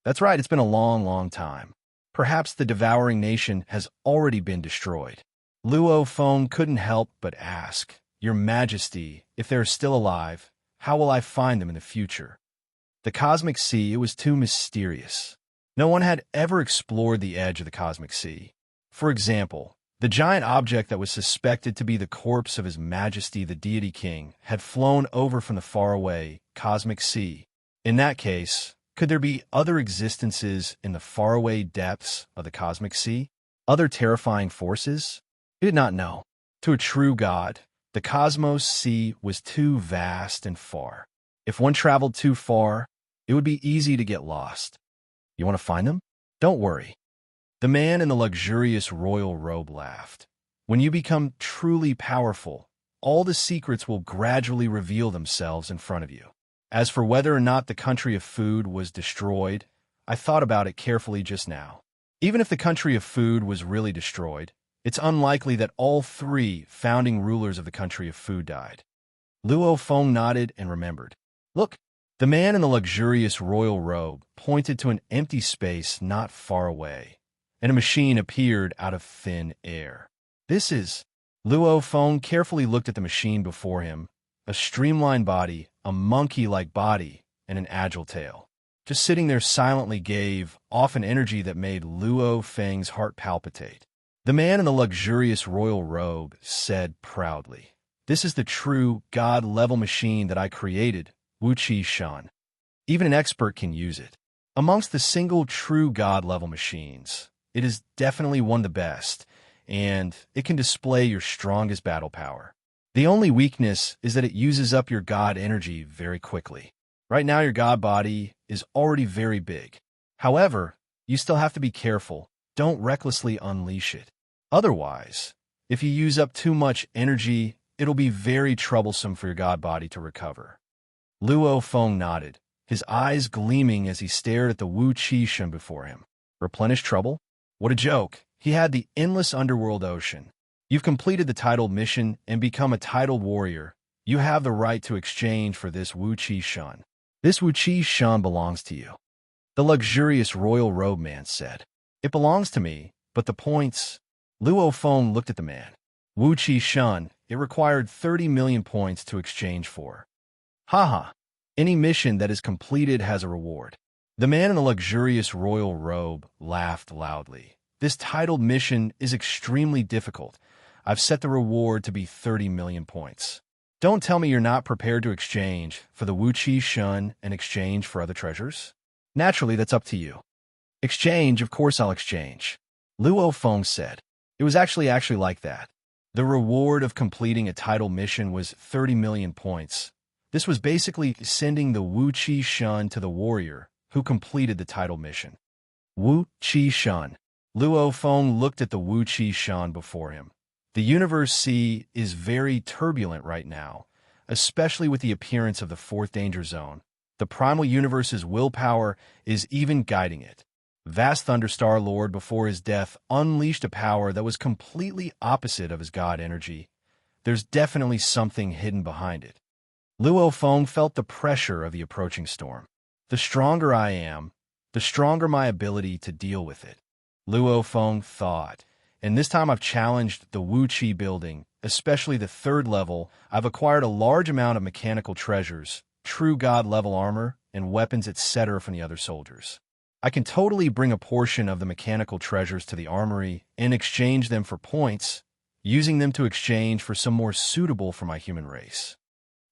A: That's right, it's been a long, long time. Perhaps the devouring nation has already been destroyed. Luo Feng couldn't help but ask, Your Majesty, if they are still alive, how will I find them in the future? The cosmic sea, it was too mysterious. No one had ever explored the edge of the cosmic sea. For example, the giant object that was suspected to be the corpse of His Majesty the Deity King had flown over from the faraway cosmic sea. In that case, could there be other existences in the faraway depths of the cosmic sea? Other terrifying forces? He did not know. To a true god, the cosmos sea was too vast and far. If one traveled too far, it would be easy to get lost. You want to find them? Don't worry. The man in the luxurious royal robe laughed. When you become truly powerful, all the secrets will gradually reveal themselves in front of you. As for whether or not the country of food was destroyed, I thought about it carefully just now. Even if the country of food was really destroyed, it's unlikely that all three founding rulers of the country of food died. Luo Feng nodded and remembered. Look, the man in the luxurious royal robe pointed to an empty space not far away, and a machine appeared out of thin air. This is... Luo Feng carefully looked at the machine before him, a streamlined body, a monkey-like body, and an agile tail. Just sitting there silently gave off an energy that made Luo Feng's heart palpitate. The man in the luxurious royal robe said proudly, This is the true god-level machine that I created, Wu Qi Shan. Even an expert can use it. Amongst the single true god-level machines, it is definitely one of the best, and it can display your strongest battle power. The only weakness is that it uses up your god energy very quickly. Right now, your god body is already very big. However, you still have to be careful. Don't recklessly unleash it. Otherwise, if you use up too much energy, it'll be very troublesome for your god body to recover. Luo Feng nodded, his eyes gleaming as he stared at the Wu Qi Shan before him. Replenish trouble? What a joke. He had the endless underworld ocean. You've completed the titled mission and become a titled warrior. You have the right to exchange for this Wu Qi Shan. This Wu Qi Shan belongs to you. The luxurious royal robe man said. It belongs to me, but the points... Luo Feng looked at the man. Wu Qi Shan, it required 30 million points to exchange for. Haha. Any mission that is completed has a reward. The man in the luxurious royal robe laughed loudly. This titled mission is extremely difficult. I've set the reward to be 30 million points. Don't tell me you're not prepared to exchange for the Wu Qi Shan and exchange for other treasures? Naturally, that's up to you. Exchange, of course I'll exchange. Luo Feng said. It was actually like that. The reward of completing a title mission was 30 million points. This was basically sending the Wu Qi Shan to the warrior who completed the title mission. Wu Qi Shan. Luo Feng looked at the Wu Qi Shan before him. The universe sea is very turbulent right now, especially with the appearance of the fourth danger zone. The primal universe's willpower is even guiding it. Vast Thunderstar Lord before his death unleashed a power that was completely opposite of his god energy. There's definitely something hidden behind it. Luo Feng felt the pressure of the approaching storm. The stronger I am, the stronger my ability to deal with it. Luo Feng thought, and this time I've challenged the Wu Qi building, especially the third level. I've acquired a large amount of mechanical treasures, true god-level armor, and weapons, etc. from the other soldiers. I can totally bring a portion of the mechanical treasures to the armory and exchange them for points, using them to exchange for some more suitable for my human race.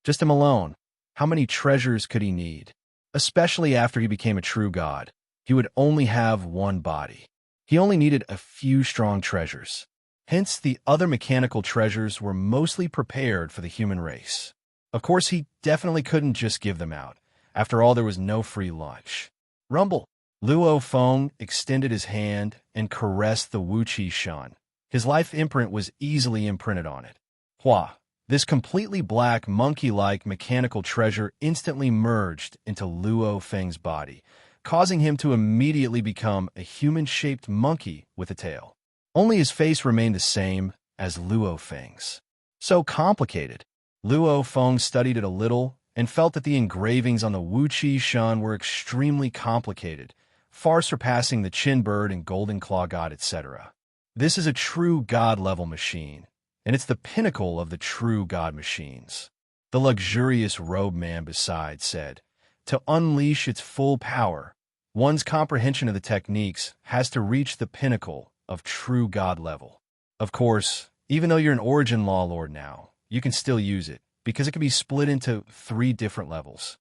A: Just him alone, how many treasures could he need? Especially after he became a true god, he would only have one body. He only needed a few strong treasures. Hence, the other mechanical treasures were mostly prepared for the human race. Of course, he definitely couldn't just give them out. After all, there was no free lunch. Rumble. Luo Feng extended his hand and caressed the Wu Qi Shan. His life imprint was easily imprinted on it. Hua. This completely black, monkey-like mechanical treasure instantly merged into Luo Feng's body, causing him to immediately become a human-shaped monkey with a tail. Only his face remained the same as Luo Feng's. So complicated. Luo Feng studied it a little and felt that the engravings on the Wu-Chi Shun were extremely complicated, far surpassing the Chin Bird and Golden Claw God, etc. This is a true God-level machine, and it's the pinnacle of the true God machines. The luxurious robe man beside said, to unleash its full power, one's comprehension of the techniques has to reach the pinnacle of true God level. Of course, even though you're an Origin Law Lord now, you can still use it, because it can be split into 3 different levels.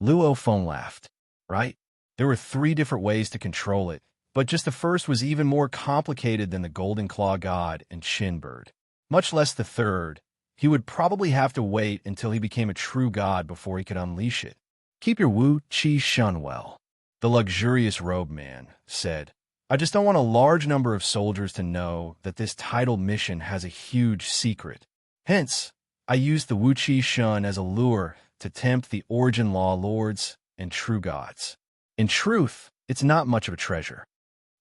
A: Luo Feng laughed. Right? There were 3 different ways to control it, but just the first was even more complicated than the Golden Claw God and Chin Bird. Much less the third. He would probably have to wait until he became a true god before he could unleash it. Keep your Wu-Chi Shun well, the luxurious robe man said. I just don't want a large number of soldiers to know that this titled mission has a huge secret. Hence, I used the Wu-Chi Shun as a lure to tempt the Origin Law Lords and true gods. In truth, it's not much of a treasure.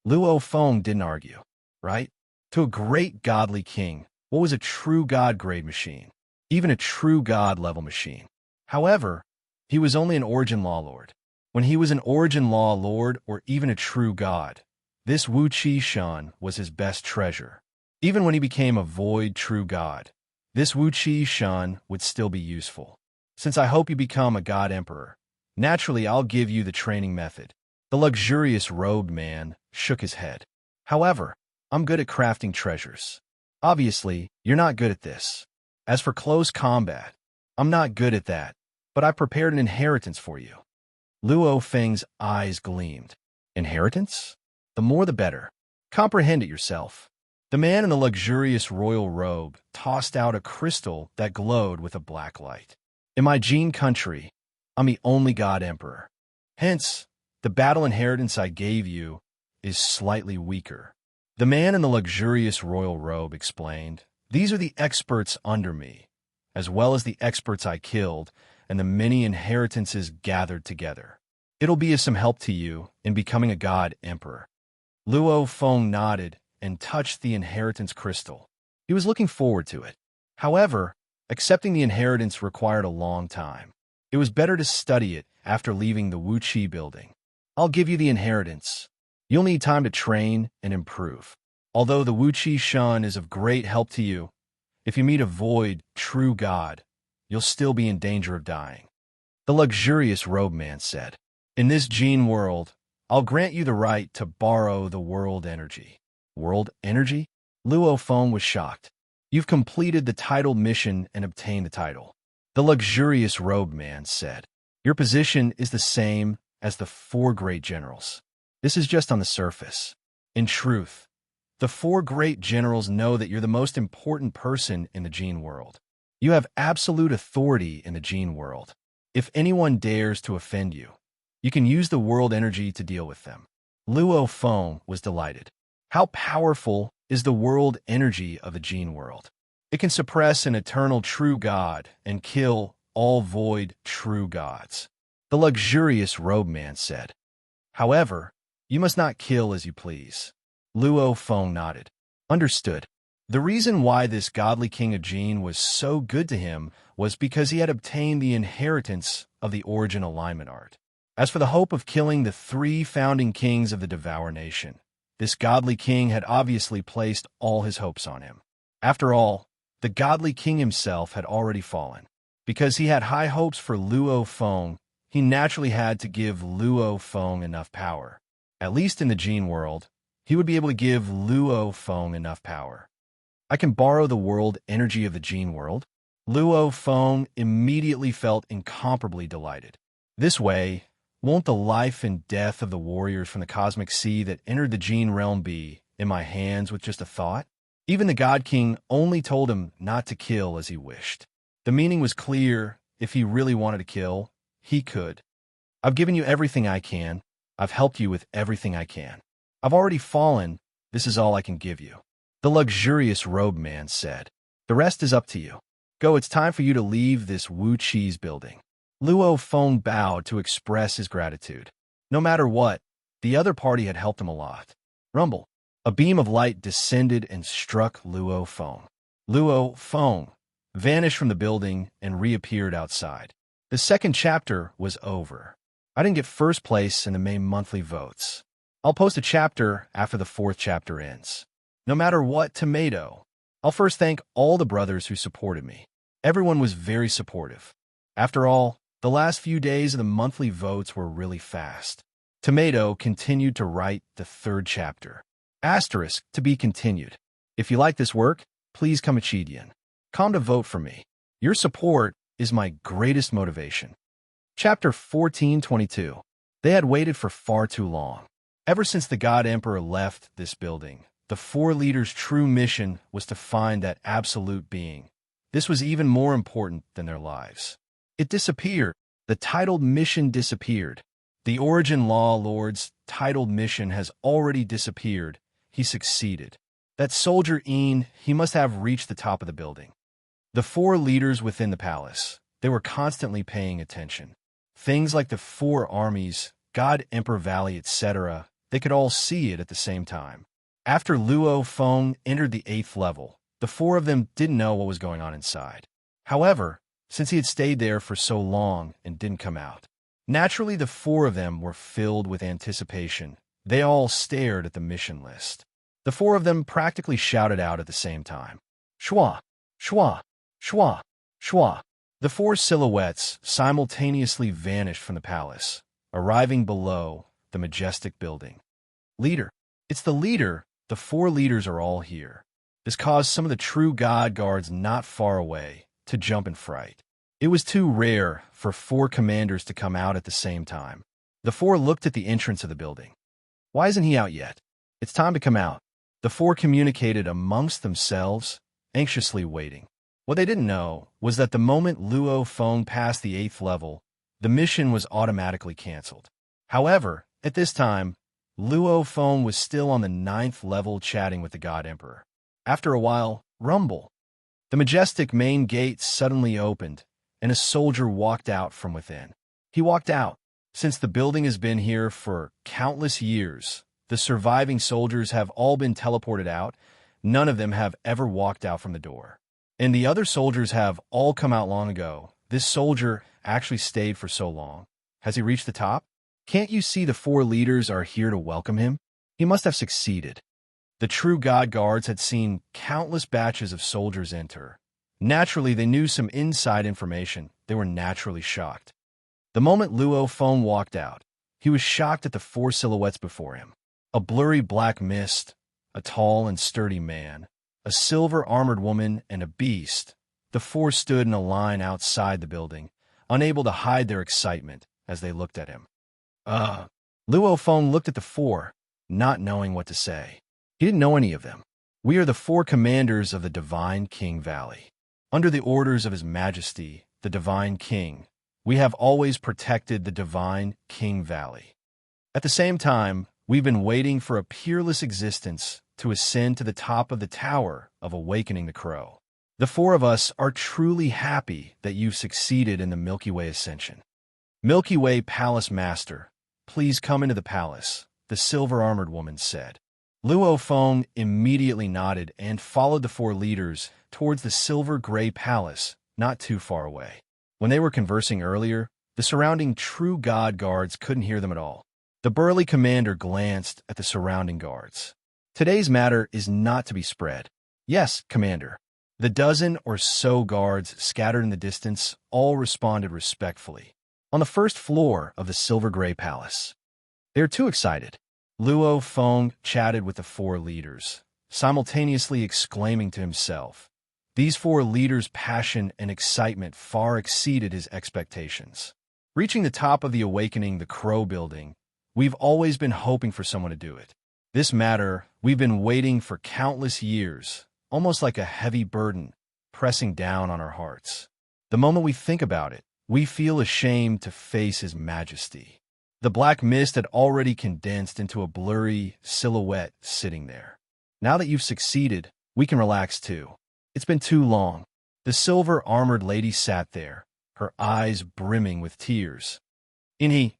A: Luo Feng didn't argue, right? To a great godly king, what was a true god-grade machine? Even a true god-level machine. However, he was only an Origin Law Lord. When he was an Origin Law Lord or even a true god, this Wu-Chi Shun was his best treasure. Even when he became a void true god, this Wu-Chi Shun would still be useful. Since I hope you become a god emperor, naturally I'll give you the training method. The luxurious robed man shook his head. However, I'm good at crafting treasures. Obviously, you're not good at this. As for close combat, I'm not good at that, but I prepared an inheritance for you. Luo Feng's eyes gleamed. Inheritance? The more the better. Comprehend it yourself. The man in the luxurious royal robe tossed out a crystal that glowed with a black light. In my Jin country, I'm the only god emperor. Hence, the battle inheritance I gave you is slightly weaker. The man in the luxurious royal robe explained, these are the experts under me, as well as the experts I killed and the many inheritances gathered together. It'll be of some help to you in becoming a god emperor. Luo Feng nodded and touched the inheritance crystal. He was looking forward to it. However, accepting the inheritance required a long time. It was better to study it after leaving the Wu-Chi building. I'll give you the inheritance. You'll need time to train and improve. Although the Wu-Chi Shun is of great help to you, if you meet a void, true god, you'll still be in danger of dying. The luxurious robe man said, in this Jin world, I'll grant you the right to borrow the world energy. World energy? Luo Feng was shocked. You've completed the title mission and obtained the title. The luxurious robe man said, your position is the same as the 4 great generals. This is just on the surface. In truth, the 4 great generals know that you're the most important person in the Jin world. You have absolute authority in the Jin world. If anyone dares to offend you, you can use the world energy to deal with them. Luo Feng was delighted. How powerful is the world energy of the Jin world? It can suppress an eternal true god and kill all void true gods. The luxurious robe man said. However, you must not kill as you please. Luo Feng nodded. Understood. The reason why this godly king of Jin was so good to him was because he had obtained the inheritance of the origin alignment art. As for the hope of killing the 3 founding kings of the Devourer nation, this godly king had obviously placed all his hopes on him. After all, the godly king himself had already fallen. Because he had high hopes for Luo Feng, he naturally had to give Luo Feng enough power. At least in the Jin world, he would be able to give Luo Feng enough power. I can borrow the world energy of the Jin world? Luo Feng immediately felt incomparably delighted. This way, won't the life and death of the warriors from the cosmic sea that entered the Jin realm be in my hands with just a thought? Even the God King only told him not to kill as he wished. The meaning was clear. If he really wanted to kill, he could. I've given you everything I can. I've helped you with everything I can. I've already fallen. This is all I can give you. The luxurious robe man said. The rest is up to you. Go, it's time for you to leave this Wu-Chi's building. Luo Feng bowed to express his gratitude. No matter what, the other party had helped him a lot. Rumble. A beam of light descended and struck Luo Feng. Luo Feng vanished from the building and reappeared outside. The second chapter was over. I didn't get first place in the main monthly votes. I'll post a chapter after the fourth chapter ends. No matter what, tomato. I'll first thank all the brothers who supported me. Everyone was very supportive. After all, the last few days of the monthly votes were really fast. Tomato continued to write the third chapter. Asterisk, to be continued. If you like this work, please come to vote for me. Your support is my greatest motivation. Chapter 1422. They had waited for far too long. Ever since the God Emperor left this building, the four leaders' true mission was to find that absolute being. This was even more important than their lives. It disappeared. The titled mission disappeared. The Origin Law Lord's titled mission has already disappeared. He succeeded. That soldier Een, he must have reached the top of the building. The four leaders within the palace, they were constantly paying attention. Things like the four armies, God Emperor Valley, etc., they could all see it at the same time. After Luo Feng entered the 8th level, the four of them didn't know what was going on inside. However, since he had stayed there for so long and didn't come out, naturally the four of them were filled with anticipation. They all stared at the mission list. The four of them practically shouted out at the same time. Shwa! Shwa! Shwa! Shwa! The four silhouettes simultaneously vanished from the palace, arriving below the majestic building. Leader. It's the leader. The four leaders are all here. This caused some of the true god guards not far away to jump in fright. It was too rare for four commanders to come out at the same time. The four looked at the entrance of the building. Why isn't he out yet? It's time to come out. The four communicated amongst themselves, anxiously waiting. What they didn't know was that the moment Luo Feng passed the 8th level, the mission was automatically canceled. However, at this time, Luo Feng was still on the 9th level chatting with the God Emperor. After a while, rumble. The majestic main gate suddenly opened, and a soldier walked out from within. He walked out. Since the building has been here for countless years, the surviving soldiers have all been teleported out. None of them have ever walked out from the door. And the other soldiers have all come out long ago. This soldier actually stayed for so long. Has he reached the top? Can't you see the four leaders are here to welcome him? He must have succeeded. The true god guards had seen countless batches of soldiers enter. Naturally, they knew some inside information. They were naturally shocked. The moment Luo Feng walked out, he was shocked at the four silhouettes before him. A blurry black mist, a tall and sturdy man, a silver-armored woman, and a beast. The four stood in a line outside the building, unable to hide their excitement as they looked at him. Luo Feng looked at the four, not knowing what to say. He didn't know any of them. We are the four commanders of the Divine King Valley. Under the orders of His Majesty, the Divine King, we have always protected the Divine King Valley. At the same time, we've been waiting for a peerless existence to ascend to the top of the Tower of Awakening the Crow. The four of us are truly happy that you've succeeded in the Milky Way ascension. Milky Way Palace Master, please come into the palace, the silver-armored woman said. Luo Feng immediately nodded and followed the four leaders towards the silver-gray palace, not too far away. When they were conversing earlier, the surrounding true god guards couldn't hear them at all. The burly commander glanced at the surrounding guards. Today's matter is not to be spread. Yes, Commander. The dozen or so guards scattered in the distance all responded respectfully. On the first floor of the silver-gray palace. They are too excited. Luo Feng chatted with the four leaders, simultaneously exclaiming to himself. These four leaders' passion and excitement far exceeded his expectations. Reaching the top of the Awakening the Crow building, we've always been hoping for someone to do it. This matter, we've been waiting for countless years, almost like a heavy burden, pressing down on our hearts. The moment we think about it, we feel ashamed to face His Majesty. The black mist had already condensed into a blurry silhouette sitting there. Now that you've succeeded, we can relax too. It's been too long. The silver-armored lady sat there, her eyes brimming with tears. Inhi,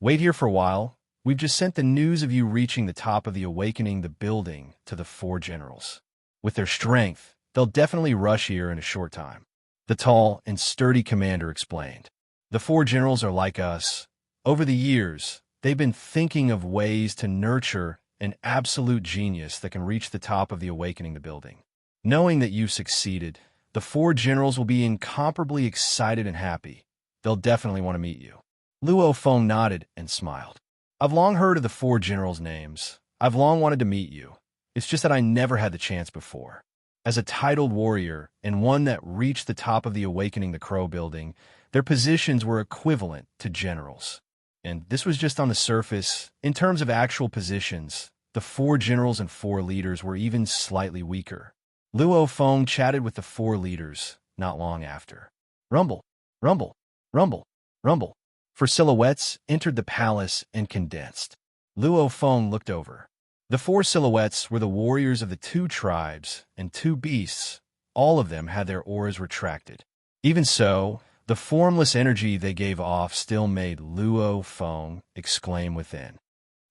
A: wait here for a while. We've just sent the news of you reaching the top of the Awakening the building to the four generals. With their strength, they'll definitely rush here in a short time. The tall and sturdy commander explained. The four generals are like us. Over the years, they've been thinking of ways to nurture an absolute genius that can reach the top of the awakening the building. Knowing that you've succeeded, the four generals will be incomparably excited and happy. They'll definitely want to meet you. Luo Feng nodded and smiled. I've long heard of the four generals' names. I've long wanted to meet you. It's just that I never had the chance before. As a titled warrior, and one that reached the top of the awakening the Crow building, their positions were equivalent to generals. And this was just on the surface. In terms of actual positions, the four generals and four leaders were even slightly weaker. Luo Feng chatted with the four leaders not long after. Rumble, rumble, rumble, rumble. For silhouettes entered the palace and condensed. Luo Feng looked over. The four silhouettes were the warriors of the two tribes and two beasts. All of them had their auras retracted. Even so, the formless energy they gave off still made Luo Feng exclaim within.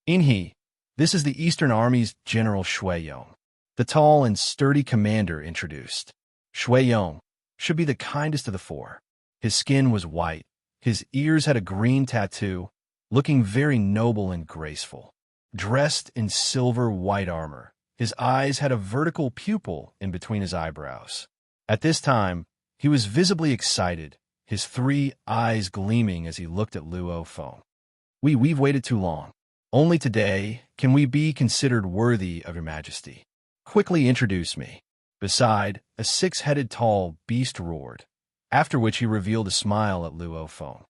A: Inhe, this is the Eastern Army's General Shuiyong. The tall and sturdy commander introduced. Shuiyong should be the kindest of the four. His skin was white. His ears had a green tattoo, looking very noble and graceful. Dressed in silver white armor, his eyes had a vertical pupil in between his eyebrows. At this time, he was visibly excited, his three eyes gleaming as he looked at Luo Feng. We've waited too long. Only today can we be considered worthy of your majesty. Quickly introduce me. Beside, a six-headed tall beast roared, after which he revealed a smile at Luo Feng.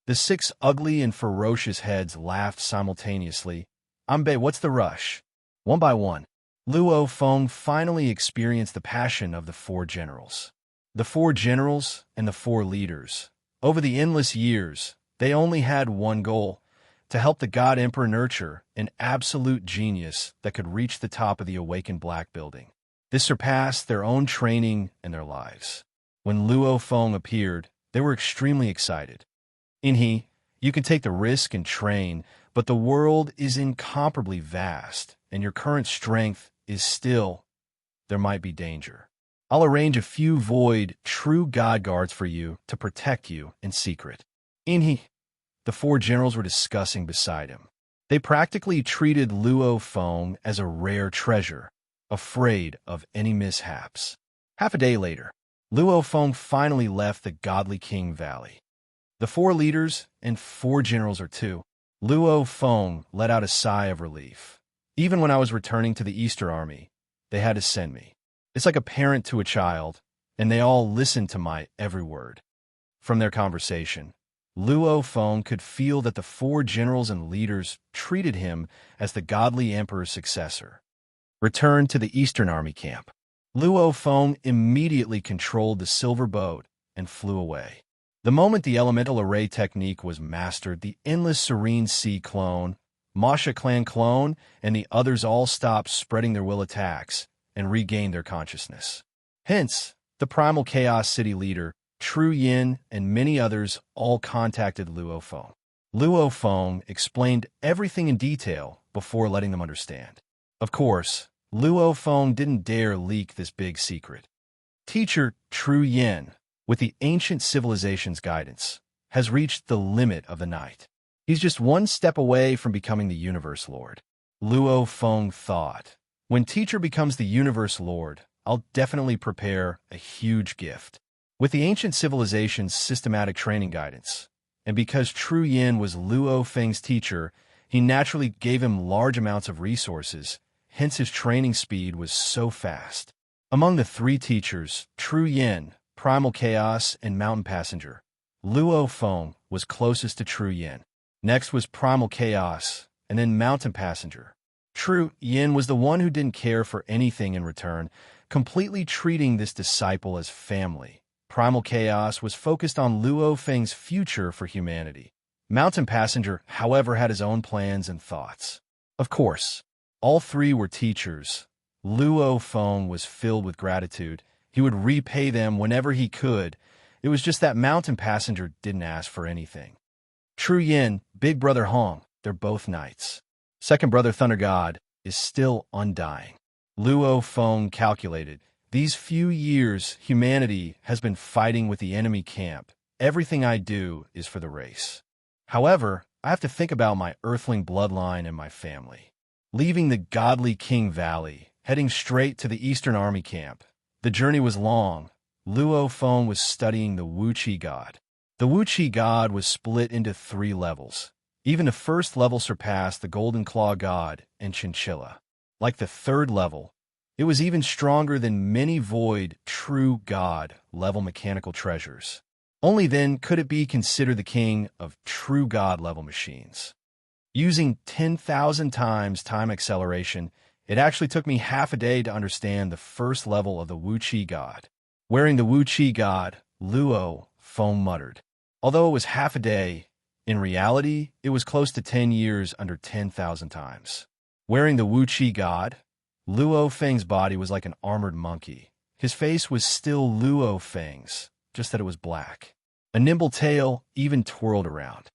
A: The six ugly and ferocious heads laughed simultaneously. Ambe, what's the rush? One by one, Luo Feng finally experienced the passion of the four generals. The four generals and the four leaders. Over the endless years, they only had one goal: to help the God Emperor nurture an absolute genius that could reach the top of the awakened Black Building. This surpassed their own training and their lives. When Luo Feng appeared, they were extremely excited. Inhe, you can take the risk and train, but the world is incomparably vast, and your current strength is still. There might be danger. I'll arrange a few void, true God guards for you to protect you in secret. Inhe, the four generals were discussing beside him. They practically treated Luo Feng as a rare treasure, afraid of any mishaps. Half a day later, Luo Feng finally left the Godly King Valley. The four leaders and four generals are two. Luo Feng let out a sigh of relief. Even when I was returning to the Eastern Army, they had to send me. It's like a parent to a child, and they all listened to my every word. From their conversation, Luo Feng could feel that the four generals and leaders treated him as the godly emperor's successor. Returned to the Eastern Army camp. Luo Feng immediately controlled the silver boat and flew away. The moment the elemental array technique was mastered, the endless serene sea clone, Masha clan clone, and the others all stopped spreading their will attacks and regained their consciousness. Hence, the primal chaos city leader, True Yin, and many others all contacted Luo Feng. Luo Feng explained everything in detail before letting them understand. Of course, Luo Feng didn't dare leak this big secret. Teacher True Yin, with the ancient civilization's guidance, has reached the limit of the night. He's just one step away from becoming the Universe Lord. Luo Feng thought, when Teacher becomes the Universe Lord, I'll definitely prepare a huge gift. With the ancient civilization's systematic training guidance, and because True Yin was Luo Feng's teacher, he naturally gave him large amounts of resources, hence his training speed was so fast. Among the three teachers, True Yin, Primal Chaos, and Mountain Passenger, Luo Feng was closest to True Yin. Next was Primal Chaos, and then Mountain Passenger. True Yin was the one who didn't care for anything in return, completely treating this disciple as family. Primal Chaos was focused on Luo Feng's future for humanity. Mountain Passenger, however, had his own plans and thoughts. Of course, all three were teachers. Luo Feng was filled with gratitude. He would repay them whenever he could. It was just that Mountain Passenger didn't ask for anything. True Yin, Big Brother Hong, they're both knights. Second Brother Thunder God is still undying. Luo Feng calculated, these few years humanity has been fighting with the enemy camp, everything I do is for the race. However, I have to think about my earthling bloodline and my family. Leaving the godly King Valley, heading straight to the Eastern Army camp. The journey was long. Luo Feng was studying the Wu Qi god. The Wu Qi god was split into 3 levels. Even the first level surpassed the Golden Claw god and Chinchilla. Like the 3rd level, it was even stronger than many Void True God level mechanical treasures. Only then could it be considered the king of true God level machines. Using 10,000 times time acceleration, it actually took me half a day to understand the first level of the Wu Qi god. Wearing the Wu Qi god, Luo Feng muttered. Although it was half a day, in reality, it was close to 10 years under 10,000 times. Wearing the Wu Qi god, Luo Feng's body was like an armored monkey. His face was still Luo Feng's, just that it was black. A nimble tail even twirled around.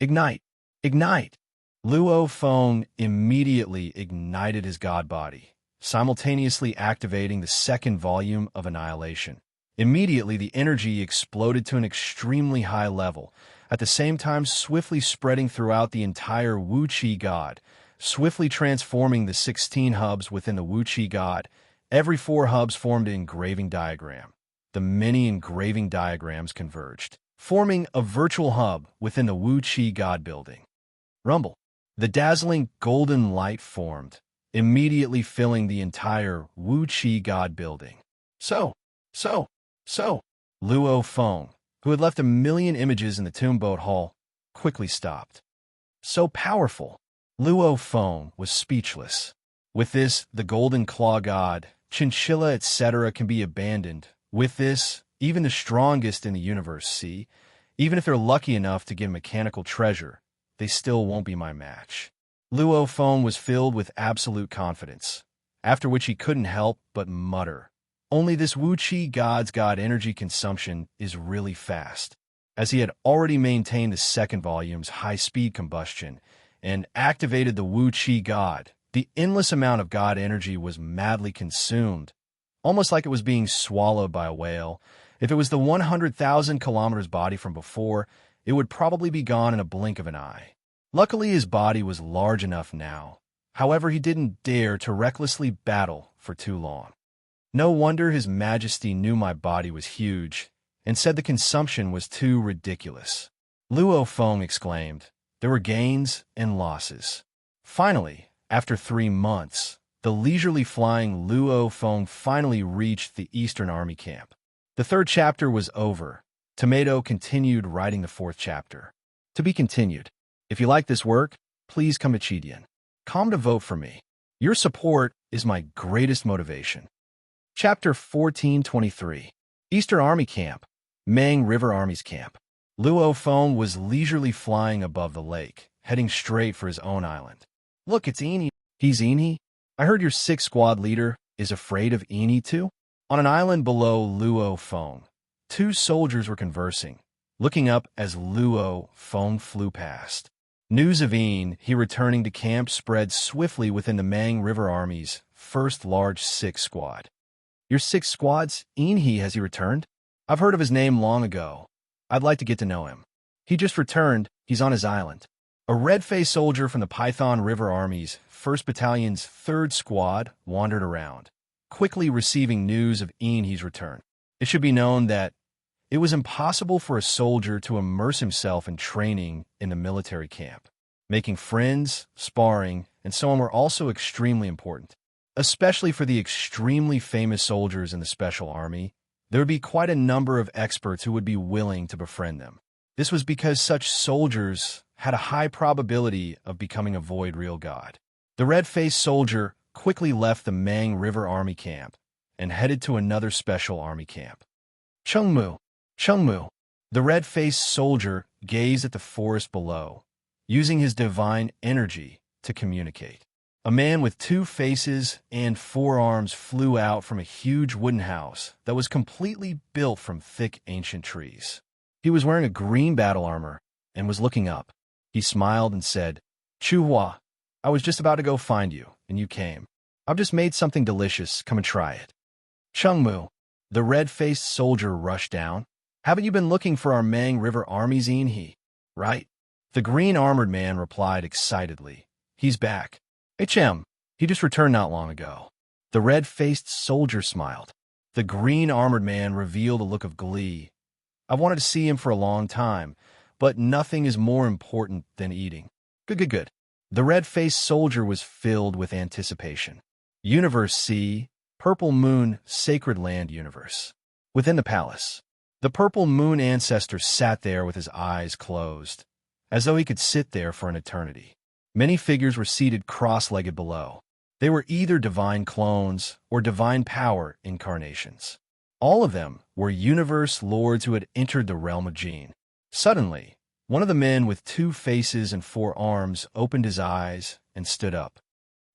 A: Ignite! Ignite! Luo Feng immediately ignited his god body, simultaneously activating the 2nd volume of Annihilation. Immediately, the energy exploded to an extremely high level, at the same time swiftly spreading throughout the entire Wu Qi god, swiftly transforming the 16 hubs within the Wu Qi god. Every 4 hubs formed an engraving diagram. The many engraving diagrams converged, forming a virtual hub within the Wu Qi god building. Rumble. The dazzling golden light formed, immediately filling the entire Wu Qi god building. So, Luo Feng, who had left 1,000,000 images in the Tombboat Hall, quickly stopped. So powerful. Luo Feng was speechless. With this, the Golden Claw God, Chinchilla, etc. can be abandoned. With this, even the strongest in the universe, see, even if they're lucky enough to get mechanical treasure, they still won't be my match. Luo Feng was filled with absolute confidence, after which he couldn't help but mutter. Only this Wu Qi god's god energy consumption is really fast, as he had already maintained the 2nd volume's high-speed combustion and activated the Wu Qi god. The endless amount of god energy was madly consumed, almost like it was being swallowed by a whale. If it was the 100,000 kilometers body from before, it would probably be gone in a blink of an eye. Luckily, his body was large enough now. However, he didn't dare to recklessly battle for too long. No wonder His Majesty knew my body was huge and said the consumption was too ridiculous. Luo Feng exclaimed. There were gains and losses. Finally, after 3 months, the leisurely flying Luo Feng finally reached the Eastern Army camp. The 3rd chapter was over. Tomato continued writing the 4th chapter. To be continued. If you like this work, please come to Chidian. Come to vote for me. Your support is my greatest motivation. Chapter 1423. Eastern Army Camp. Mang River Army's camp. Luo Feng was leisurely flying above the lake, heading straight for his own island. Look, it's Eni. He's Eni? I heard your 6th squad leader is afraid of Eni too? On an island below Luo Feng, 2 soldiers were conversing, looking up as Luo Feng flew past. News of Eni, he returning to camp, spread swiftly within the Mang River Army's first large 6 squad. Your 6 squads? Eni, has he returned? I've heard of his name long ago. I'd like to get to know him. He just returned. He's on his island. A red-faced soldier from the Python River Army's 1st Battalion's 3rd Squad wandered around, quickly receiving news of Eni's return. It should be known that it was impossible for a soldier to immerse himself in training in the military camp. Making friends, sparring, and so on were also extremely important. Especially for the extremely famous soldiers in the Special Army, there would be quite a number of experts who would be willing to befriend them. This was because such soldiers had a high probability of becoming a Void Real God. The red-faced soldier quickly left the Mang River Army camp and headed to another Special Army camp. Chengmu. The red-faced soldier gazed at the forest below, using his divine energy to communicate. A man with 2 faces and 4 arms flew out from a huge wooden house that was completely built from thick ancient trees. He was wearing a green battle armor and was looking up. He smiled and said, Chuhua, I was just about to go find you, and you came. I've just made something delicious. Come and try it. Chengmu. The red-faced soldier rushed down. Haven't you been looking for our Mang River armies, he? Right? The green armored man replied excitedly. He's back. HM. He just returned not long ago. The red-faced soldier smiled. The green armored man revealed a look of glee. I've wanted to see him for a long time, but nothing is more important than eating. Good. The red-faced soldier was filled with anticipation. Universe C, Purple Moon, Sacred Land Universe. Within the palace, the Purple Moon ancestor sat there with his eyes closed, as though he could sit there for an eternity. Many figures were seated cross-legged below. They were either divine clones or divine power incarnations. All of them were universe lords who had entered the realm of Gene. Suddenly, one of the men with 2 faces and 4 arms opened his eyes and stood up.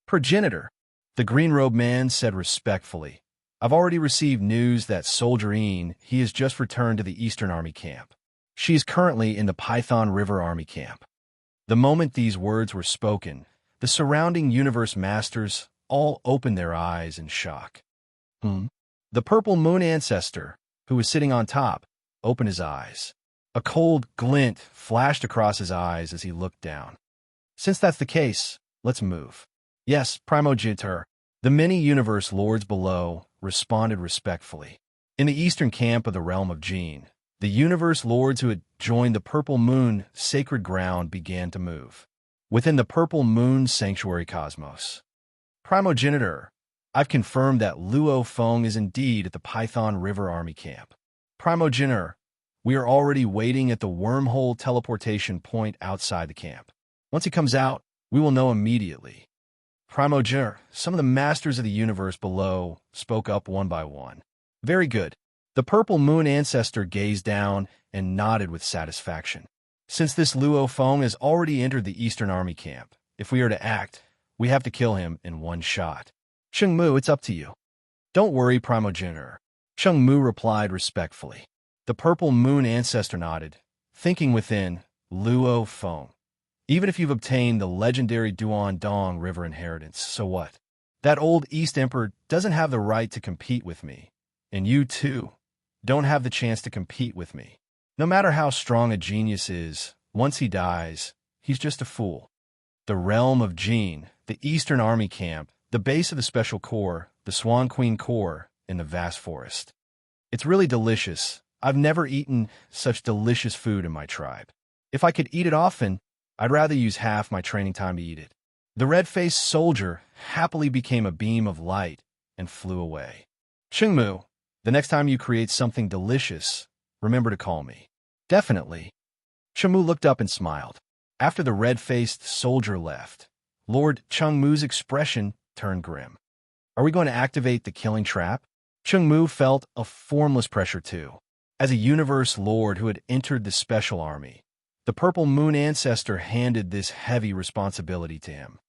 A: Progenitor, the green-robed man said respectfully, I've already received news that Soldierine, he has just returned to the Eastern Army camp. She is currently in the Python River Army camp. The moment these words were spoken, the surrounding universe masters all opened their eyes in shock. The Purple Moon ancestor, who was sitting on top, opened his eyes. A cold glint flashed across his eyes as he looked down. Since that's the case, let's move. Yes, primogenitor. The many universe lords below responded respectfully. In the eastern camp of the realm of Gene, the universe lords who had joined the Purple Moon sacred ground began to move. Within the Purple Moon sanctuary cosmos, primogenitor, I've confirmed that Luo Feng is indeed at the Python River Army camp. Primogenitor, we are already waiting at the wormhole teleportation point outside the camp. Once he comes out, we will know immediately. Primogenitor, some of the masters of the universe below spoke up one by one. Very good. The Purple Moon ancestor gazed down and nodded with satisfaction. Since this Luo Feng has already entered the Eastern Army camp, if we are to act, we have to kill him in one shot. Cheng Mu, it's up to you. Don't worry, primogenitor. Cheng Mu replied respectfully. The Purple Moon ancestor nodded, thinking within, Luo Feng. Even if you've obtained the legendary Duan Dong River inheritance, so what? That old East Emperor doesn't have the right to compete with me. And you, too, don't have the chance to compete with me. No matter how strong a genius is, once he dies, he's just a fool. The realm of Gene, the Eastern Army camp, the base of the Special Corps, the Swan Queen Corps, in the vast forest. It's really delicious. I've never eaten such delicious food in my tribe. If I could eat it often, I'd rather use half my training time to eat it. The red-faced soldier happily became a beam of light and flew away. Cheng Mu, the next time you create something delicious, remember to call me. Definitely. Cheng Mu looked up and smiled. After the red-faced soldier left, Lord Cheng Mu's expression turned grim. Are we going to activate the killing trap? Cheng Mu felt a formless pressure too. As a universe lord who had entered the special army, the Purple Moon ancestor handed this heavy responsibility to him.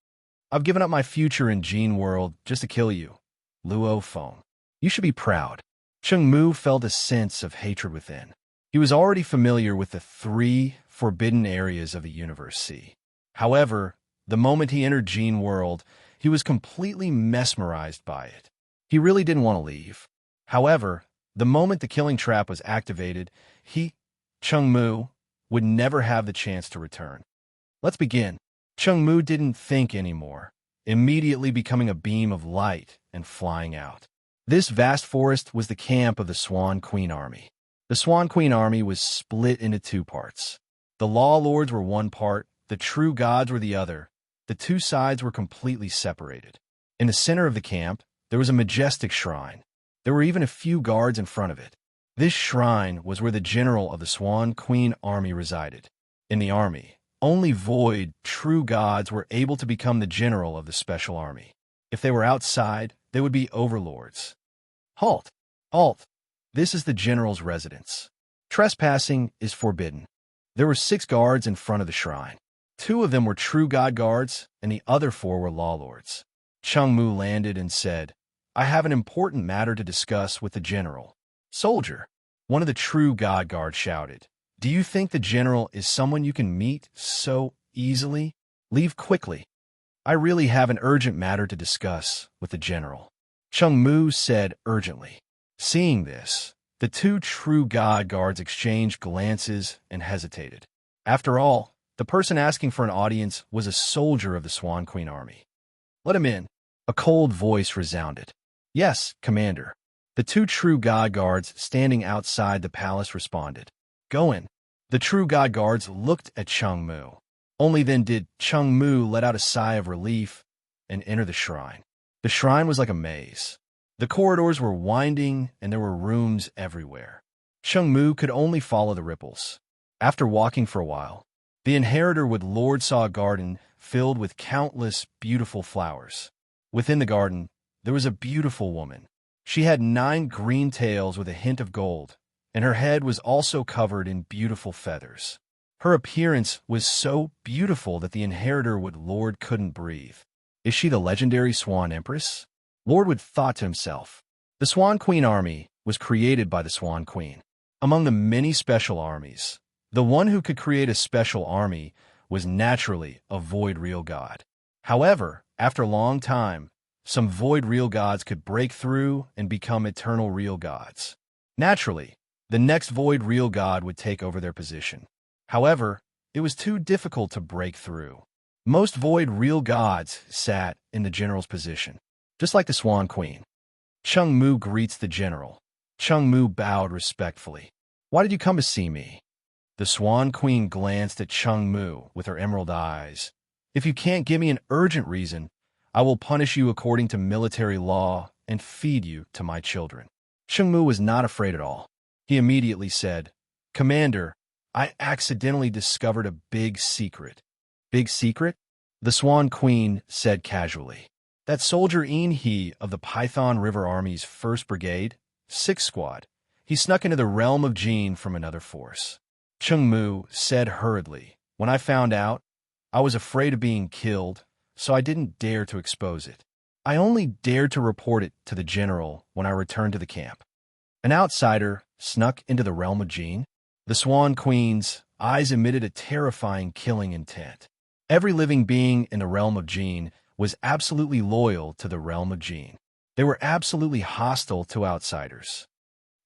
A: I've given up my future in Gene World just to kill you, Luo Feng. You should be proud. Cheng Mu felt a sense of hatred within. He was already familiar with the 3 forbidden areas of the Universe C. However, the moment he entered Gene World, he was completely mesmerized by it. He really didn't want to leave. However, the moment the killing trap was activated, Cheng Mu, would never have the chance to return. Let's begin. Cheng Mu didn't think anymore, immediately becoming a beam of light and flying out. This vast forest was the camp of the Swan Queen Army. The Swan Queen Army was split into 2 parts. The Law Lords were one part, the True Gods were the other. The 2 sides were completely separated. In the center of the camp, there was a majestic shrine. There were even a few guards in front of it. This shrine was where the general of the Swan Queen Army resided. In the army, only void, true gods were able to become the general of the special army. If they were outside, they would be overlords. Halt! Halt! This is the general's residence. Trespassing is forbidden. There were 6 guards in front of the shrine. 2 of them were true god guards, and the other 4 were law lords. Cheng Mu landed and said, I have an important matter to discuss with the general. Soldier, one of the true god guards shouted. Do you think the general is someone you can meet so easily? Leave quickly. I really have an urgent matter to discuss with the general. Cheng Mu said urgently. Seeing this, The two true god guards exchanged glances and hesitated. After all, the person asking for an audience was a soldier of the Swan Queen army. "Let him in," a cold voice resounded. "Yes, Commander." The two true god guards standing outside the palace responded. "Go in." The true god guards looked at Chung Mu. Only then did Chung Mu let out a sigh of relief and enter the shrine. The shrine was like a maze. The corridors were winding, and there were rooms everywhere. Chung Mu could only follow the ripples. After walking for a while, the inheritor with Lord saw a garden filled with countless beautiful flowers. Within the garden, there was a beautiful woman. She had 9 green tails with a hint of gold, and her head was also covered in beautiful feathers. Her appearance was so beautiful that the inheritor with Lord couldn't breathe. Is she the legendary Swan Empress? Lord Wood thought to himself. The Swan Queen army was created by the Swan Queen. Among the many special armies, the one who could create a special army was naturally a void real god. However, after a long time, some void real gods could break through and become eternal real gods. Naturally, the next void real god would take over their position. However, it was too difficult to break through. Most void real gods sat in the general's position, just like the Swan Queen. Chung Mu greets the general. Chung Mu bowed respectfully. "Why did you come to see me?" The Swan Queen glanced at Chung Mu with her emerald eyes. "If you can't give me an urgent reason, I will punish you according to military law and feed you to my children." Chung Mu was not afraid at all. He immediately said, "Commander, I accidentally discovered a big secret." "Big secret?" The Swan Queen said casually. "That soldier He of the Python River Army's 1st Brigade, 6th Squad, he snuck into the realm of Jin from another force." Chung Mu said hurriedly, "When I found out, I was afraid of being killed, so I didn't dare to expose it. I only dared to report it to the general when I returned to the camp." "An outsider snuck into the realm of Jin?" The Swan Queen's eyes emitted a terrifying killing intent. Every living being in the realm of Jin was absolutely loyal to the realm of Jin. They were absolutely hostile to outsiders.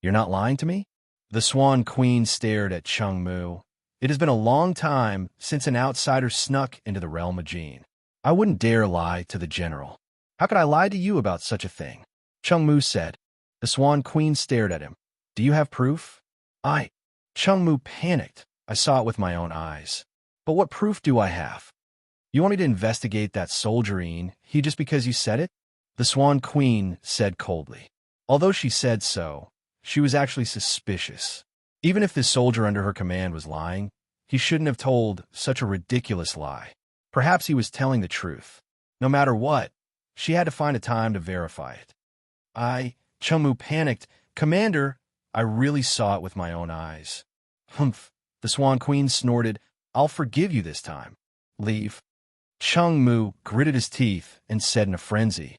A: "You're not lying to me?" The Swan Queen stared at Chung Mu. "It has been a long time since an outsider snuck into the realm of Jin. I wouldn't dare lie to the general." "How could I lie to you about such a thing?" Chung Mu said. The Swan Queen stared at him. "Do you have proof?" Chung Mu panicked. "I saw it with my own eyes." "But what proof do I have?" "You want me to investigate that soldier he just because you said it?" The Swan Queen said coldly. Although she said so, she was actually suspicious. Even if this soldier under her command was lying, he shouldn't have told such a ridiculous lie. Perhaps he was telling the truth. No matter what, she had to find a time to verify it. Chung Mu panicked. "Commander, I really saw it with my own eyes." "Humph," the Swan Queen snorted. "I'll forgive you this time. Leave." Chung Mu gritted his teeth and said in a frenzy,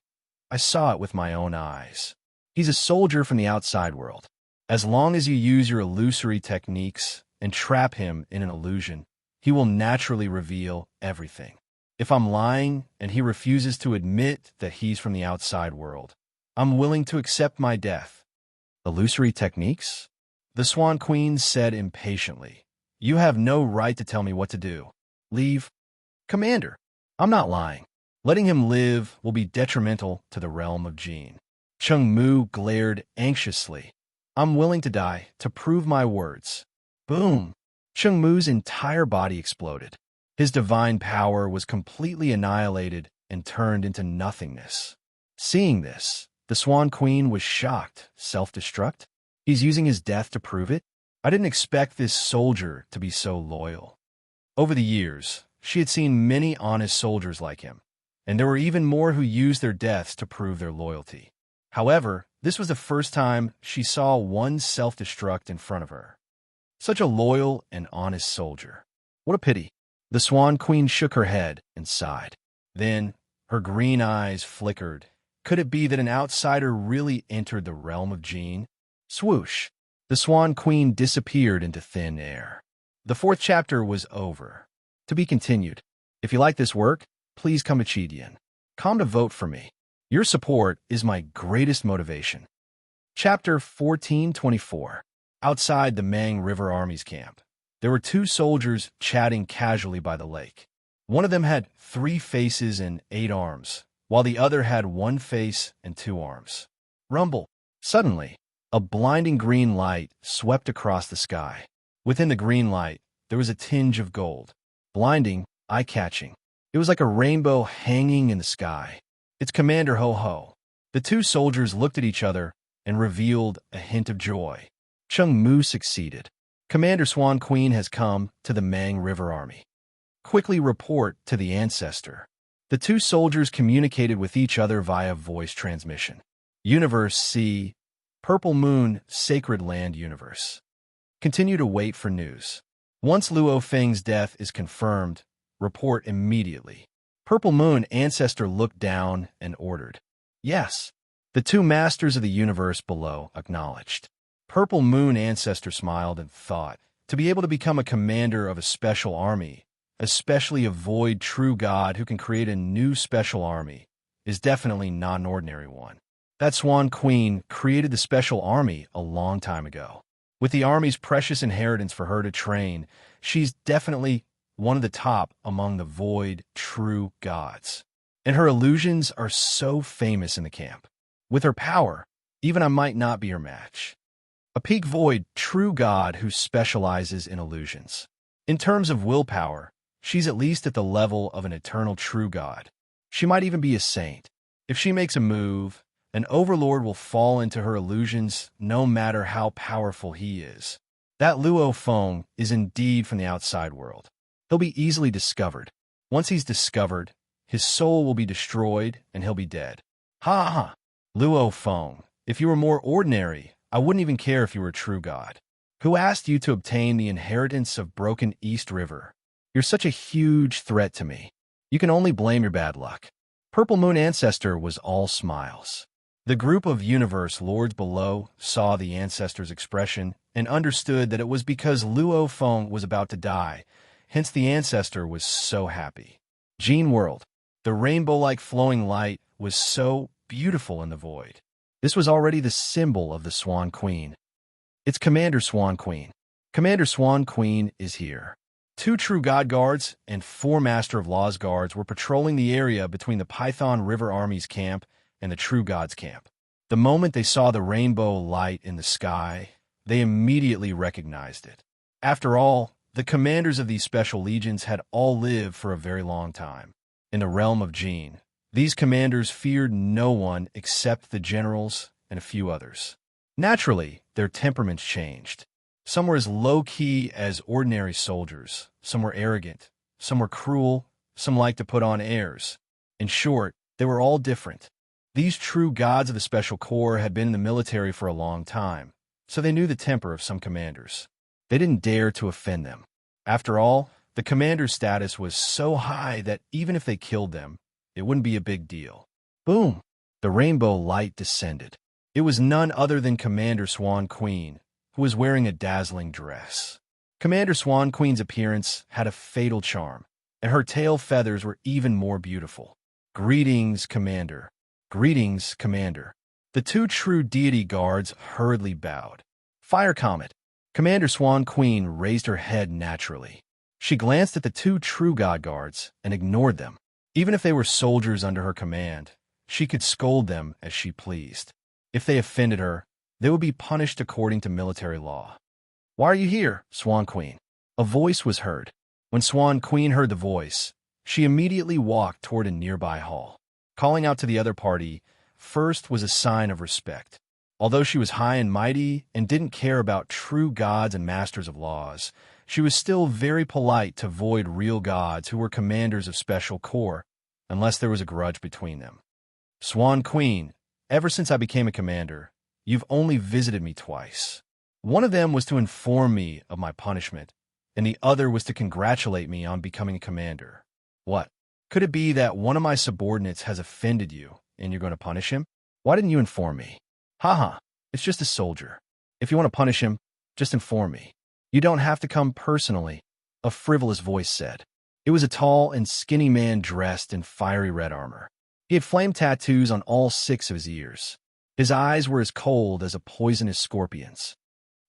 A: "I saw it with my own eyes." He's a soldier from the outside world. As long as you use your illusory techniques and trap him in an illusion, he will naturally reveal everything. If I'm lying and he refuses to admit that he's from the outside world, I'm willing to accept my death. "Illusory techniques?" the Swan Queen said impatiently. "You have no right to tell me what to do. Leave." "Commander, I'm not lying. Letting him live will be detrimental to the realm of Jin." Chung Mu glared anxiously. "I'm willing to die to prove my words." Boom! Chung Mu's entire body exploded. His divine power was completely annihilated and turned into nothingness. Seeing this, the Swan Queen was shocked. Self-destruct? He's using his death to prove it? I didn't expect this soldier to be so loyal. Over the years, she had seen many honest soldiers like him, and there were even more who used their deaths to prove their loyalty. However, this was the first time she saw one self-destruct in front of her. Such a loyal and honest soldier. What a pity. The Swan Queen shook her head and sighed. Then, her green eyes flickered. Could it be that an outsider really entered the realm of Jin? Swoosh! The Swan Queen disappeared into thin air. The 4th chapter was over. To be continued. If you like this work, please come to Chidian. Come to vote for me. Your support is my greatest motivation. Chapter 1424. Outside the Mang River Army's camp, there were two soldiers chatting casually by the lake. One of them had 3 faces and 8 arms, while the other had 1 face and 2 arms. Rumble. Suddenly, a blinding green light swept across the sky. Within the green light, there was a tinge of gold. Blinding, eye-catching. It was like a rainbow hanging in the sky. It's Commander Ho-Ho. The two soldiers looked at each other and revealed a hint of joy. Chung Mu succeeded. Commander Swan Queen has come to the Mang River Army. Quickly report to the ancestor. The two soldiers communicated with each other via voice transmission. Universe C. Purple Moon, Sacred Land Universe. Continue to wait for news. Once Luo Feng's death is confirmed, report immediately. Purple Moon ancestor looked down and ordered. Yes. The two masters of the universe below acknowledged. Purple Moon ancestor smiled and thought, to be able to become a commander of a special army, especially a void true god who can create a new special army, is definitely not an ordinary one. That Swan Queen created the special army a long time ago. With the army's precious inheritance for her to train, she's definitely one of the top among the void true gods. And her illusions are so famous in the camp. With her power, even I might not be her match. A peak void true god who specializes in illusions. In terms of willpower, she's at least at the level of an eternal true god. She might even be a saint. If she makes a move, an overlord will fall into her illusions no matter how powerful he is. That Luo Feng is indeed from the outside world. He'll be easily discovered. Once he's discovered, his soul will be destroyed and he'll be dead. Ha ha! Luo Feng, if you were more ordinary, I wouldn't even care if you were a true god. Who asked you to obtain the inheritance of Broken East River? You're such a huge threat to me. You can only blame your bad luck. Purple Moon Ancestor was all smiles. The group of universe lords below saw the ancestor's expression and understood that it was because Luo Feng was about to die, hence the ancestor was so happy. Gene World. The rainbow-like flowing light was so beautiful in the void. This was already the symbol of the Swan Queen. It's Commander Swan Queen. Commander Swan Queen is here. 2 true god guards and 4 Master of Laws guards were patrolling the area between the Python River Army's camp and the True Gods camp. The moment they saw the rainbow light in the sky, they immediately recognized it. After all, the commanders of these special legions had all lived for a very long time. In the realm of Gene, these commanders feared no one except the generals and a few others. Naturally, their temperaments changed. Some were as low-key as ordinary soldiers, some were arrogant, some were cruel, some liked to put on airs. In short, they were all different. These true gods of the Special Corps had been in the military for a long time, so they knew the temper of some commanders. They didn't dare to offend them. After all, the commander's status was so high that even if they killed them, it wouldn't be a big deal. Boom! The rainbow light descended. It was none other than Commander Swan Queen, who was wearing a dazzling dress. Commander Swan Queen's appearance had a fatal charm, and her tail feathers were even more beautiful. Greetings, Commander. Greetings, Commander. The 2 true deity guards hurriedly bowed. Fire Comet. Commander Swan Queen raised her head naturally. She glanced at the 2 true god guards and ignored them. Even if they were soldiers under her command, she could scold them as she pleased. If they offended her, they would be punished according to military law. Why are you here, Swan Queen? A voice was heard. When Swan Queen heard the voice, she immediately walked toward a nearby hall. Calling out to the other party, first was a sign of respect. Although she was high and mighty and didn't care about true gods and masters of laws, she was still very polite to void real gods who were commanders of Special Corps, unless there was a grudge between them. Swan Queen, ever since I became a commander, you've only visited me twice. One of them was to inform me of my punishment, and the other was to congratulate me on becoming a commander. What? Could it be that one of my subordinates has offended you, and you're going to punish him? Why didn't you inform me? Haha, it's just a soldier. If you want to punish him, just inform me. You don't have to come personally, a frivolous voice said. It was a tall and skinny man dressed in fiery red armor. He had flame tattoos on all 6 of his ears. His eyes were as cold as a poisonous scorpion's.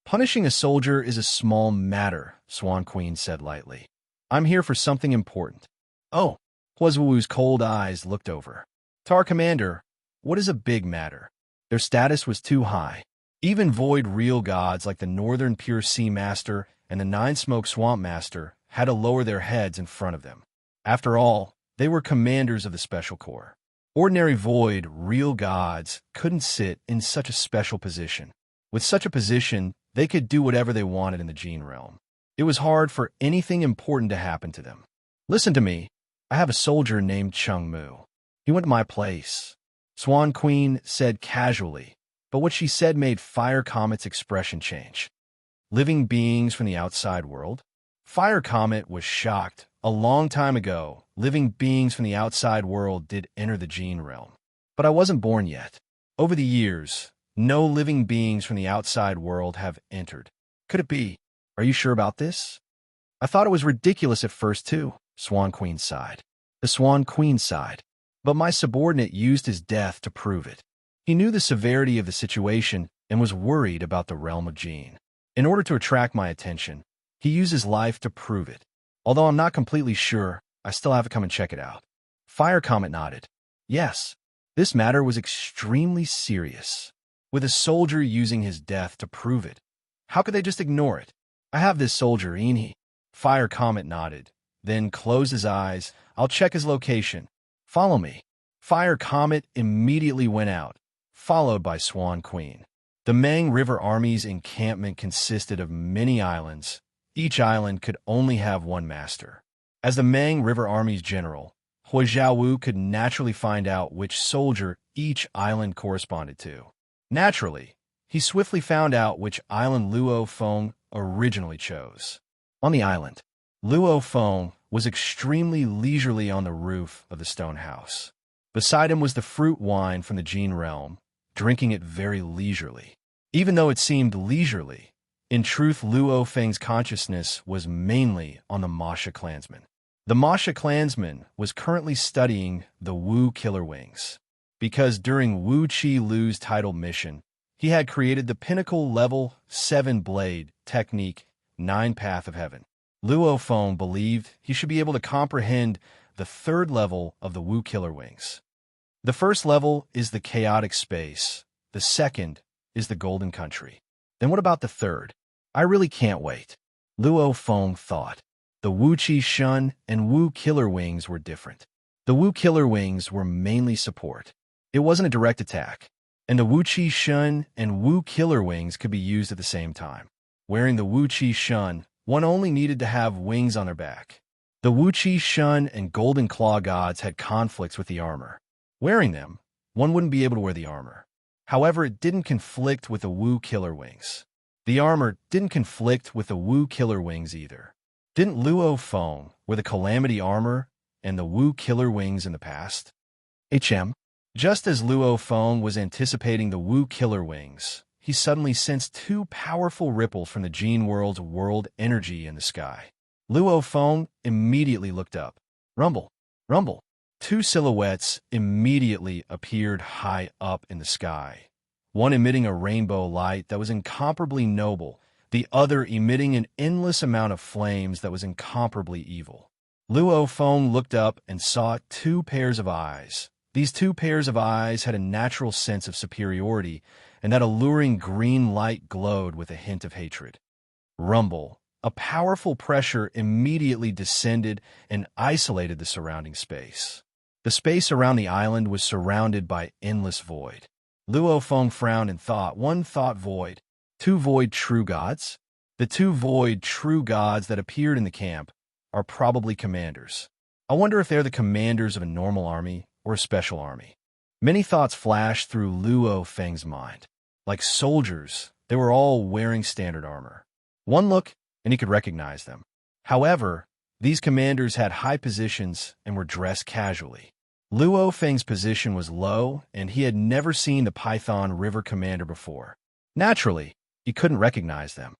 A: "Punishing a soldier is a small matter," Swan Queen said lightly. "I'm here for something important." "Oh." Huazwu's cold eyes looked over. "To our commander, what is a big matter?" Their status was too high. Even void real gods like the Northern Pure Sea Master and the Nine Smoke Swamp Master had to lower their heads in front of them. After all, they were commanders of the Special Corps. Ordinary void real gods couldn't sit in such a special position. With such a position, they could do whatever they wanted in the Gene realm. It was hard for anything important to happen to them. "Listen to me. I have a soldier named Chung Mu. He went to my place," Swan Queen said casually, but what she said made Fire Comet's expression change. "Living beings from the outside world?" Fire Comet was shocked. A long time ago, living beings from the outside world did enter the Gene realm. But I wasn't born yet. Over the years, no living beings from the outside world have entered. Could it be? Are you sure about this? I thought it was ridiculous at first, too, Swan Queen sighed. The Swan Queen sighed. But my subordinate used his death to prove it. He knew the severity of the situation and was worried about the realm of Gene. In order to attract my attention, he used his life to prove it. Although I'm not completely sure, I still have to come and check it out. Fire Comet nodded. Yes, this matter was extremely serious. With a soldier using his death to prove it, how could they just ignore it? I have this soldier, ain't he? Fire Comet nodded, then closed his eyes. I'll check his location. Follow me. Fire Comet immediately went out, followed by Swan Queen. The Mang River Army's encampment consisted of many islands. Each island could only have one master. As the Mang River Army's general, Huazhou could naturally find out which soldier each island corresponded to. Naturally, he swiftly found out which island Luo Feng originally chose. On the island, Luo Feng was extremely leisurely on the roof of the stone house. Beside him was the fruit wine from the Gene realm, drinking it very leisurely. Even though it seemed leisurely, in truth, Luo Feng's consciousness was mainly on the Masha clansman. The Masha clansman was currently studying the Wu Killer Wings, because during Wu Qi Lu's title mission, he had created the pinnacle level 7 blade technique 9 Path of Heaven. Luo Feng believed he should be able to comprehend the third level of the Wu Killer Wings. The first level is the chaotic space. The second is the golden country. Then what about the third? I really can't wait. Luo Feng thought. The Wu Qi Shun and Wu Killer Wings were different. The Wu Killer Wings were mainly support. It wasn't a direct attack. And the Wu Qi Shun and Wu Killer Wings could be used at the same time. Wearing the Wu Qi Shun, one only needed to have wings on their back. The Wu Qi Shun and Golden Claw gods had conflicts with the armor. Wearing them, one wouldn't be able to wear the armor. However, it didn't conflict with the Wu Killer Wings. The armor didn't conflict with the Wu Killer Wings either. Didn't Luo Feng wear the Calamity armor and the Wu Killer Wings in the past? Just as Luo Feng was anticipating the Wu Killer Wings, he suddenly sensed 2 powerful ripples from the Gene World's world energy in the sky. Luo Feng immediately looked up. Rumble, rumble. 2 silhouettes immediately appeared high up in the sky, one emitting a rainbow light that was incomparably noble, the other emitting an endless amount of flames that was incomparably evil. Luo Feng looked up and saw 2 pairs of eyes. These 2 pairs of eyes had a natural sense of superiority, and that alluring green light glowed with a hint of hatred. Rumble. A powerful pressure immediately descended and isolated the surrounding space. The space around the island was surrounded by endless void. Luo Feng frowned and thought, 1 thought void, 2 void true gods? The 2 void true gods that appeared in the camp are probably commanders. I wonder if they're the commanders of a normal army or a special army. Many thoughts flashed through Luo Feng's mind. Like soldiers, they were all wearing standard armor. One look, and he could recognize them. However, these commanders had high positions and were dressed casually. Luo Feng's position was low, and he had never seen the Python River commander before. Naturally, he couldn't recognize them.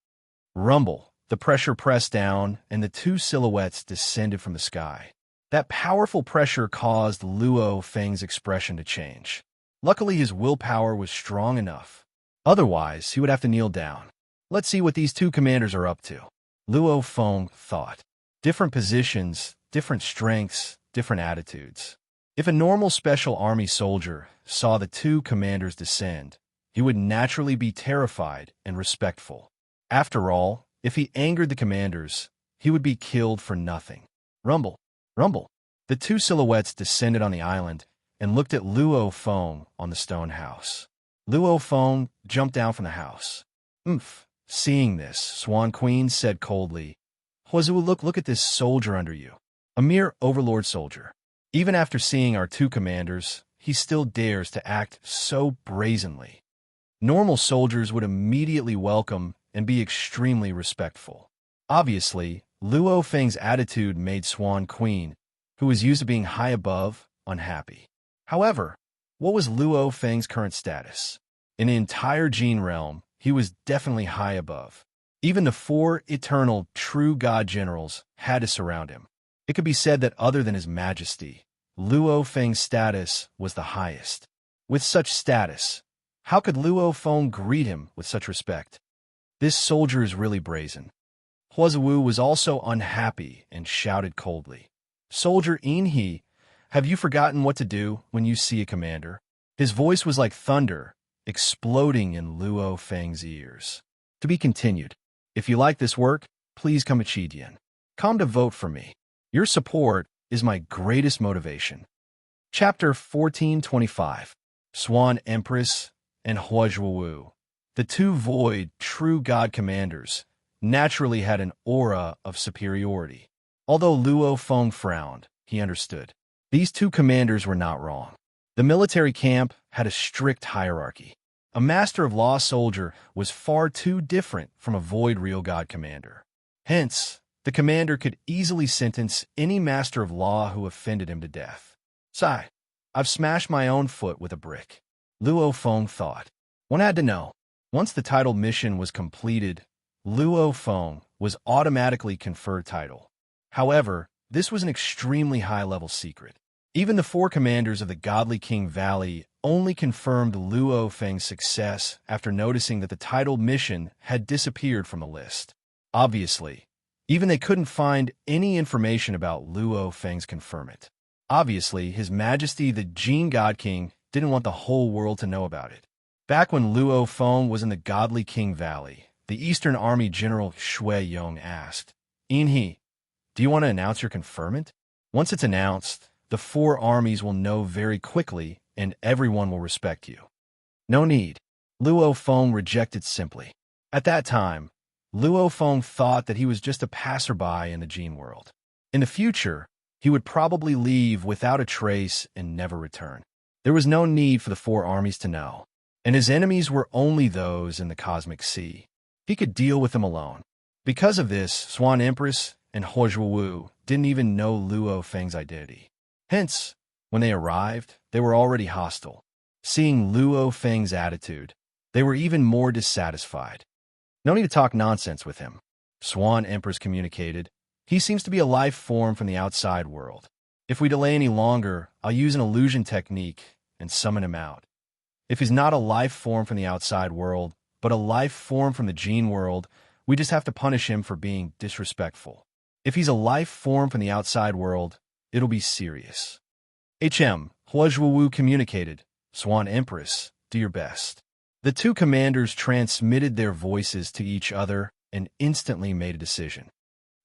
A: Rumble. The pressure pressed down, and the 2 silhouettes descended from the sky. That powerful pressure caused Luo Feng's expression to change. Luckily, his willpower was strong enough. Otherwise, he would have to kneel down. Let's see what these two commanders are up to. Luo Feng thought. Different positions, different strengths, different attitudes. If a normal special army soldier saw the two commanders descend, he would naturally be terrified and respectful. After all, if he angered the commanders, he would be killed for nothing. Rumble, rumble. The two silhouettes descended on the island and looked at Luo Feng on the stone house. Luo Feng jumped down from the house. Oomph. Seeing this, Swan Queen said coldly, Huazhu, look at this soldier under you. A mere overlord soldier. Even after seeing our two commanders, he still dares to act so brazenly. Normal soldiers would immediately welcome and be extremely respectful. Obviously, Luo Feng's attitude made Swan Queen, who was used to being high above, unhappy. However, what was Luo Feng's current status? In the entire Jin realm, he was definitely high above. Even the four eternal true god generals had to surround him. It could be said that other than his majesty, Luo Feng's status was the highest. With such status, how could Luo Feng greet him with such respect? This soldier is really brazen. Huazhu was also unhappy and shouted coldly, Soldier Inhe, have you forgotten what to do when you see a commander? His voice was like thunder, exploding in Luo Feng's ears. To be continued. If you like this work, please come to Chidian. Come to vote for me. Your support is my greatest motivation. Chapter 1425. Swan Empress and Huazhu. The two void, true god commanders naturally had an aura of superiority. Although Luo Feng frowned, he understood. These two commanders were not wrong. The military camp had a strict hierarchy. A master of law soldier was far too different from a void real god commander. Hence, the commander could easily sentence any master of law who offended him to death. Sigh, I've smashed my own foot with a brick. Luo Feng thought. One had to know. Once the title mission was completed, Luo Feng was automatically conferred title. However, this was an extremely high-level secret. Even the four commanders of the Godly King Valley only confirmed Luo Feng's success after noticing that the titled mission had disappeared from the list. Obviously, even they couldn't find any information about Luo Feng's conferment. Obviously, His Majesty the Jin God King didn't want the whole world to know about it. Back when Luo Feng was in the Godly King Valley, the Eastern Army General Shui Yong asked, Inhe, do you want to announce your conferment? Once it's announced, the four armies will know very quickly, and everyone will respect you. No need. Luo Feng rejected simply. At that time, Luo Feng thought that he was just a passerby in the Jin world. In the future, he would probably leave without a trace and never return. There was no need for the four armies to know, and his enemies were only those in the cosmic sea. He could deal with them alone. Because of this, Swan Empress and Huazhu didn't even know Luo Feng's identity. Hence, when they arrived, they were already hostile. Seeing Luo Feng's attitude, they were even more dissatisfied. No need to talk nonsense with him, Swan Empress communicated. He seems to be a life form from the outside world. If we delay any longer, I'll use an illusion technique and summon him out. If he's not a life form from the outside world, but a life form from the Jin world, we just have to punish him for being disrespectful. If he's a life form from the outside world, it'll be serious. Huazhu communicated, Swan Empress, do your best. The two commanders transmitted their voices to each other and instantly made a decision.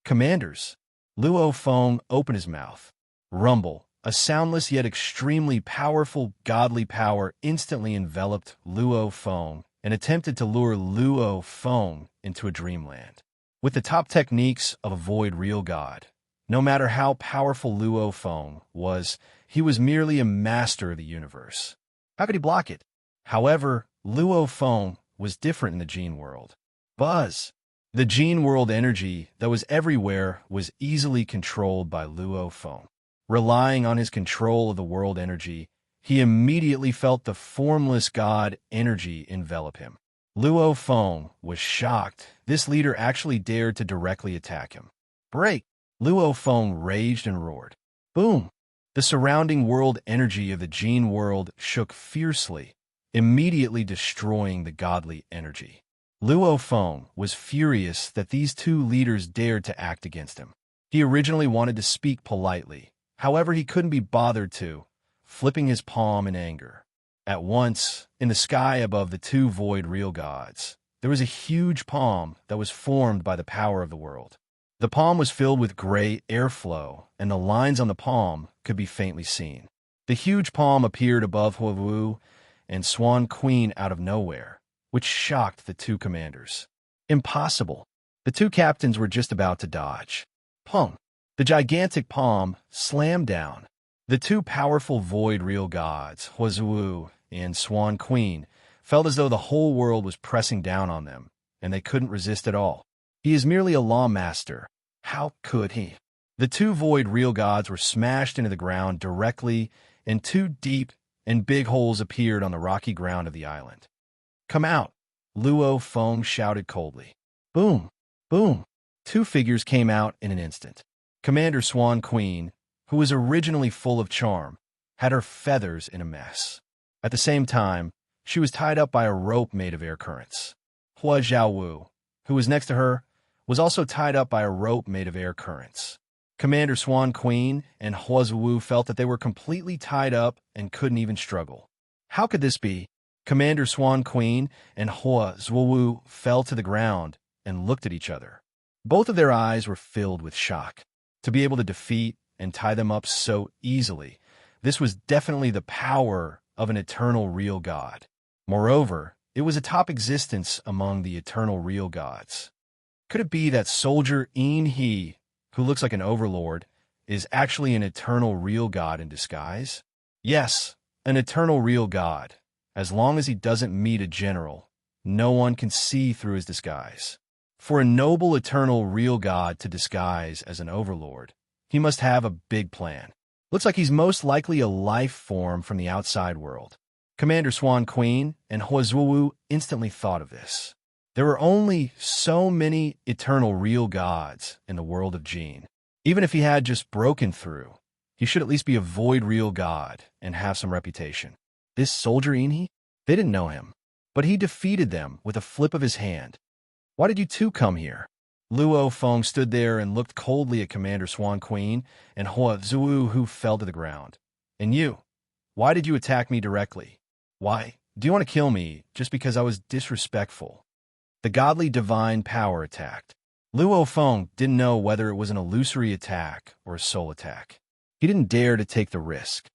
A: Commanders, Luo Feng opened his mouth. Rumble, a soundless yet extremely powerful godly power instantly enveloped Luo Feng and attempted to lure Luo Feng into a dreamland. With the top techniques of a void real god, no matter how powerful Luo Feng was, he was merely a master of the universe. How could he block it? However, Luo Feng was different in the Jin world. Buzz! The Jin world energy that was everywhere was easily controlled by Luo Feng. Relying on his control of the world energy, he immediately felt the formless god energy envelop him. Luo Feng was shocked. This leader actually dared to directly attack him. Break! Luo Feng raged and roared. Boom! The surrounding world energy of the Jin world shook fiercely, immediately destroying the godly energy. Luo Feng was furious that these two leaders dared to act against him. He originally wanted to speak politely, however he couldn't be bothered to, flipping his palm in anger. At once, in the sky above the two void real gods, there was a huge palm that was formed by the power of the world. The palm was filled with gray airflow, and the lines on the palm could be faintly seen. The huge palm appeared above Huawu and Swan Queen out of nowhere, which shocked the two commanders. Impossible. The two captains were just about to dodge. Pong! The gigantic palm slammed down. The two powerful void real gods, Huawu and Swan Queen, felt as though the whole world was pressing down on them, and they couldn't resist at all. He is merely a lawmaster. How could he? The two void real gods were smashed into the ground directly, and two deep and big holes appeared on the rocky ground of the island. Come out! Luo Feng shouted coldly. Boom! Boom! Two figures came out in an instant. Commander Swan Queen, who was originally full of charm, had her feathers in a mess. At the same time, she was tied up by a rope made of air currents. Hua Zhaowu, who was next to her, was also tied up by a rope made of air currents. Commander Swan Queen and Hua Zhaowu felt that they were completely tied up and couldn't even struggle. How could this be? Commander Swan Queen and Hua Zhaowu fell to the ground and looked at each other. Both of their eyes were filled with shock. To be able to defeat and tie them up so easily, this was definitely the power of an eternal real god. Moreover, it was a top existence among the eternal real gods. Could it be that soldier Yin He, who looks like an overlord, is actually an eternal real god in disguise? Yes, an eternal real god. As long as he doesn't meet a general, no one can see through his disguise. For a noble eternal real god to disguise as an overlord, he must have a big plan. Looks like he's most likely a life form from the outside world. Commander Swan Queen and Hua Zhaowu instantly thought of this. There are only so many eternal real gods in the world of Jin. Even if he had just broken through, he should at least be a void real god and have some reputation. This soldier Inhi? They didn't know him, but he defeated them with a flip of his hand. Why did you two come here? Luo Feng stood there and looked coldly at Commander Swan Queen and Hua Zhaowu, who fell to the ground. And you? Why did you attack me directly? Why? Do you want to kill me just because I was disrespectful? The godly divine power attacked. Luo Feng didn't know whether it was an illusory attack or a soul attack. He didn't dare to take the risk.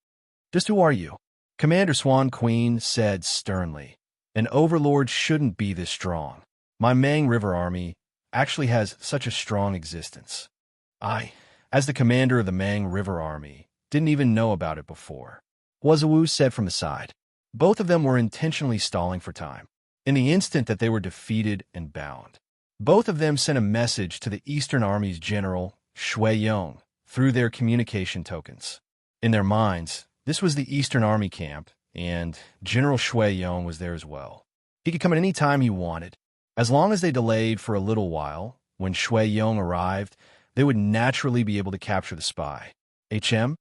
A: Just who are you? Commander Swan Queen said sternly. An overlord shouldn't be this strong. My Mang River army actually has such a strong existence. I, as the commander of the Mang River army, didn't even know about it before. Hua Zhaowu said from the side. Both of them were intentionally stalling for time. In the instant that they were defeated and bound, both of them sent a message to the Eastern Army's general, Shui Yong, through their communication tokens. In their minds, this was the Eastern Army camp, and General Shui Yong was there as well. He could come at any time he wanted. As long as they delayed for a little while, when Shui Yong arrived, they would naturally be able to capture the spy. HM?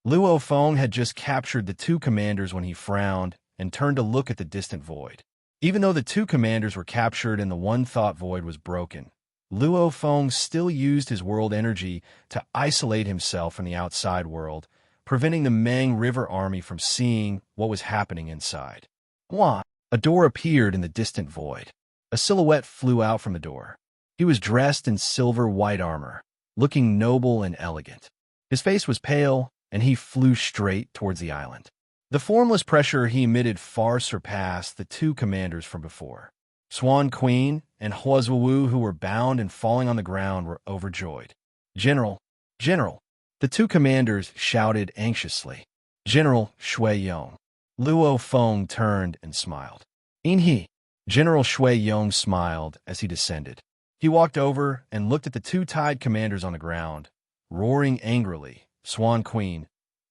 A: Luo Feng had just captured the two commanders when he frowned and turned to look at the distant void. Even though the two commanders were captured and the one thought void was broken, Luo Feng still used his world energy to isolate himself from the outside world, preventing the Mang River army from seeing what was happening inside. Wah! A door appeared in the distant void. A silhouette flew out from the door. He was dressed in silver white armor, looking noble and elegant. His face was pale, and he flew straight towards the island. The formless pressure he emitted far surpassed the two commanders from before. Swan Queen and Hua Zhaowu, who were bound and falling on the ground, were overjoyed. General! General! The two commanders shouted anxiously. General Shui Yong. Luo Feng turned and smiled. Inhi! General Shui Yong smiled as he descended. He walked over and looked at the two tied commanders on the ground, roaring angrily. Swan Queen.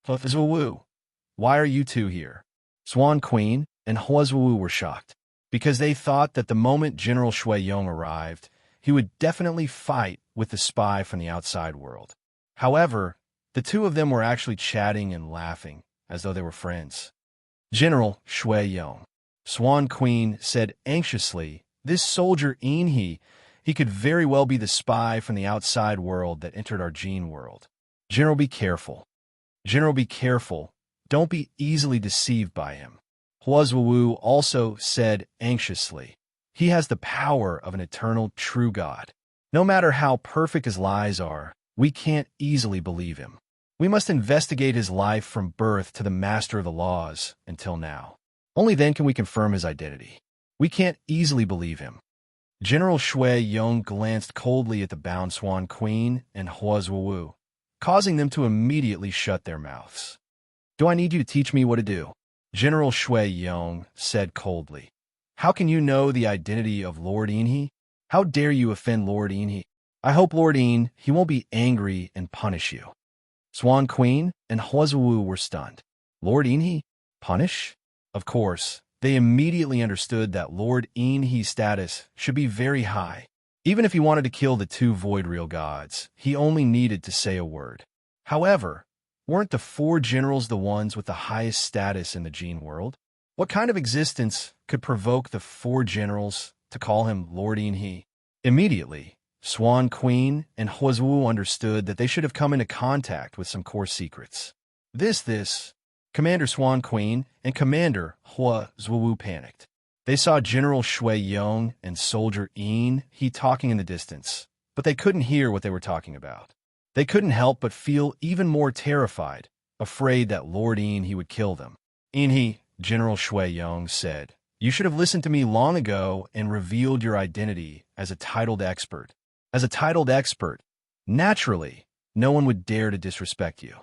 A: Hua Zhaowu. Why are you two here? Swan Queen and Hua Zhaowu were shocked, because they thought that the moment General Shui Yong arrived, he would definitely fight with the spy from the outside world. However, The two of them were actually chatting and laughing, as though they were friends. General Shui Yong, Swan Queen said anxiously, this soldier he could very well be the spy from the outside world that entered our gene world. General, be careful. General, be careful. Don't be easily deceived by him. Huazwu also said anxiously, he has the power of an eternal true God. No matter how perfect his lies are, we can't easily believe him. We must investigate his life from birth to the master of the laws until now. Only then can we confirm his identity. We can't easily believe him. General Shui Yong glanced coldly at the bound Swan Queen and Huazwu, causing them to immediately shut their mouths. Do I need you to teach me what to do? General Shui Yong said coldly. How can you know the identity of Lord Inhe? How dare you offend Lord Inhe? I hope Lord Inhe won't be angry and punish you. Swan Queen and Huazwu were stunned. Lord Inhe? Punish? Of course, they immediately understood that Lord Inhe's status should be very high. Even if he wanted to kill the two void real gods, he only needed to say a word. However, weren't the four generals the ones with the highest status in the gene world? What kind of existence could provoke the four generals to call him Lord Inhe? Immediately, Swan Queen and Huazwu understood that they should have come into contact with some core secrets. Commander Swan Queen and Commander Huazwu panicked. They saw General Shui Yong and Soldier He talking in the distance, but they couldn't hear what they were talking about. They couldn't help but feel even more terrified, afraid that Lord He would kill them. Inhe, General Shui Yong said, you should have listened to me long ago and revealed your identity as a titled expert. As a titled expert, naturally, no one would dare to disrespect you.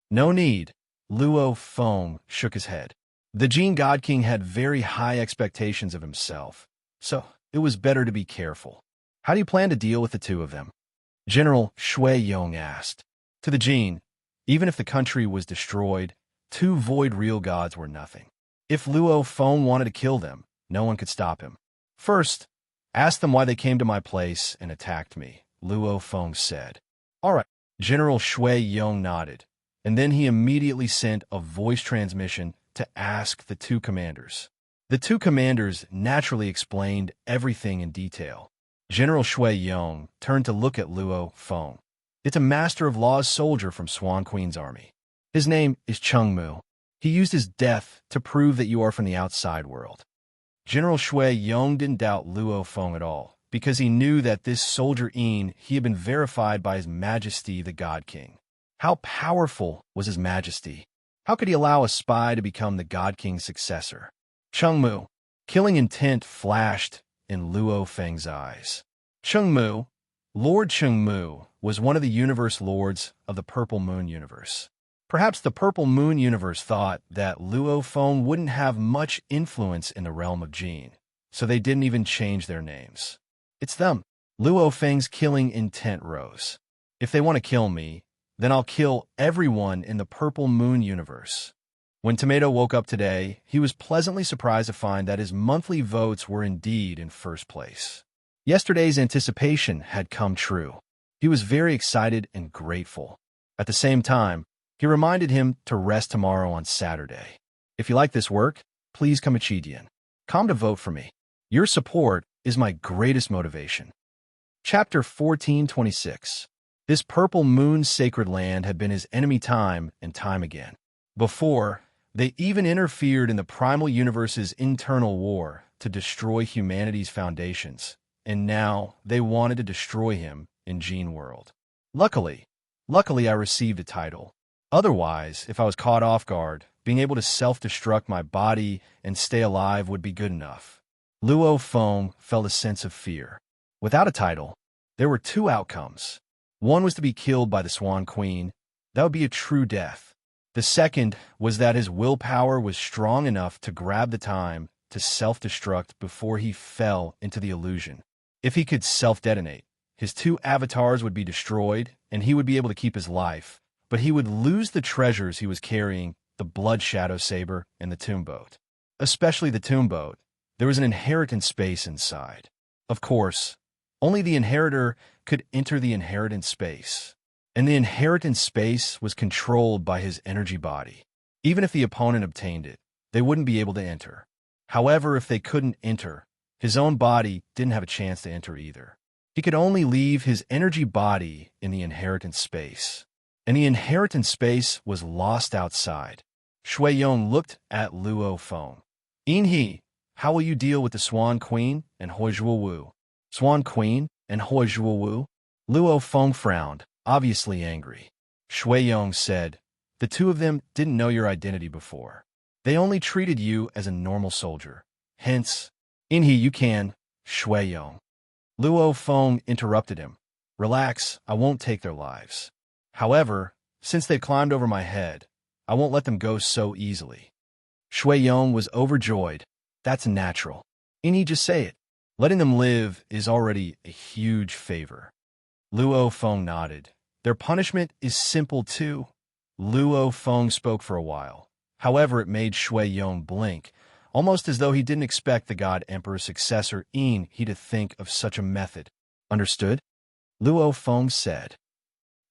A: No need. Luo Feng shook his head. The Gene God King had very high expectations of himself, so it was better to be careful. How do you plan to deal with the two of them? General Shui Yong asked. To the Gene, even if the country was destroyed, two void real gods were nothing. If Luo Feng wanted to kill them, no one could stop him. First, ask them why they came to my place and attacked me, Luo Feng said. All right. General Shui Yong nodded, and then he immediately sent a voice transmission to ask the two commanders. The two commanders naturally explained everything in detail. General Shui Yong turned to look at Luo Feng. It's a Master of Law's soldier from Swan Queen's army. His name is Cheng Mu. He used his death to prove that you are from the outside world. General Shui Yong didn't doubt Luo Feng at all, because he knew that this soldier he had been verified by His Majesty the God King. How powerful was His Majesty? How could he allow a spy to become the God King's successor? Cheng Mu. Killing intent flashed in Luo Feng's eyes. Cheng Mu, Lord Cheng Mu, was one of the universe lords of the Purple Moon universe. Perhaps the Purple Moon universe thought that Luo Feng wouldn't have much influence in the realm of Gene, so they didn't even change their names. It's them. Luo Feng's killing intent rose. If they want to kill me, then I'll kill everyone in the Purple Moon universe. When Tomato woke up today, he was pleasantly surprised to find that his monthly votes were indeed in first place. Yesterday's anticipation had come true. He was very excited and grateful. At the same time, he reminded him to rest tomorrow on Saturday. If you like this work, please come to vote for me. Your support is my greatest motivation. Chapter 1426. This Purple Moon sacred land had been his enemy time and time again. Before, they even interfered in the primal universe's internal war to destroy humanity's foundations, and now they wanted to destroy him in Gene World. Luckily I received a title. Otherwise, if I was caught off guard, being able to self-destruct my body and stay alive would be good enough. Luo Feng felt a sense of fear. Without a title, there were two outcomes. One was to be killed by the Swan Queen. That would be a true death. The second was that his willpower was strong enough to grab the time to self-destruct before he fell into the illusion. If he could self-detonate, his two avatars would be destroyed, and he would be able to keep his life, but he would lose the treasures he was carrying, the Blood Shadow Saber and the Tomb Boat. Especially the Tomb Boat. There was an inheritance space inside. Of course, only the inheritor could enter the inheritance space. and the inheritance space was controlled by his energy body. Even if the opponent obtained it, they wouldn't be able to enter. However, if they couldn't enter, his own body didn't have a chance to enter either. He could only leave his energy body in the inheritance space, and the inheritance space was lost outside. Shui Yong looked at Luo Feng. "Inhe, how will you deal with the Swan Queen and Huizhuo Wu?" "Swan Queen and Huizhuo Wu?" Luo Feng frowned, obviously angry. Shui Yong said, "The two of them didn't know your identity before. They only treated you as a normal soldier. Hence, Inhe, you can, Shui Yong." Luo Feng interrupted him. "Relax, I won't take their lives. However, since they've climbed over my head, I won't let them go so easily." Shui Yong was overjoyed. "That's natural. Inhe, just say it. Letting them live is already a huge favor." Luo Feng nodded. "Their punishment is simple too." Luo Feng spoke for a while. However, it made Shui Yong blink, almost as though he didn't expect the God Emperor's successor, Inhe, to think of such a method. "Understood?" Luo Feng said.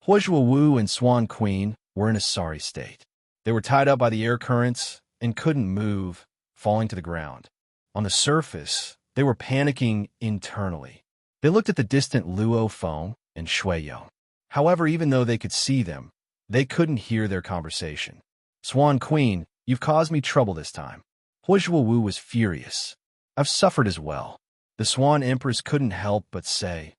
A: Huizhuo Wu and Swan Queen were in a sorry state. They were tied up by the air currents and couldn't move, falling to the ground. On the surface, they were panicking internally. They looked at the distant Luo Feng and Shui Yong. However, even though they could see them, they couldn't hear their conversation. "Swan Queen, you've caused me trouble this time." Huizhuo Wu was furious. "I've suffered as well." The Swan Empress couldn't help but say,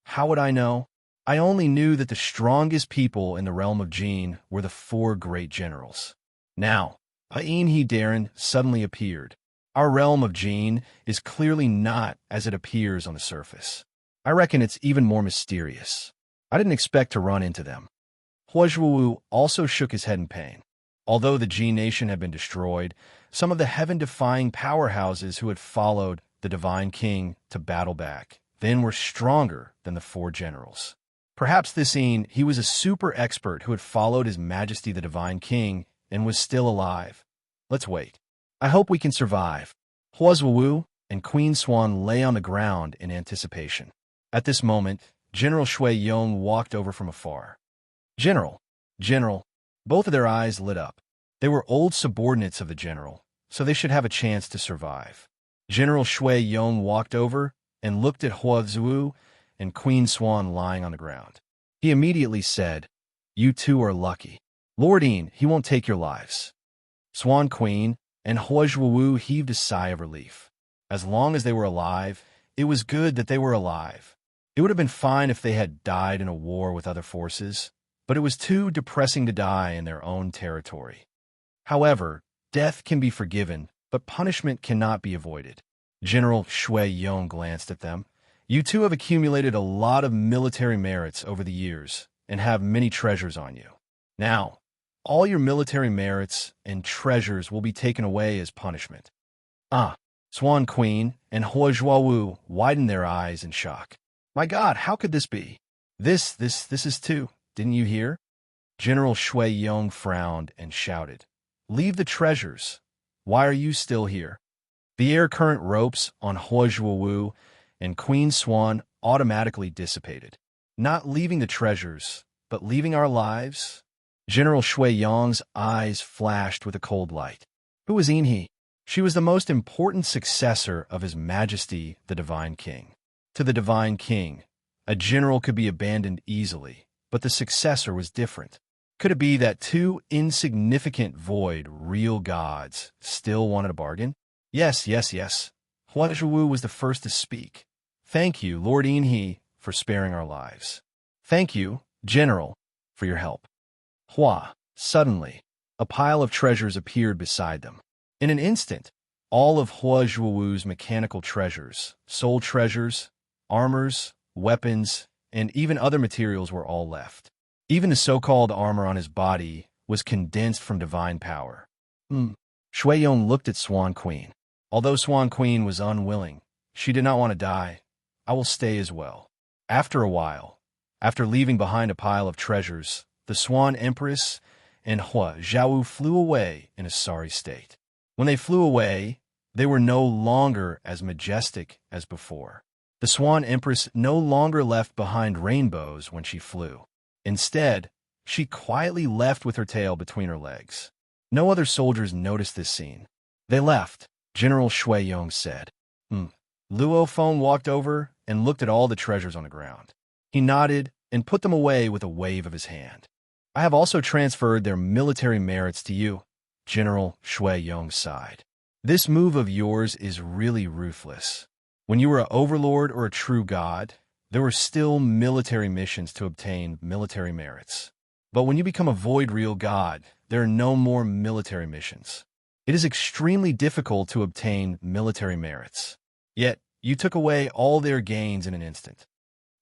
A: "How would I know? I only knew that the strongest people in the realm of Jin were the 4 great generals." Now, Inhe Darren suddenly appeared. "Our realm of Jin is clearly not as it appears on the surface. I reckon it's even more mysterious. I didn't expect to run into them." Huizhuo Wu also shook his head in pain. Although the Jin nation had been destroyed, some of the heaven-defying powerhouses who had followed the Divine King to battle back then were stronger than the 4 generals. Perhaps this mean he was a super expert who had followed His Majesty the Divine King and was still alive. Let's wait. I hope we can survive. Huizhuo Wu and Queen Swan lay on the ground in anticipation. At this moment, General Shui Yong walked over from afar. "General, General." Both of their eyes lit up. They were old subordinates of the general, so they should have a chance to survive. General Shui Yong walked over and looked at Huizhuo Wu and Queen Swan lying on the ground. He immediately said, "You two are lucky. Lord Yin, he won't take your lives." Swan Queen and Huizhuo Wu heaved a sigh of relief. As long as they were alive, it was good that they were alive. It would have been fine if they had died in a war with other forces, but it was too depressing to die in their own territory. However, death can be forgiven, but punishment cannot be avoided. General Shui Yong glanced at them. "You two have accumulated a lot of military merits over the years and have many treasures on you. Now, all your military merits and treasures will be taken away as punishment." Swan Queen and Huizhuo Wu widened their eyes in shock. "My God, how could this be? This is too. Didn't you hear?" General Shui Yong frowned and shouted, "Leave the treasures. Why are you still here?" The air current ropes on Huizhuo Wu and Queen Swan automatically dissipated. "Not leaving the treasures, but leaving our lives?" General Shui Yong's eyes flashed with a cold light. Who was Inhe? She was the most important successor of His Majesty the Divine King. To the Divine King, a general could be abandoned easily, but the successor was different. Could it be that 2 insignificant void real gods still wanted a bargain? Yes. Huizhuo Wu was the first to speak. "Thank you, Lord Inhe, for sparing our lives. Thank you, General, for your help." Suddenly, a pile of treasures appeared beside them. In an instant, all of Huizhuo Wu's mechanical treasures, soul treasures, armors, weapons, and even other materials were all left. Even the so-called armor on his body was condensed from divine power. Shui Yong looked at Swan Queen. Although Swan Queen was unwilling, she did not want to die. "I will stay as well." After a while, after leaving behind a pile of treasures, the Swan Empress and Huizhuo Wu flew away in a sorry state. When they flew away, they were no longer as majestic as before. The Swan Empress no longer left behind rainbows when she flew. Instead, she quietly left with her tail between her legs. No other soldiers noticed this scene. They left, General Shui Yong said. Luo Feng walked over and looked at all the treasures on the ground. He nodded and put them away with a wave of his hand. I have also transferred their military merits to you, General Shui Yong sighed. This move of yours is really ruthless. When you were an overlord or a true god, there were still military missions to obtain military merits. But when you become a void real god, there are no more military missions. It is extremely difficult to obtain military merits. Yet, you took away all their gains in an instant.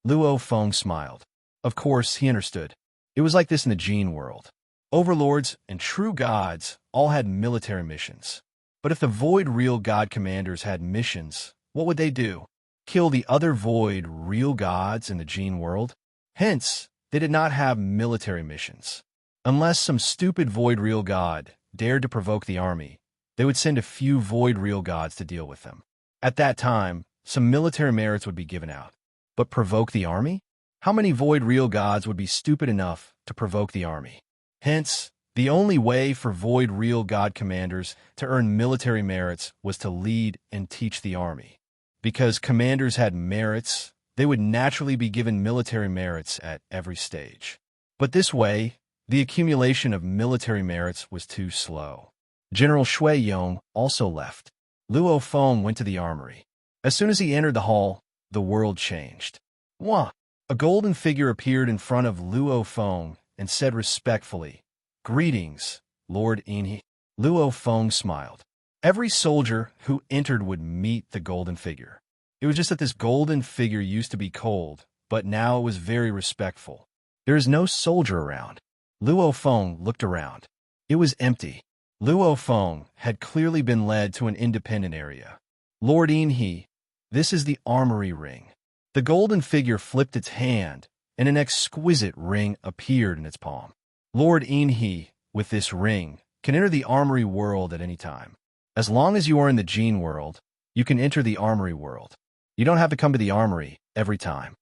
A: Luo Feng smiled. Of course, he understood. It was like this in the Gene world. Overlords and true gods all had military missions. But if the void real god commanders had missions, what would they do? Kill the other void real gods in the Gene world? Hence, they did not have military missions. Unless some stupid void real god dared to provoke the army, they would send a few void real gods to deal with them. At that time, some military merits would be given out. But provoke the army? How many void real gods would be stupid enough to provoke the army? Hence, the only way for void real god commanders to earn military merits was to lead and teach the army. Because commanders had merits, they would naturally be given military merits at every stage. But this way, the accumulation of military merits was too slow. General Shui Yong also left. Luo Feng went to the armory. As soon as he entered the hall, the world changed. Wah! A golden figure appeared in front of Luo Feng and said respectfully, "Greetings, Lord Inhi." Luo Feng smiled. Every soldier who entered would meet the golden figure. It was just that this golden figure used to be cold, but now it was very respectful. There is no soldier around. Luo Feng looked around. It was empty. Luo Feng had clearly been led to an independent area. Lord Inhi, this is the armory ring. The golden figure flipped its hand, and an exquisite ring appeared in its palm. Lord Inhi, with this ring, can enter the armory world at any time. As long as you are in the Gene world, you can enter the armory world. You don't have to come to the armory every time.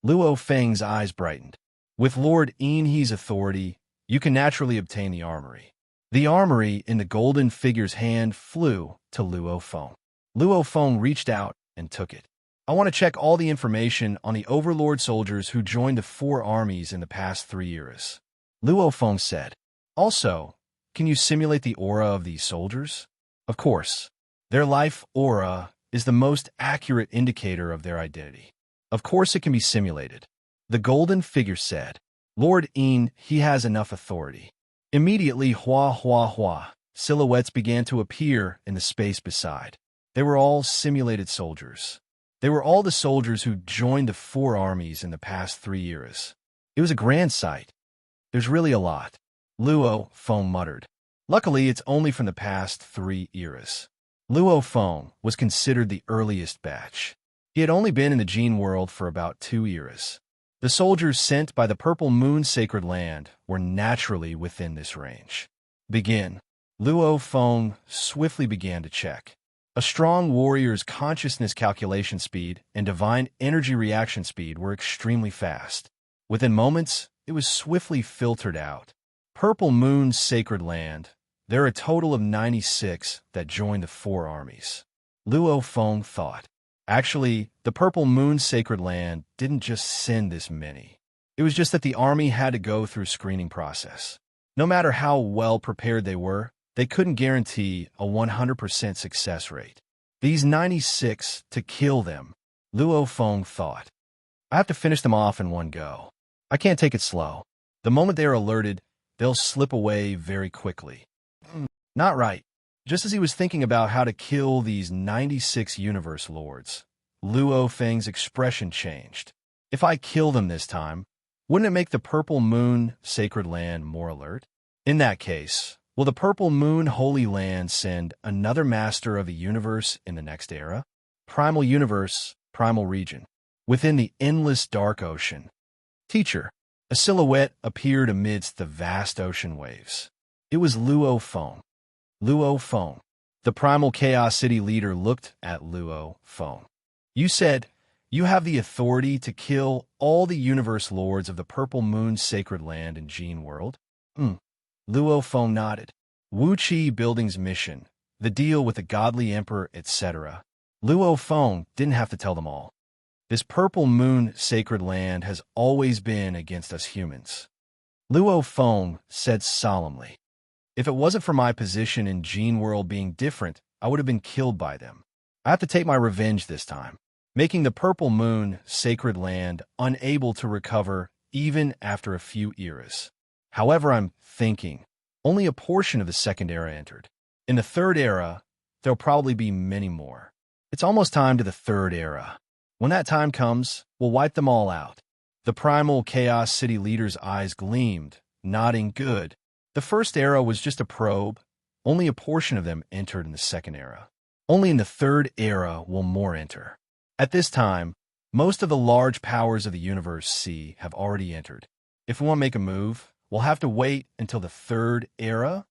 A: Luo Feng's eyes brightened. With Lord Inhi's authority, you can naturally obtain the armory. The armory in the golden figure's hand flew to Luo Feng. Luo Feng reached out and took it. I want to check all the information on the overlord soldiers who joined the 4 armies in the past 3 years. Luo Feng said. Also, can you simulate the aura of these soldiers? Of course. Their life aura is the most accurate indicator of their identity. Of course it can be simulated. The golden figure said. Lord In, he has enough authority. Immediately, hua, silhouettes began to appear in the space beside. They were all simulated soldiers. They were all the soldiers who joined the 4 armies in the past 3 years. It was a grand sight. There's really a lot. Luo Feng muttered. Luckily, it's only from the past 3 eras. Luo Feng was considered the earliest batch. He had only been in the Gene world for about 2 eras. The soldiers sent by the Purple Moon Sacred Land were naturally within this range. Begin. Luo Feng swiftly began to check. A strong warrior's consciousness calculation speed and divine energy reaction speed were extremely fast. Within moments, it was swiftly filtered out. Purple Moon Sacred Land. There are a total of 96 that joined the 4 armies. Luo Feng thought. Actually, the Purple Moon Sacred Land didn't just send this many. It was just that the army had to go through a screening process. No matter how well prepared they were, they couldn't guarantee a 100% success rate. These 96 to kill them, Luo Feng thought. I have to finish them off in one go. I can't take it slow. The moment they are alerted, they'll slip away very quickly. Not right. Just as he was thinking about how to kill these 96 universe lords, Luo Feng's expression changed. If I kill them this time, wouldn't it make the Purple Moon Sacred Land more alert? In that case, will the Purple Moon Holy Land send another master of the universe in the next era? Primal universe, primal region. Within the endless dark ocean. Teacher, a silhouette appeared amidst the vast ocean waves. It was Luo Feng. Luo Feng. The primal Chaos City leader looked at Luo Feng. You said You have the authority to kill all the universe lords of the Purple Moon's sacred land in Gene World? Luo Feng nodded. Wu Qi Building's mission, the deal with the godly emperor, etc. Luo Feng didn't have to tell them all. This Purple Moon sacred land has always been against us humans. Luo Feng said solemnly. If it wasn't for my position in Gene World being different, I would have been killed by them. I have to take my revenge this time, making the Purple Moon sacred land unable to recover even after a few eras. However, I'm thinking, only a portion of the second era entered. In the third era, there'll probably be many more. It's almost time to the third era. When that time comes, we'll wipe them all out. The primal Chaos City leader's eyes gleamed, nodding good. The first era was just a probe. Only a portion of them entered in the second era. Only in the third era will more enter. At this time, most of the large powers of the universe C have already entered. If we want to make a move, we'll have to wait until the third era.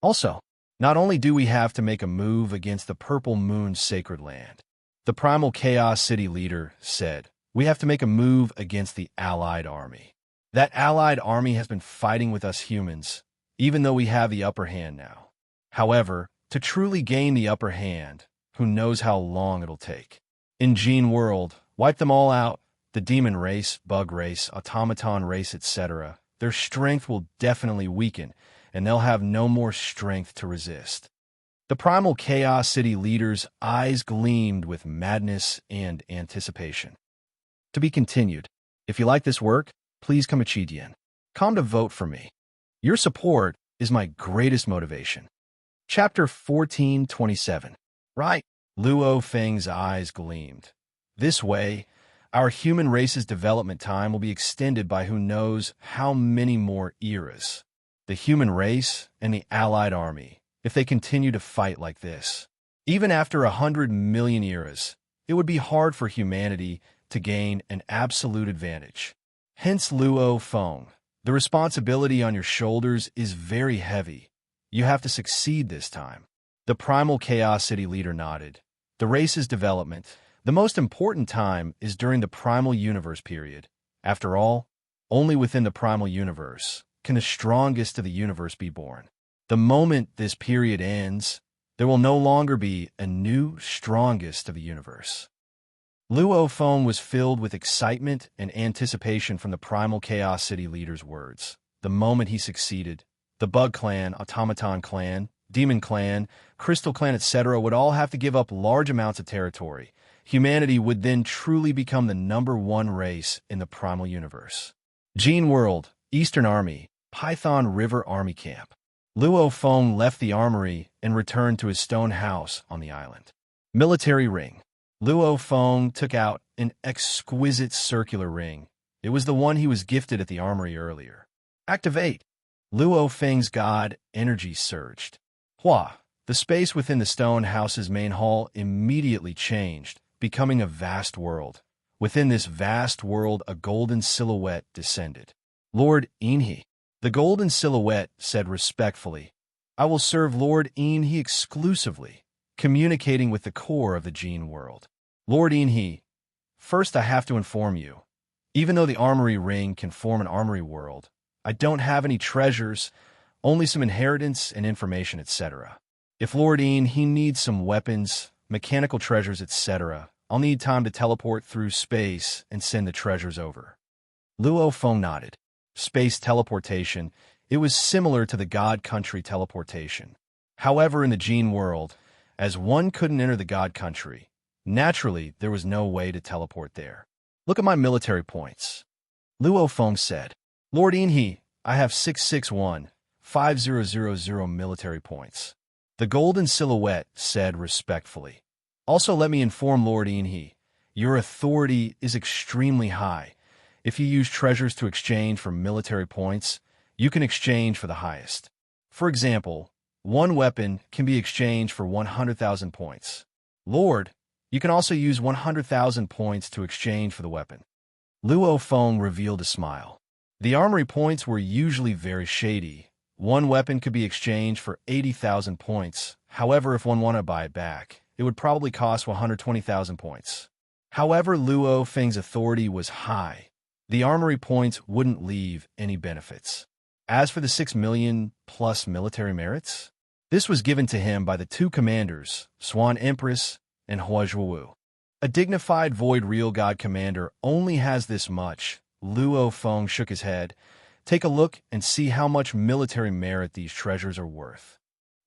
A: Also, not only do we have to make a move against the Purple Moon's sacred land, the primal Chaos City leader said, we have to make a move against the Allied army. That Allied army has been fighting with us humans, even though we have the upper hand now. However, to truly gain the upper hand, who knows how long it'll take. In Gene World, wipe them all out, the demon race, bug race, automaton race, etc. Their strength will definitely weaken, and they'll have no more strength to resist. The primal Chaos City leader's eyes gleamed with madness and anticipation. To be continued. If you like this work, please come come to vote for me. Your support is my greatest motivation. Chapter 1427. Right. Luo Feng's eyes gleamed. This way, our human race's development time will be extended by who knows how many more eras. The human race and the Allied army, if they continue to fight like this. Even after 100 million eras, it would be hard for humanity to gain an absolute advantage. Hence, Luo Feng, the responsibility on your shoulders is very heavy. You have to succeed this time. The primal Chaos City leader nodded. The race's development, the most important time is during the primal universe period. After all, only within the primal universe can the strongest of the universe be born. The moment this period ends, there will no longer be a new strongest of the universe. Luo Feng was filled with excitement and anticipation from the primal Chaos City leader's words. The moment he succeeded, the Bug Clan, Automaton Clan, Demon Clan, Crystal Clan, etc. would all have to give up large amounts of territory. Humanity would then truly become the #1 race in the primal universe. Gene World, Eastern Army, Python River Army Camp. Luo Feng left the armory and returned to his stone house on the island. Military ring. Luo Feng took out an exquisite circular ring. It was the one he was gifted at the armory earlier. Activate. Luo Feng's god energy surged. Hua, the space within the stone house's main hall immediately changed, becoming a vast world. Within this vast world, a golden silhouette descended. Lord Enhe. The golden silhouette said respectfully, I will serve Lord Enhe exclusively, communicating with the core of the Gene World. Lord Enhe, first I have to inform you, even though the armory ring can form an armory world, I don't have any treasures, only some inheritance and information, etc. If Lord Enhe needs some weapons, mechanical treasures, etc., I'll need time to teleport through space and send the treasures over. Luo Feng nodded. Space teleportation, it was similar to the God Country teleportation. However, in the Gene World, as one couldn't enter the God Country, naturally there was no way to teleport there. Look at my military points. Luo Feng said, Lord Enhe, I have 661,5000 military points. The golden silhouette said respectfully. Also, let me inform Lord Enhe, your authority is extremely high. If you use treasures to exchange for military points, you can exchange for the highest. For example, one weapon can be exchanged for 100,000 points. Lord, you can also use 100,000 points to exchange for the weapon. Luo Feng revealed a smile. The armory points were usually very shady. One weapon could be exchanged for 80,000 points. However, if one wanted to buy it back, it would probably cost 120,000 points. However, Luo Feng's authority was high. The armory points wouldn't leave any benefits. As for the 6 million plus military merits, this was given to him by the two commanders, Swan Empress and Huazhuwu. A dignified Void Real God commander only has this much. Luo Feng shook his head. Take a look and see how much military merit these treasures are worth.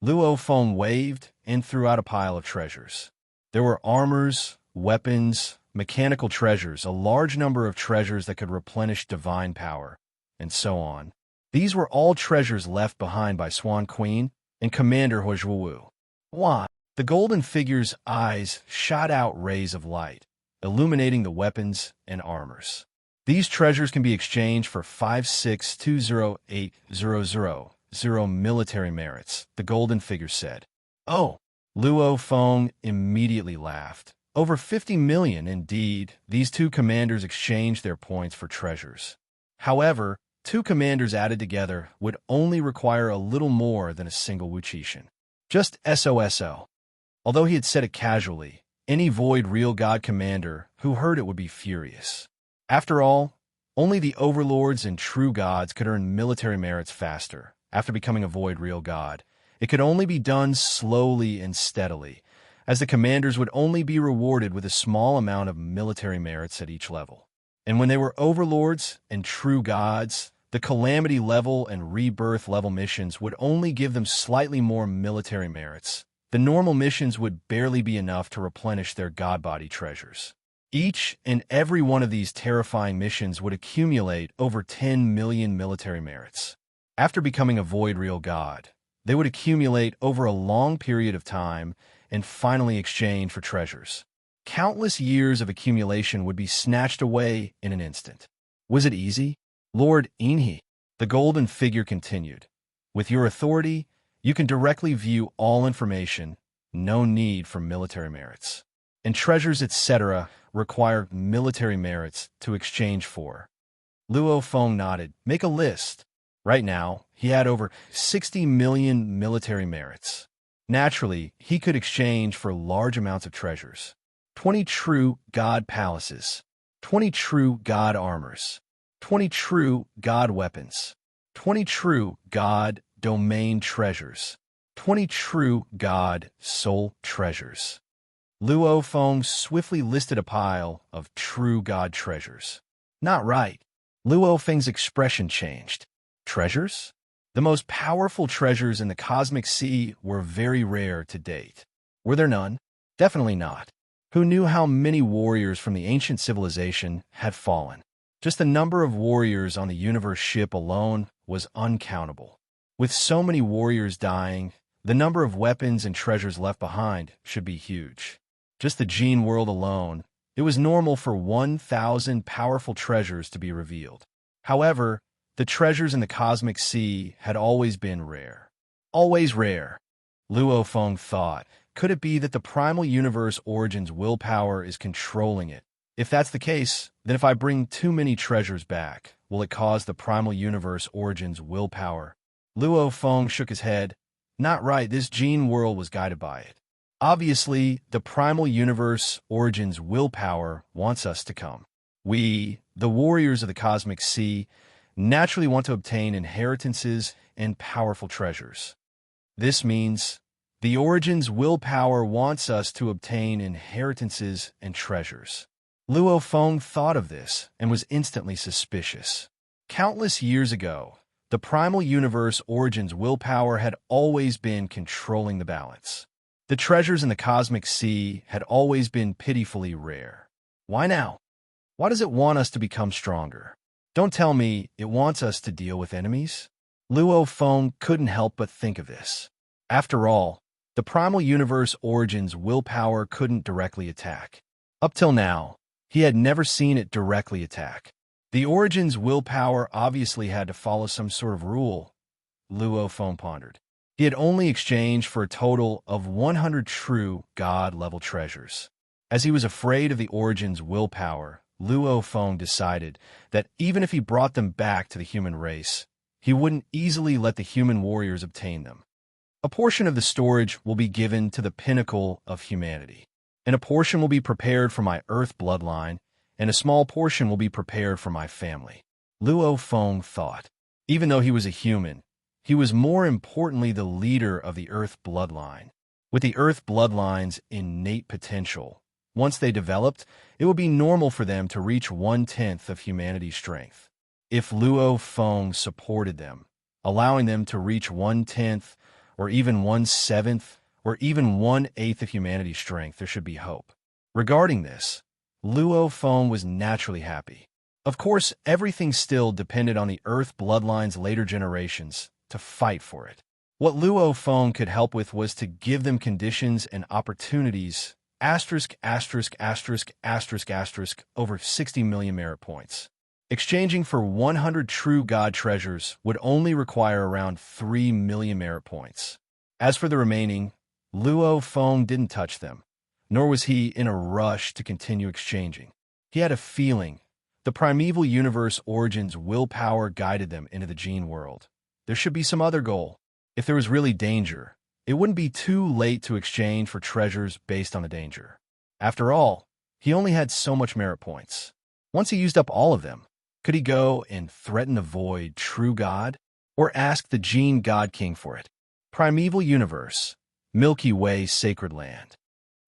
A: Luo Feng waved and threw out a pile of treasures. There were armors, weapons, mechanical treasures, a large number of treasures that could replenish divine power, and so on. These were all treasures left behind by Swan Queen and Commander Huazhuwu. Why? The golden figure's eyes shot out rays of light, illuminating the weapons and armors. These treasures can be exchanged for 56208000 military merits, the golden figure said. Oh! Luo Feng immediately laughed. Over 50 million, indeed. These two commanders exchanged their points for treasures. However, two commanders added together would only require a little more than a single Wuqishan. Just SOSO. Although he had said it casually, any Void Real God commander who heard it would be furious. After all, only the overlords and true gods could earn military merits faster. After becoming a Void Real God, it could only be done slowly and steadily, as the commanders would only be rewarded with a small amount of military merits at each level. And when they were overlords and true gods, the calamity level and rebirth level missions would only give them slightly more military merits. The normal missions would barely be enough to replenish their god body treasures. Each and every one of these terrifying missions would accumulate over 10 million military merits. After becoming a Void Real God, they would accumulate over a long period of time and finally exchange for treasures. Countless years of accumulation would be snatched away in an instant. Was it easy? Lord Inhi, the golden figure continued. With your authority, you can directly view all information, no need for military merits. And treasures, etc., require military merits to exchange for. Luo Feng nodded. Make a list. Right now, he had over 60 million military merits. Naturally, he could exchange for large amounts of treasures. 20 true god palaces, 20 true god armors, 20 true god weapons, 20 true god domain treasures, 20 true god soul treasures. Luo Feng swiftly listed a pile of true god treasures. Not right. Luo Feng's expression changed. Treasures? The most powerful treasures in the cosmic sea were very rare to date. Were there none? Definitely not. Who knew how many warriors from the ancient civilization had fallen? Just the number of warriors on the universe ship alone was uncountable. With so many warriors dying, the number of weapons and treasures left behind should be huge. Just the gene world alone, it was normal for 1,000 powerful treasures to be revealed. However, the treasures in the cosmic sea had always been rare. Always rare. Luo Feng thought, could it be that the primal universe origins willpower is controlling it? If that's the case, then if I bring too many treasures back, will it cause the primal universe origins willpower? Luo Feng shook his head. Not right, this gene world was guided by it. Obviously, the primal universe origins willpower wants us to come. We, the warriors of the cosmic sea, naturally want to obtain inheritances and powerful treasures. This means the origins willpower wants us to obtain inheritances and treasures. Luo Feng thought of this and was instantly suspicious. Countless years ago, the primal universe origins willpower had always been controlling the balance. The treasures in the cosmic sea had always been pitifully rare. Why now? Why does it want us to become stronger? Don't tell me it wants us to deal with enemies? Luo Feng couldn't help but think of this. After all, the primal universe origins willpower couldn't directly attack. Up till now, he had never seen it directly attack. The origins willpower obviously had to follow some sort of rule, Luo Feng pondered. He had only exchanged for a total of 100 true god-level treasures. As he was afraid of the origins willpower, Luo Feng decided that even if he brought them back to the human race, he wouldn't easily let the human warriors obtain them. A portion of the storage will be given to the pinnacle of humanity. and a portion will be prepared for my earth bloodline, and a small portion will be prepared for my family. Luo Feng thought. Even though he was a human, he was more importantly the leader of the earth bloodline. With the earth bloodline's innate potential, once they developed, it would be normal for them to reach 1/10 of humanity's strength. If Luo Feng supported them, allowing them to reach 1/10, or even 1/7, or even 1/8 of humanity's strength, there should be hope. Regarding this, Luo Feng was naturally happy. Of course, everything still depended on the Earth bloodline's later generations to fight for it. What Luo Feng could help with was to give them conditions and opportunities over 60 million merit points. Exchanging for 100 true god treasures would only require around 3 million merit points. As for the remaining, Luo Feng didn't touch them, nor was he in a rush to continue exchanging. He had a feeling the primeval universe origins willpower guided them into the gene world. There should be some other goal. If there was really danger, it wouldn't be too late to exchange for treasures based on the danger. After all, he only had so much merit points. Once he used up all of them, could he go and threaten a void true god, or ask the Gene God King for it? Primeval Universe, Milky Way Sacred Land.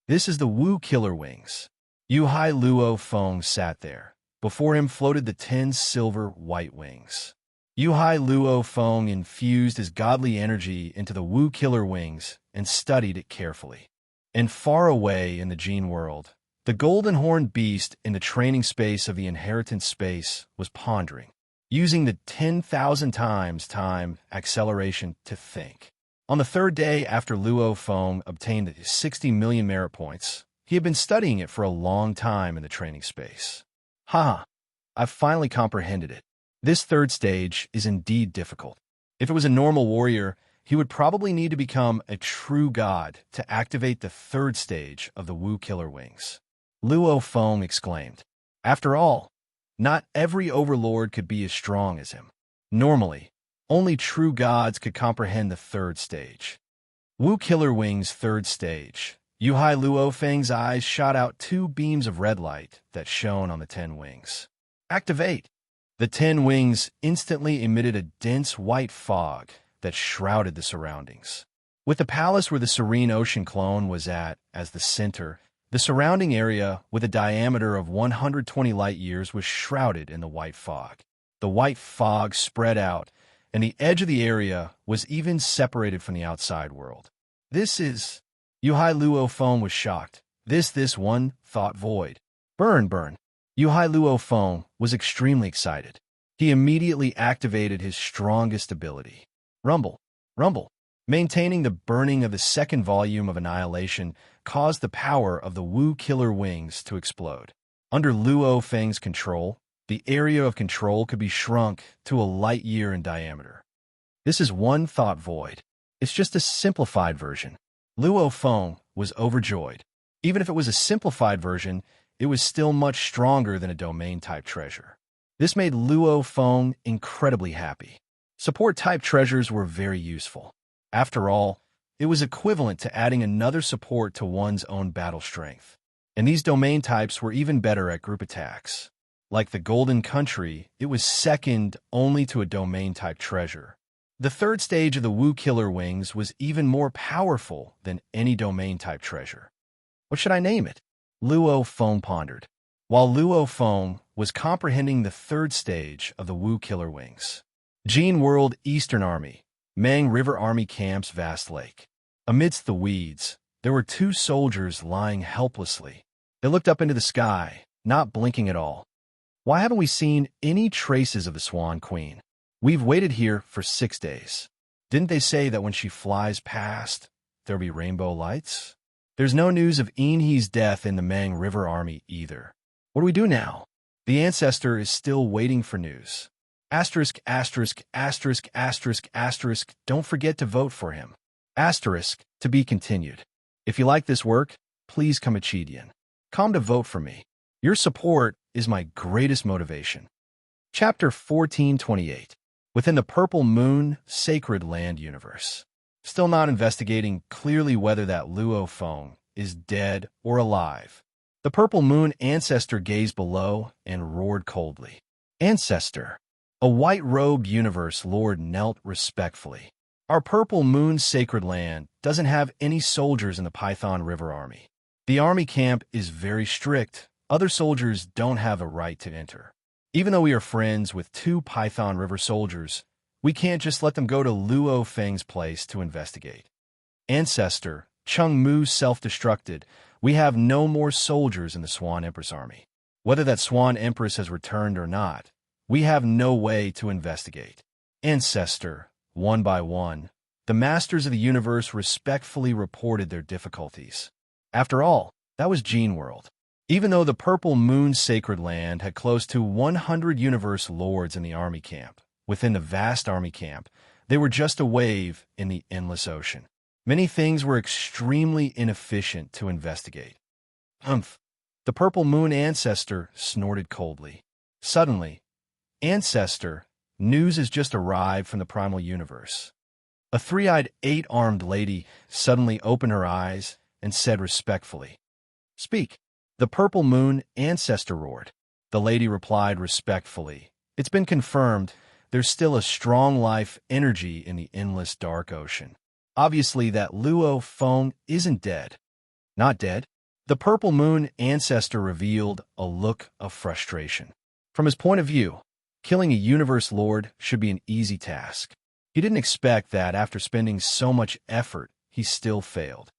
A: This is the Wu Killer Wings. Yuhai Luo Feng sat there. Before him floated the 10 silver white wings. Yuhai Luo Feng infused his godly energy into the Wu Killer Wings and studied it carefully. And far away in the Gene world, the golden horned beast in the training space of the inheritance space was pondering, using the 10,000 times time acceleration to think. On the third day after Luo Feng obtained the 60 million merit points, he had been studying it for a long time in the training space. I've finally comprehended it. This third stage is indeed difficult. If it was a normal warrior, he would probably need to become a true god to activate the third stage of the Wu Killer Wings. Luo Feng exclaimed. After all, not every overlord could be as strong as him. Normally, only true gods could comprehend the third stage. Wu Killer Wings' third stage. Yuhai Luo Feng's eyes shot out 2 beams of red light that shone on the 10 wings. Activate! The 10 wings instantly emitted a dense white fog that shrouded the surroundings. With the palace where the serene ocean clone was at as the center, the surrounding area, with a diameter of 120 light-years, was shrouded in the white fog. The white fog spread out, and the edge of the area was even separated from the outside world. This is... Yuhai Luo Feng was shocked. This one thought void. Burn. Yuhai Luo Feng was extremely excited. He immediately activated his strongest ability. Rumble. Maintaining the burning of the second volume of Annihilation caused the power of the Wu Killer Wings to explode. Under Luo Feng's control, the area of control could be shrunk to a light-year in diameter. This is one thought void. It's just a simplified version. Luo Feng was overjoyed. Even if it was a simplified version, it was still much stronger than a domain-type treasure. This made Luo Feng incredibly happy. Support-type treasures were very useful. After all, it was equivalent to adding another support to one's own battle strength. And these domain types were even better at group attacks. Like the Golden Country, it was second only to a domain-type treasure. The third stage of the Wu Killer Wings was even more powerful than any domain-type treasure. What should I name it? Luo Feng pondered. While Luo Feng was comprehending the third stage of the Wu Killer Wings. Gene World Eastern Army. Mang River Army Camp's vast lake. Amidst the weeds, there were 2 soldiers lying helplessly. They looked up into the sky, not blinking at all. Why haven't we seen any traces of the Swan Queen? We've waited here for 6 days. Didn't they say that when she flies past, there'll be rainbow lights? There's no news of Enhe's death in the Mang River Army either. What do we do now? The ancestor is still waiting for news. Asterisk. Don't forget to vote for him. Asterisk, to be continued. If you like this work, please come Chidian. Come to vote for me. Your support is my greatest motivation. Chapter 1428. Within the Purple Moon Sacred Land Universe. Still not investigating clearly whether that Luo Feng is dead or alive. The purple moon ancestor gazed below and roared coldly. Ancestor, a white-robed universe lord knelt respectfully. Our purple moon sacred land doesn't have any soldiers in the Python River Army. The army camp is very strict. Other soldiers don't have a right to enter. Even though we are friends with 2 Python River soldiers, we can't just let them go to Luo Feng's place to investigate. Ancestor, Chung Mu self-destructed. We have no more soldiers in the Swan Empress army. Whether that Swan Empress has returned or not, we have no way to investigate. Ancestor, one by one, the masters of the universe respectfully reported their difficulties. After all, that was Gene World. Even though the Purple Moon Sacred Land had close to 100 universe lords in the army camp, within the vast army camp, they were just a wave in the endless ocean. Many things were extremely inefficient to investigate. Humph! The Purple Moon Ancestor snorted coldly. Suddenly, Ancestor, news has just arrived from the primal universe. A 3-eyed, 8-armed lady suddenly opened her eyes and said respectfully, "Speak." The Purple Moon Ancestor roared. The lady replied respectfully, "It's been confirmed. There's still a strong life energy in the endless dark ocean. Obviously, that Luo Feng isn't dead." "Not dead?" The Purple Moon Ancestor revealed a look of frustration. From his point of view, killing a universe lord should be an easy task. He didn't expect that after spending so much effort, he still failed.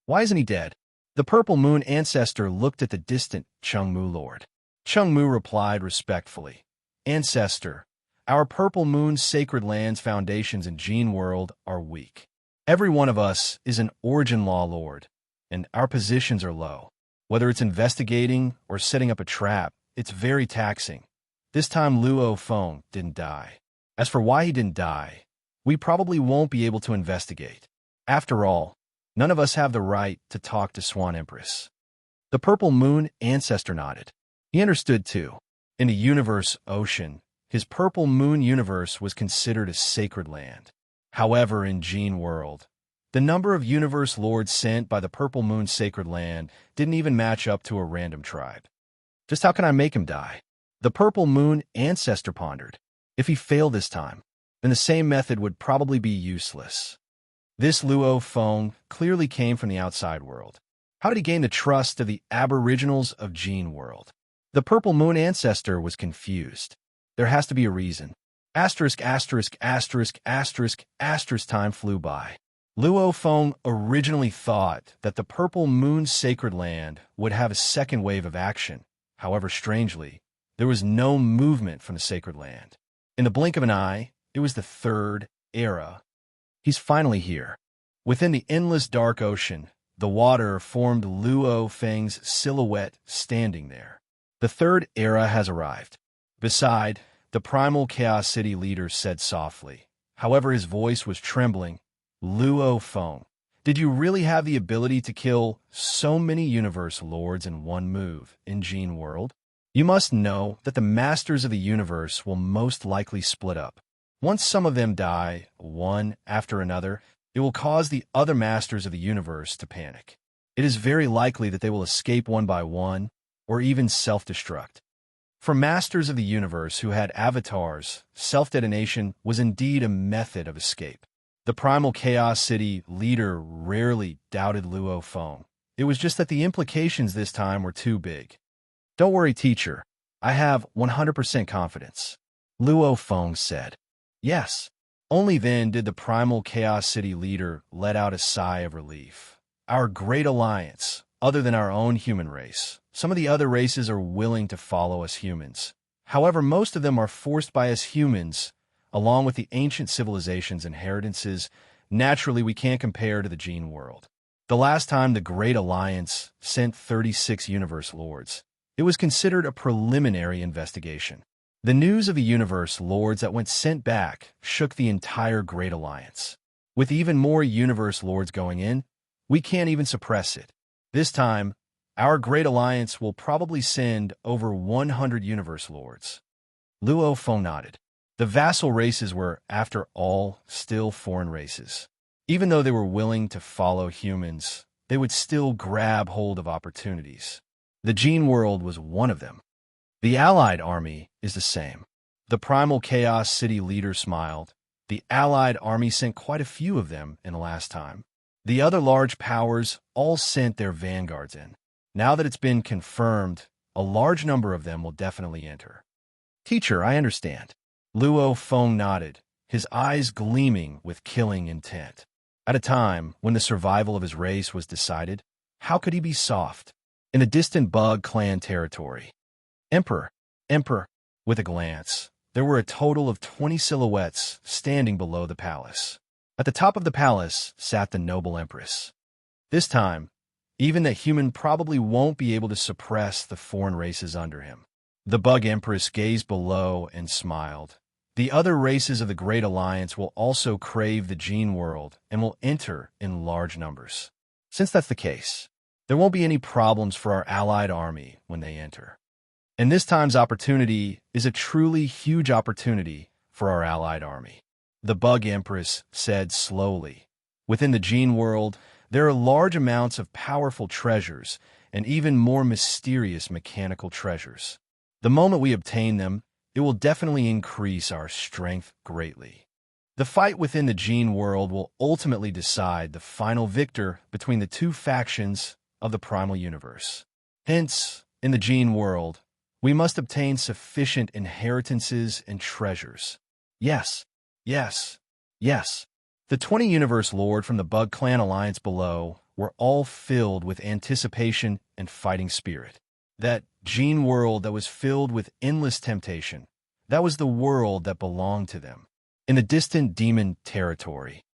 A: "Why isn't he dead?" The Purple Moon Ancestor looked at the distant Chung Mu Lord. Chung Mu replied respectfully, "Ancestor, our Purple Moon Sacred Land's foundations in Gene World are weak. Every one of us is an Origin Law Lord, and our positions are low. Whether it's investigating or setting up a trap, it's very taxing. This time Luo Feng didn't die. As for why he didn't die, we probably won't be able to investigate. After all, none of us have the right to talk to Swan Empress." The Purple Moon Ancestor nodded. He understood too. In the universe ocean, his Purple Moon universe was considered a sacred land. However, in Gene World, the number of universe lords sent by the Purple Moon Sacred Land didn't even match up to a random tribe. Just how can I make him die? The Purple Moon Ancestor pondered. If he failed this time, then the same method would probably be useless. This Luo Feng clearly came from the outside world. How did he gain the trust of the aboriginals of Gene World? The Purple Moon Ancestor was confused. There has to be a reason. Asterisk, asterisk, asterisk, asterisk, asterisk time flew by. Luo Feng originally thought that the Purple Moon Sacred Land would have a second wave of action. However, strangely, there was no movement from the Sacred Land. In the blink of an eye, it was the 3rd era. He's finally here. Within the endless dark ocean, the water formed Luo Feng's silhouette standing there. The 3rd era has arrived. Beside, the Primal Chaos City leader said softly. However, his voice was trembling. "Luo Feng, did you really have the ability to kill so many universe lords in one move in Gene World? You must know that the masters of the universe will most likely split up. Once some of them die, one after another, it will cause the other masters of the universe to panic. It is very likely that they will escape one by one, or even self-destruct. For masters of the universe who had avatars, self-detonation was indeed a method of escape. The Primal Chaos City leader rarely doubted Luo Feng. It was just that the implications this time were too big. "Don't worry, teacher. I have 100% confidence," Luo Feng said. Yes. Only then did the Primal Chaos City leader let out a sigh of relief. Our great alliance, other than our own human race. Some of the other races are willing to follow us humans. However, most of them are forced by us humans, along with the ancient civilization's inheritances. Naturally, we can't compare to the Gene World. The last time the Great Alliance sent 36 universe lords, it was considered a preliminary investigation. The news of the universe lords that went sent back shook the entire Great Alliance. With even more universe lords going in, we can't even suppress it. This time, our Great Alliance will probably send over 100 universe lords. Luo Feng nodded. The vassal races were, after all, still foreign races. Even though they were willing to follow humans, they would still grab hold of opportunities. The Gene world was one of them. The Allied army is the same. The primal chaos city leader smiled. The Allied army sent quite a few of them in the last time. The other large powers all sent their vanguards in. Now that it's been confirmed, a large number of them will definitely enter. Teacher, I understand. Luo Feng nodded, his eyes gleaming with killing intent. At a time when the survival of his race was decided, how could he be soft? In the distant Bug clan territory. Emperor, with a glance, there were a total of 20 silhouettes standing below the palace. At the top of the palace sat the noble empress. This time, even the human probably won't be able to suppress the foreign races under him. The Bug Empress gazed below and smiled. The other races of the Great Alliance will also crave the Gene world and will enter in large numbers. Since that's the case, there won't be any problems for our allied army when they enter. And this time's opportunity is a truly huge opportunity for our allied army. The Bug Empress said slowly. Within the Gene world, there are large amounts of powerful treasures and even more mysterious mechanical treasures. The moment we obtain them, it will definitely increase our strength greatly. The fight within the Gene world will ultimately decide the final victor between the two factions of the primal universe. Hence, in the Gene world, we must obtain sufficient inheritances and treasures. Yes. The 20 Universe Lord from the Bug Clan Alliance below were all filled with anticipation and fighting spirit. That Gene world that was filled with endless temptation, that was the world that belonged to them. In the distant demon territory,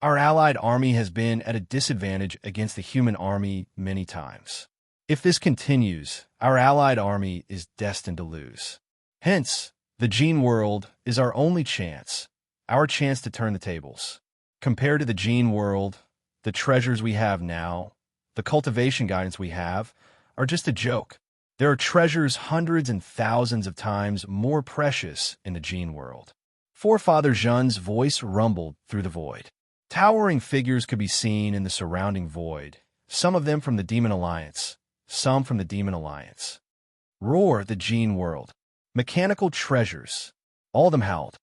A: our allied army has been at a disadvantage against the human army many times. If this continues, our allied army is destined to lose. Hence, the Gene world is our only chance, our chance to turn the tables. Compared to the Gene world, the treasures we have now, the cultivation guidance we have, are just a joke. There are treasures hundreds and thousands of times more precious in the Gene world. Forefather Zhen's voice rumbled through the void. Towering figures could be seen in the surrounding void, some of them from the Demon Alliance, some from the Demon Alliance. Roar the Gene world. Mechanical treasures. All of them howled.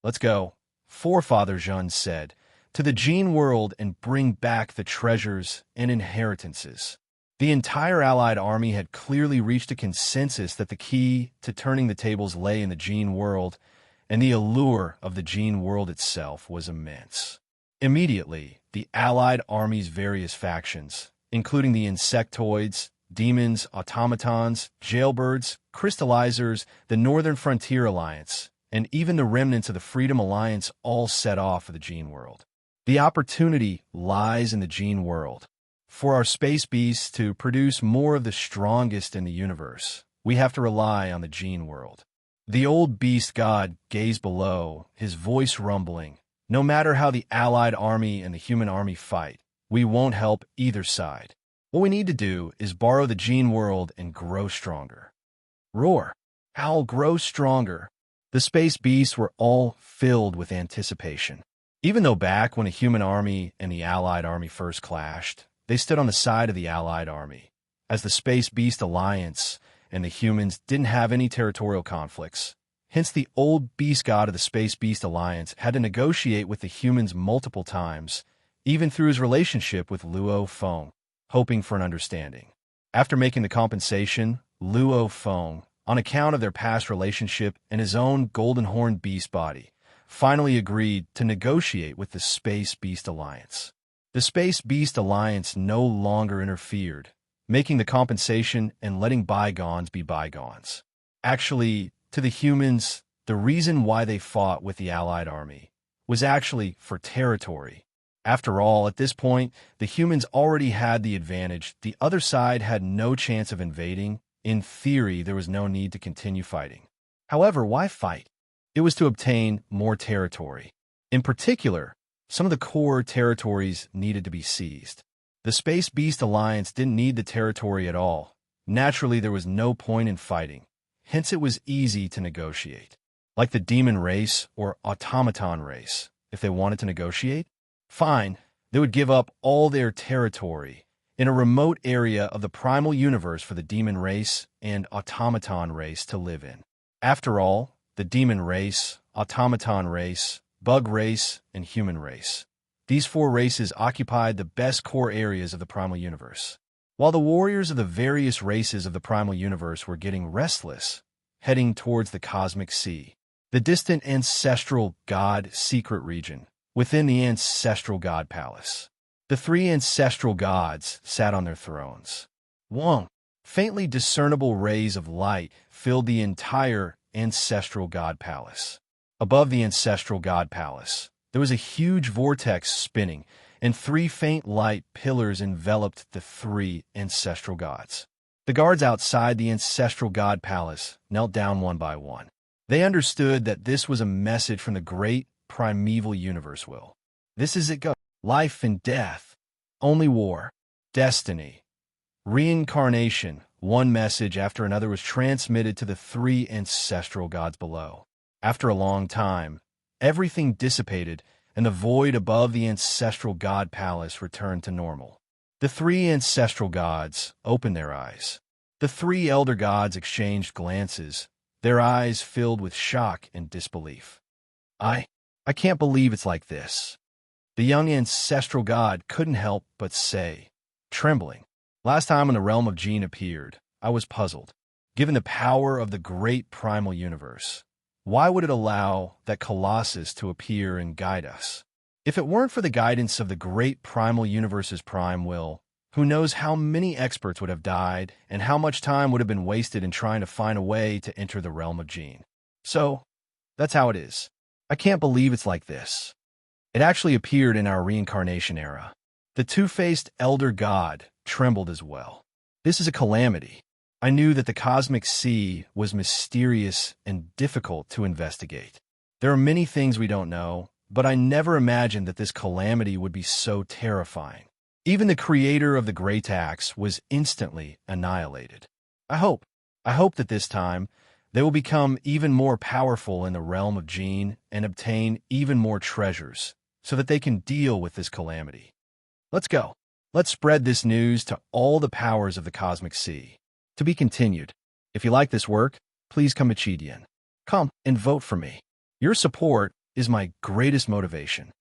A: Let's go, Forefather Zhen said, to the Gene world and bring back the treasures and inheritances. The entire allied army had clearly reached a consensus that the key to turning the tables lay in the Gene world, and the allure of the Gene world itself was immense. Immediately, the allied army's various factions, including the insectoids, demons, automatons, jailbirds, crystallizers, the Northern Frontier Alliance, and even the remnants of the Freedom Alliance all set off for the Gene world. The opportunity lies in the Gene world. For our space beasts to produce more of the strongest in the universe, we have to rely on the Gene world. The old beast god gazed below, his voice rumbling. No matter how the allied army and the human army fight, we won't help either side. What we need to do is borrow the Gene world and grow stronger. Roar. Howl, grow stronger. The space beasts were all filled with anticipation. Even though back when the human army and the allied army first clashed, they stood on the side of the allied army, as the Space Beast Alliance and the humans didn't have any territorial conflicts. Hence, the old beast god of the Space Beast Alliance had to negotiate with the humans multiple times, even through his relationship with Luo Feng, hoping for an understanding. After making the compensation, Luo Feng, on account of their past relationship and his own golden horn beast body, finally agreed to negotiate with the Space Beast Alliance. The Space Beast Alliance no longer interfered, making the compensation and letting bygones be bygones. Actually, to the humans, the reason why they fought with the Allied army was actually for territory. After all, at this point, the humans already had the advantage. The other side had no chance of invading. In theory, there was no need to continue fighting. However, why fight? It was to obtain more territory. In particular, some of the core territories needed to be seized. The Space Beast Alliance didn't need the territory at all. Naturally, there was no point in fighting. Hence, it was easy to negotiate. Like the demon race or automaton race, if they wanted to negotiate, fine, they would give up all their territory in a remote area of the primal universe for the demon race and automaton race to live in. After all, the demon race, automaton race, bug race, and human race. These four races occupied the best core areas of the primal universe. While the warriors of the various races of the primal universe were getting restless, heading towards the cosmic sea, the distant ancestral god secret region within the ancestral god palace. The three ancestral gods sat on their thrones. One, faintly discernible rays of light filled the entire ancestral god palace. Above the ancestral god palace, there was a huge vortex spinning, and three faint light pillars enveloped the three ancestral gods. The guards outside the ancestral god palace knelt down one by one. They understood that this was a message from the great primeval universe will. This is it go. Life and death. Only war. Destiny. Reincarnation. One message after another was transmitted to the three ancestral gods below. After a long time, everything dissipated, and the void above the ancestral god palace returned to normal. The three ancestral gods opened their eyes. The three elder gods exchanged glances, their eyes filled with shock and disbelief. I can't believe it's like this. The young ancestral god couldn't help but say, trembling. Last time when the realm of Gene appeared, I was puzzled. Given the power of the great primal universe, why would it allow that colossus to appear and guide us? If it weren't for the guidance of the great primal universe's prime will, who knows how many experts would have died and how much time would have been wasted in trying to find a way to enter the realm of Gene. So, that's how it is. I can't believe it's like this. It actually appeared in our reincarnation era. The two-faced elder god trembled as well. This is a calamity. I knew that the cosmic sea was mysterious and difficult to investigate. There are many things we don't know, but I never imagined that this calamity would be so terrifying. Even the creator of the Great Axe was instantly annihilated. I hope that this time they will become even more powerful in the realm of Gene and obtain even more treasures, so that they can deal with this calamity. Let's go. Let's spread this news to all the powers of the cosmic sea. To be continued. If you like this work, please come Chidian. Come and vote for me. Your support is my greatest motivation.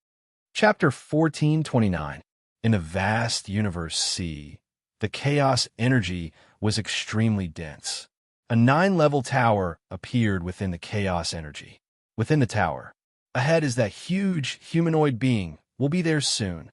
A: Chapter 1429. In the vast universe sea, the chaos energy was extremely dense. A 9-level tower appeared within the chaos energy. Within the tower, ahead is that huge humanoid being. Will be there soon.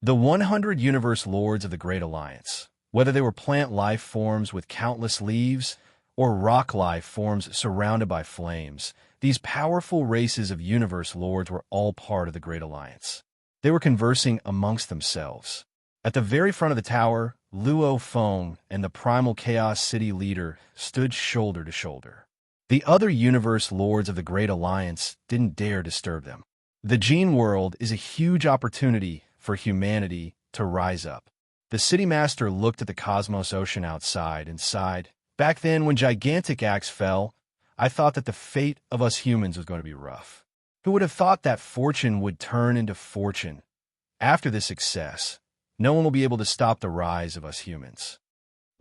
A: The 100 universe lords of the Great Alliance, whether they were plant life forms with countless leaves or rock life forms surrounded by flames, these powerful races of universe lords were all part of the Great Alliance. They were conversing amongst themselves. At the very front of the tower, Luo Feng and the primal chaos city leader stood shoulder to shoulder. The other universe lords of the Great Alliance didn't dare disturb them. The Gene world is a huge opportunity for humanity to rise up. The city master looked at the cosmos ocean outside and sighed. Back then, when Gigantic Axe fell, I thought that the fate of us humans was going to be rough. Who would have thought that fortune would turn into fortune? After this success, no one will be able to stop the rise of us humans.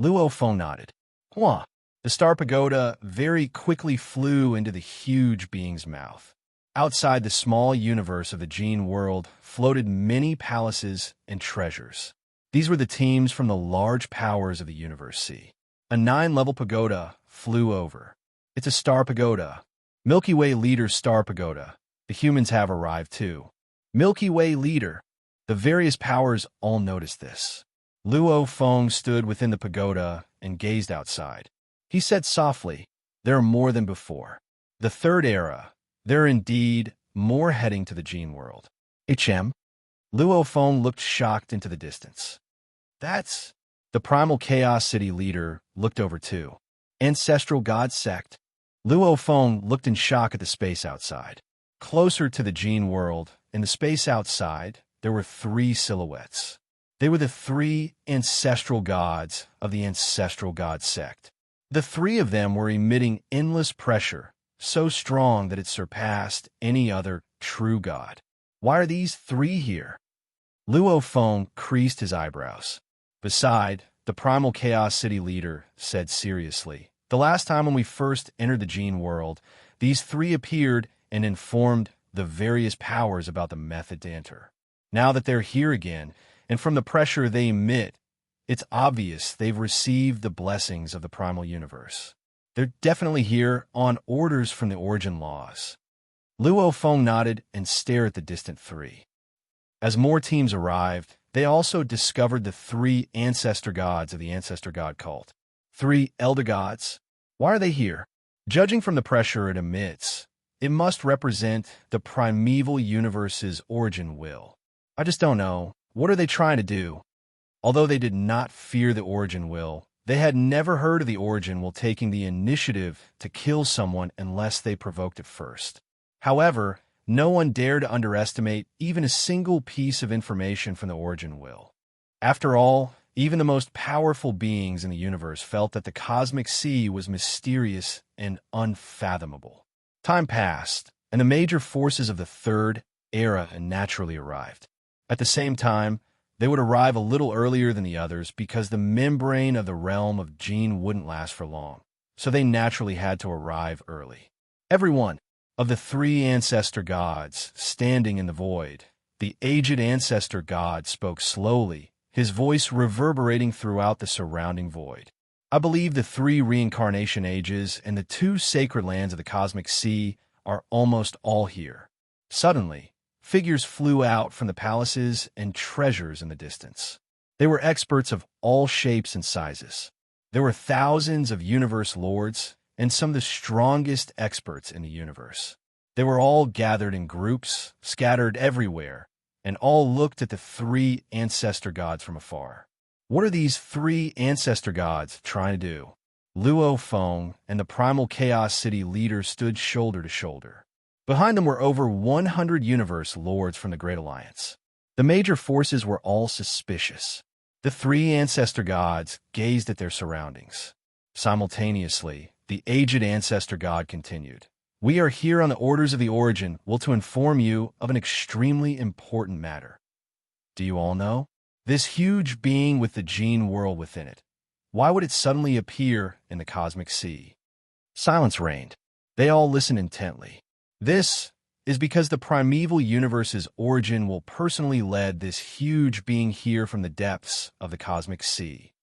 A: Luo Feng nodded. Huh. The star pagoda very quickly flew into the huge being's mouth. Outside the small universe of the Gene world floated many palaces and treasures. These were the teams from the large powers of the universe sea. A 9-level pagoda flew over. It's a star pagoda. Milky Way leader star pagoda. The humans have arrived too. Milky Way leader. The various powers all noticed this. Luo Feng stood within the pagoda and gazed outside. He said softly, there are more than before. The third era. There are indeed more heading to the Gene world. HM? Luo Feng looked shocked into the distance. That's... The primal chaos city leader looked over too. Ancestral god sect. Luo Feng looked in shock at the space outside. Closer to the Gene world, in the space outside, there were 3 silhouettes. They were the 3 ancestral gods of the ancestral god sect. The 3 of them were emitting endless pressure, so strong that it surpassed any other true god. Why are these 3 here? Luo Feng creased his eyebrows. Beside, the primal chaos city leader said seriously, the last time when we first entered the gene world, these three appeared and informed the various powers about the method to enter. Now that they're here again, and from the pressure they emit, it's obvious they've received the blessings of the primal universe. They're definitely here on orders from the origin laws. Luo Feng nodded and stared at the distant three. As more teams arrived, they also discovered the three ancestor gods of the ancestor god cult. Three elder gods. Why are they here? Judging from the pressure it emits, it must represent the primeval universe's origin will. I just don't know. What are they trying to do? Although they did not fear the origin will, they had never heard of the origin will taking the initiative to kill someone unless they provoked it first. However, no one dared to underestimate even a single piece of information from the origin will. After all, even the most powerful beings in the universe felt that the cosmic sea was mysterious and unfathomable. Time passed, and the major forces of the third era naturally arrived. At the same time, they would arrive a little earlier than the others because the membrane of the realm of Gene wouldn't last for long, so they naturally had to arrive early. Every one of the three ancestor gods standing in the void, the aged ancestor god spoke slowly, his voice reverberating throughout the surrounding void. I believe the three reincarnation ages and the two sacred lands of the cosmic sea are almost all here. Suddenly, figures flew out from the palaces and treasures in the distance. They were experts of all shapes and sizes. There were thousands of universe lords and some of the strongest experts in the universe. They were all gathered in groups, scattered everywhere, and all looked at the three ancestor gods from afar. What are these three ancestor gods trying to do? Luo Feng and the primal chaos city leader stood shoulder to shoulder. Behind them were over 100 universe lords from the Great Alliance. The major forces were all suspicious. The three ancestor gods gazed at their surroundings. Simultaneously, the aged ancestor god continued. We are here on the orders of the origin will to inform you of an extremely important matter. Do you all know? This huge being with the gene world within it. Why would it suddenly appear in the cosmic sea? Silence reigned. They all listened intently. This is because the primeval universe's origin will personally lead this huge being here from the depths of the cosmic sea.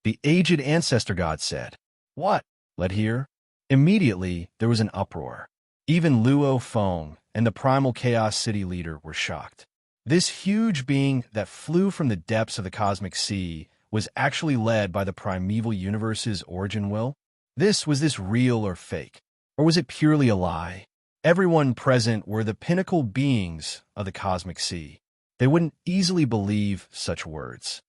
A: The aged ancestor god said, "What? Led here?" Immediately, there was an uproar. Even Luo Feng and the primal chaos city leader were shocked. This huge being that flew from the depths of the cosmic sea was actually led by the primeval universe's origin will? Was this real or fake? Or was it purely a lie? Everyone present were the pinnacle beings of the cosmic sea. They wouldn't easily believe such words.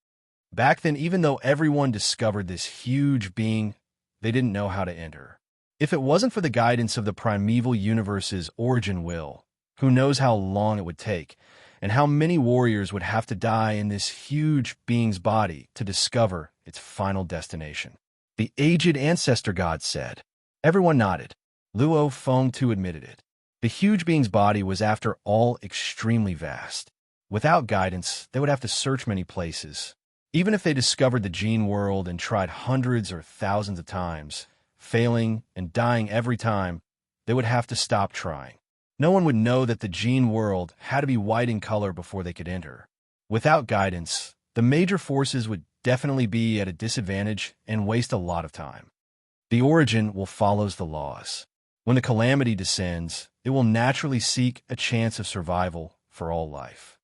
A: Back then, even though everyone discovered this huge being, they didn't know how to enter. If it wasn't for the guidance of the primeval universe's origin will, who knows how long it would take, and how many warriors would have to die in this huge being's body to discover its final destination. The aged ancestor god said. Everyone nodded. Luo Feng too admitted it. The huge being's body was after all extremely vast. Without guidance, they would have to search many places. Even if they discovered the gene world and tried hundreds or thousands of times, failing and dying every time, they would have to stop trying. No one would know that the gene world had to be white in color before they could enter. Without guidance, the major forces would definitely be at a disadvantage and waste a lot of time. The origin will follows the laws. When the calamity descends, it will naturally seek a chance of survival for all life.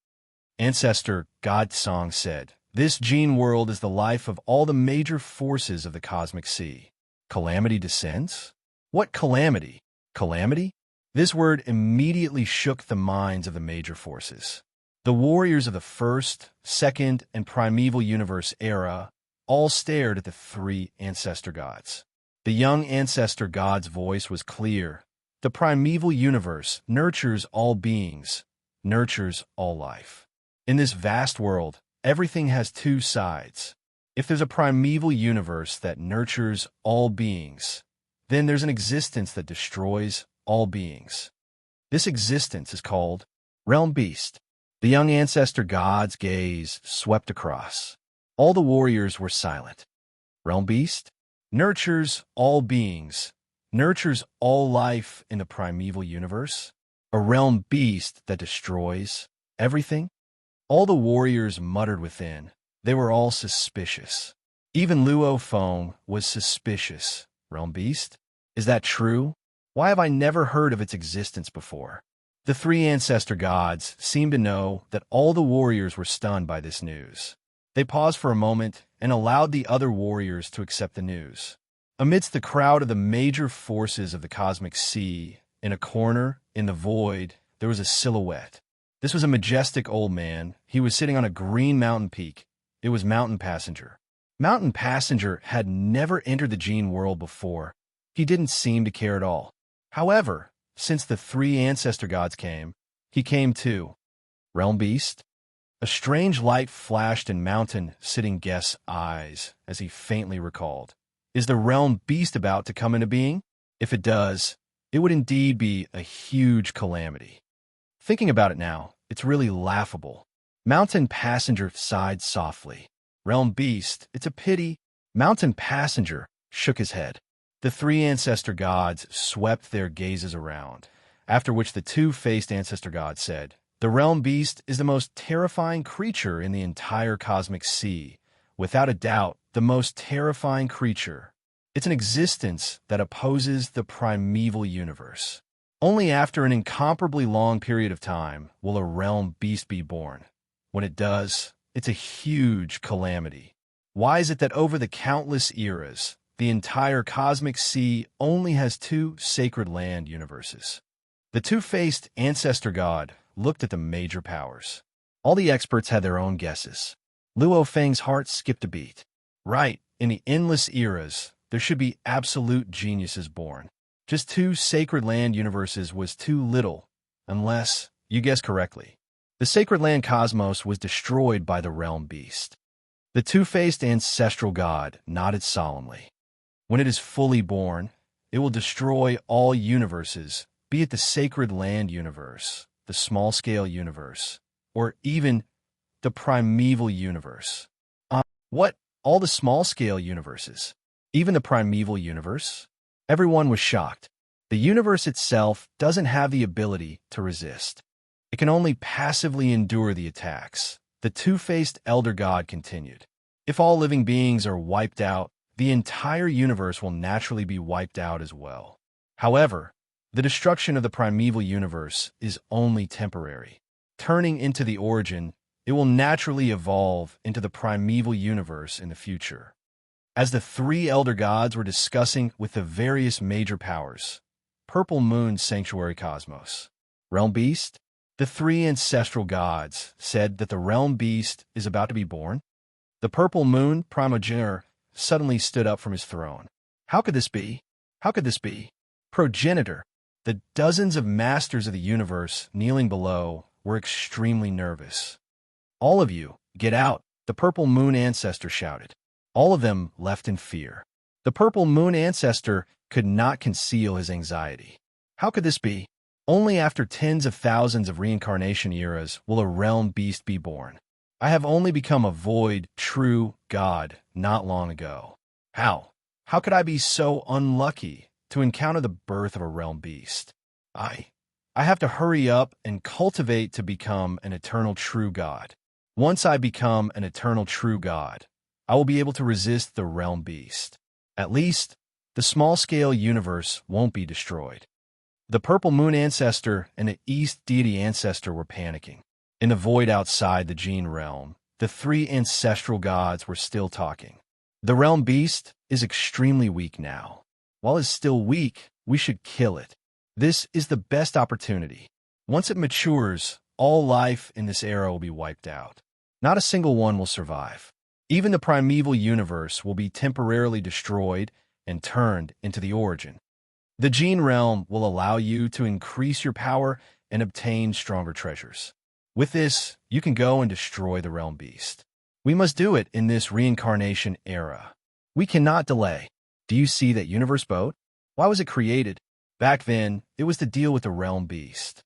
A: Ancestor God Song said, "This gene world is the life of all the major forces of the cosmic sea." Calamity descends? What calamity? Calamity? This word immediately shook the minds of the major forces. The warriors of the first, second, and primeval universe era all stared at the three ancestor gods. The young ancestor god's voice was clear. The primeval universe nurtures all beings, nurtures all life. In this vast world, everything has two sides. If there's a primeval universe that nurtures all beings, then there's an existence that destroys all beings. This existence is called Realm Beast. The young ancestor god's gaze swept across. All the warriors were silent. Realm beast? Nurtures all beings. Nurtures all life in the primeval universe. A realm beast that destroys everything? All the warriors muttered within. They were all suspicious. Even Luo Feng was suspicious. Realm beast? Is that true? Why have I never heard of its existence before? The three ancestor gods seemed to know that all the warriors were stunned by this news. They paused for a moment and allowed the other warriors to accept the news. Amidst the crowd of the major forces of the cosmic sea, in a corner, in the void, there was a silhouette. This was a majestic old man. He was sitting on a green mountain peak. It was Mountain Passenger. Mountain Passenger had never entered the Gene world before. He didn't seem to care at all. However, since the three ancestor gods came, he came too. Realm beast? A strange light flashed in Mountain Sitting Guest's eyes as he faintly recalled. Is the realm beast about to come into being? If it does, it would indeed be a huge calamity. Thinking about it now, it's really laughable. Mountain Passenger sighed softly. Realm beast, it's a pity. Mountain Passenger shook his head. The three ancestor gods swept their gazes around, after which the two-faced ancestor god said, the realm beast is the most terrifying creature in the entire cosmic sea. Without a doubt, the most terrifying creature. It's an existence that opposes the primeval universe. Only after an incomparably long period of time will a realm beast be born. When it does, it's a huge calamity. Why is it that over the countless eras, the entire cosmic sea only has two sacred land universes? The two-faced ancestor god looked at the major powers. All the experts had their own guesses. Luo Feng's heart skipped a beat. Right, in the endless eras, there should be absolute geniuses born. Just two sacred land universes was too little, unless you guessed correctly. The sacred land cosmos was destroyed by the realm beast. The two-faced ancestral god nodded solemnly. When it is fully born, it will destroy all universes, be it the sacred land universe, the small-scale universe, or even the primeval universe. What? All the small-scale universes? Even the primeval universe? Everyone was shocked. The universe itself doesn't have the ability to resist. It can only passively endure the attacks. The two-faced elder god continued. If all living beings are wiped out, the entire universe will naturally be wiped out as well. However, the destruction of the primeval universe is only temporary. Turning into the origin, it will naturally evolve into the primeval universe in the future. As the three elder gods were discussing with the various major powers, Purple Moon Sanctuary Cosmos, Realm Beast, the three ancestral gods said that the realm beast is about to be born. The Purple Moon Primogenitor suddenly stood up from his throne. How could this be? How could this be? Progenitor, the dozens of masters of the universe kneeling below were extremely nervous. All of you, get out, the Purple Moon Ancestor shouted. All of them left in fear. The Purple Moon Ancestor could not conceal his anxiety. How could this be? Only after tens of thousands of reincarnation eras will a realm beast be born. I have only become a void, true god not long ago. How? How could I be so unlucky to encounter the birth of a realm beast? I have to hurry up and cultivate to become an eternal true god. Once I become an eternal true god, I will be able to resist the realm beast. At least, the small-scale universe won't be destroyed. The Purple Moon Ancestor and the East Deity Ancestor were panicking. In the void outside the Gene realm, the three ancestral gods were still talking. The realm beast is extremely weak now. While it's still weak, we should kill it. This is the best opportunity. Once it matures, all life in this era will be wiped out. Not a single one will survive. Even the primeval universe will be temporarily destroyed and turned into the origin. The Gene realm will allow you to increase your power and obtain stronger treasures. With this, you can go and destroy the realm beast. We must do it in this reincarnation era. We cannot delay. Do you see that universe boat? Why was it created? Back then, it was to deal with the realm beast.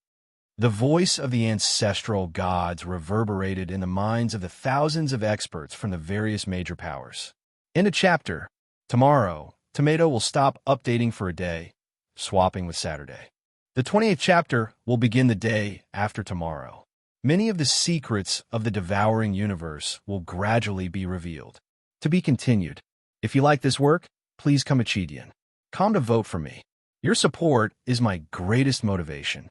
A: The voice of the ancestral gods reverberated in the minds of the thousands of experts from the various major powers. In a chapter, tomorrow, Tomato will stop updating for a day, swapping with Saturday. The 28th chapter will begin the day after tomorrow. Many of the secrets of the devouring universe will gradually be revealed. To be continued. If you like this work, please come to vote for me. Your support is my greatest motivation.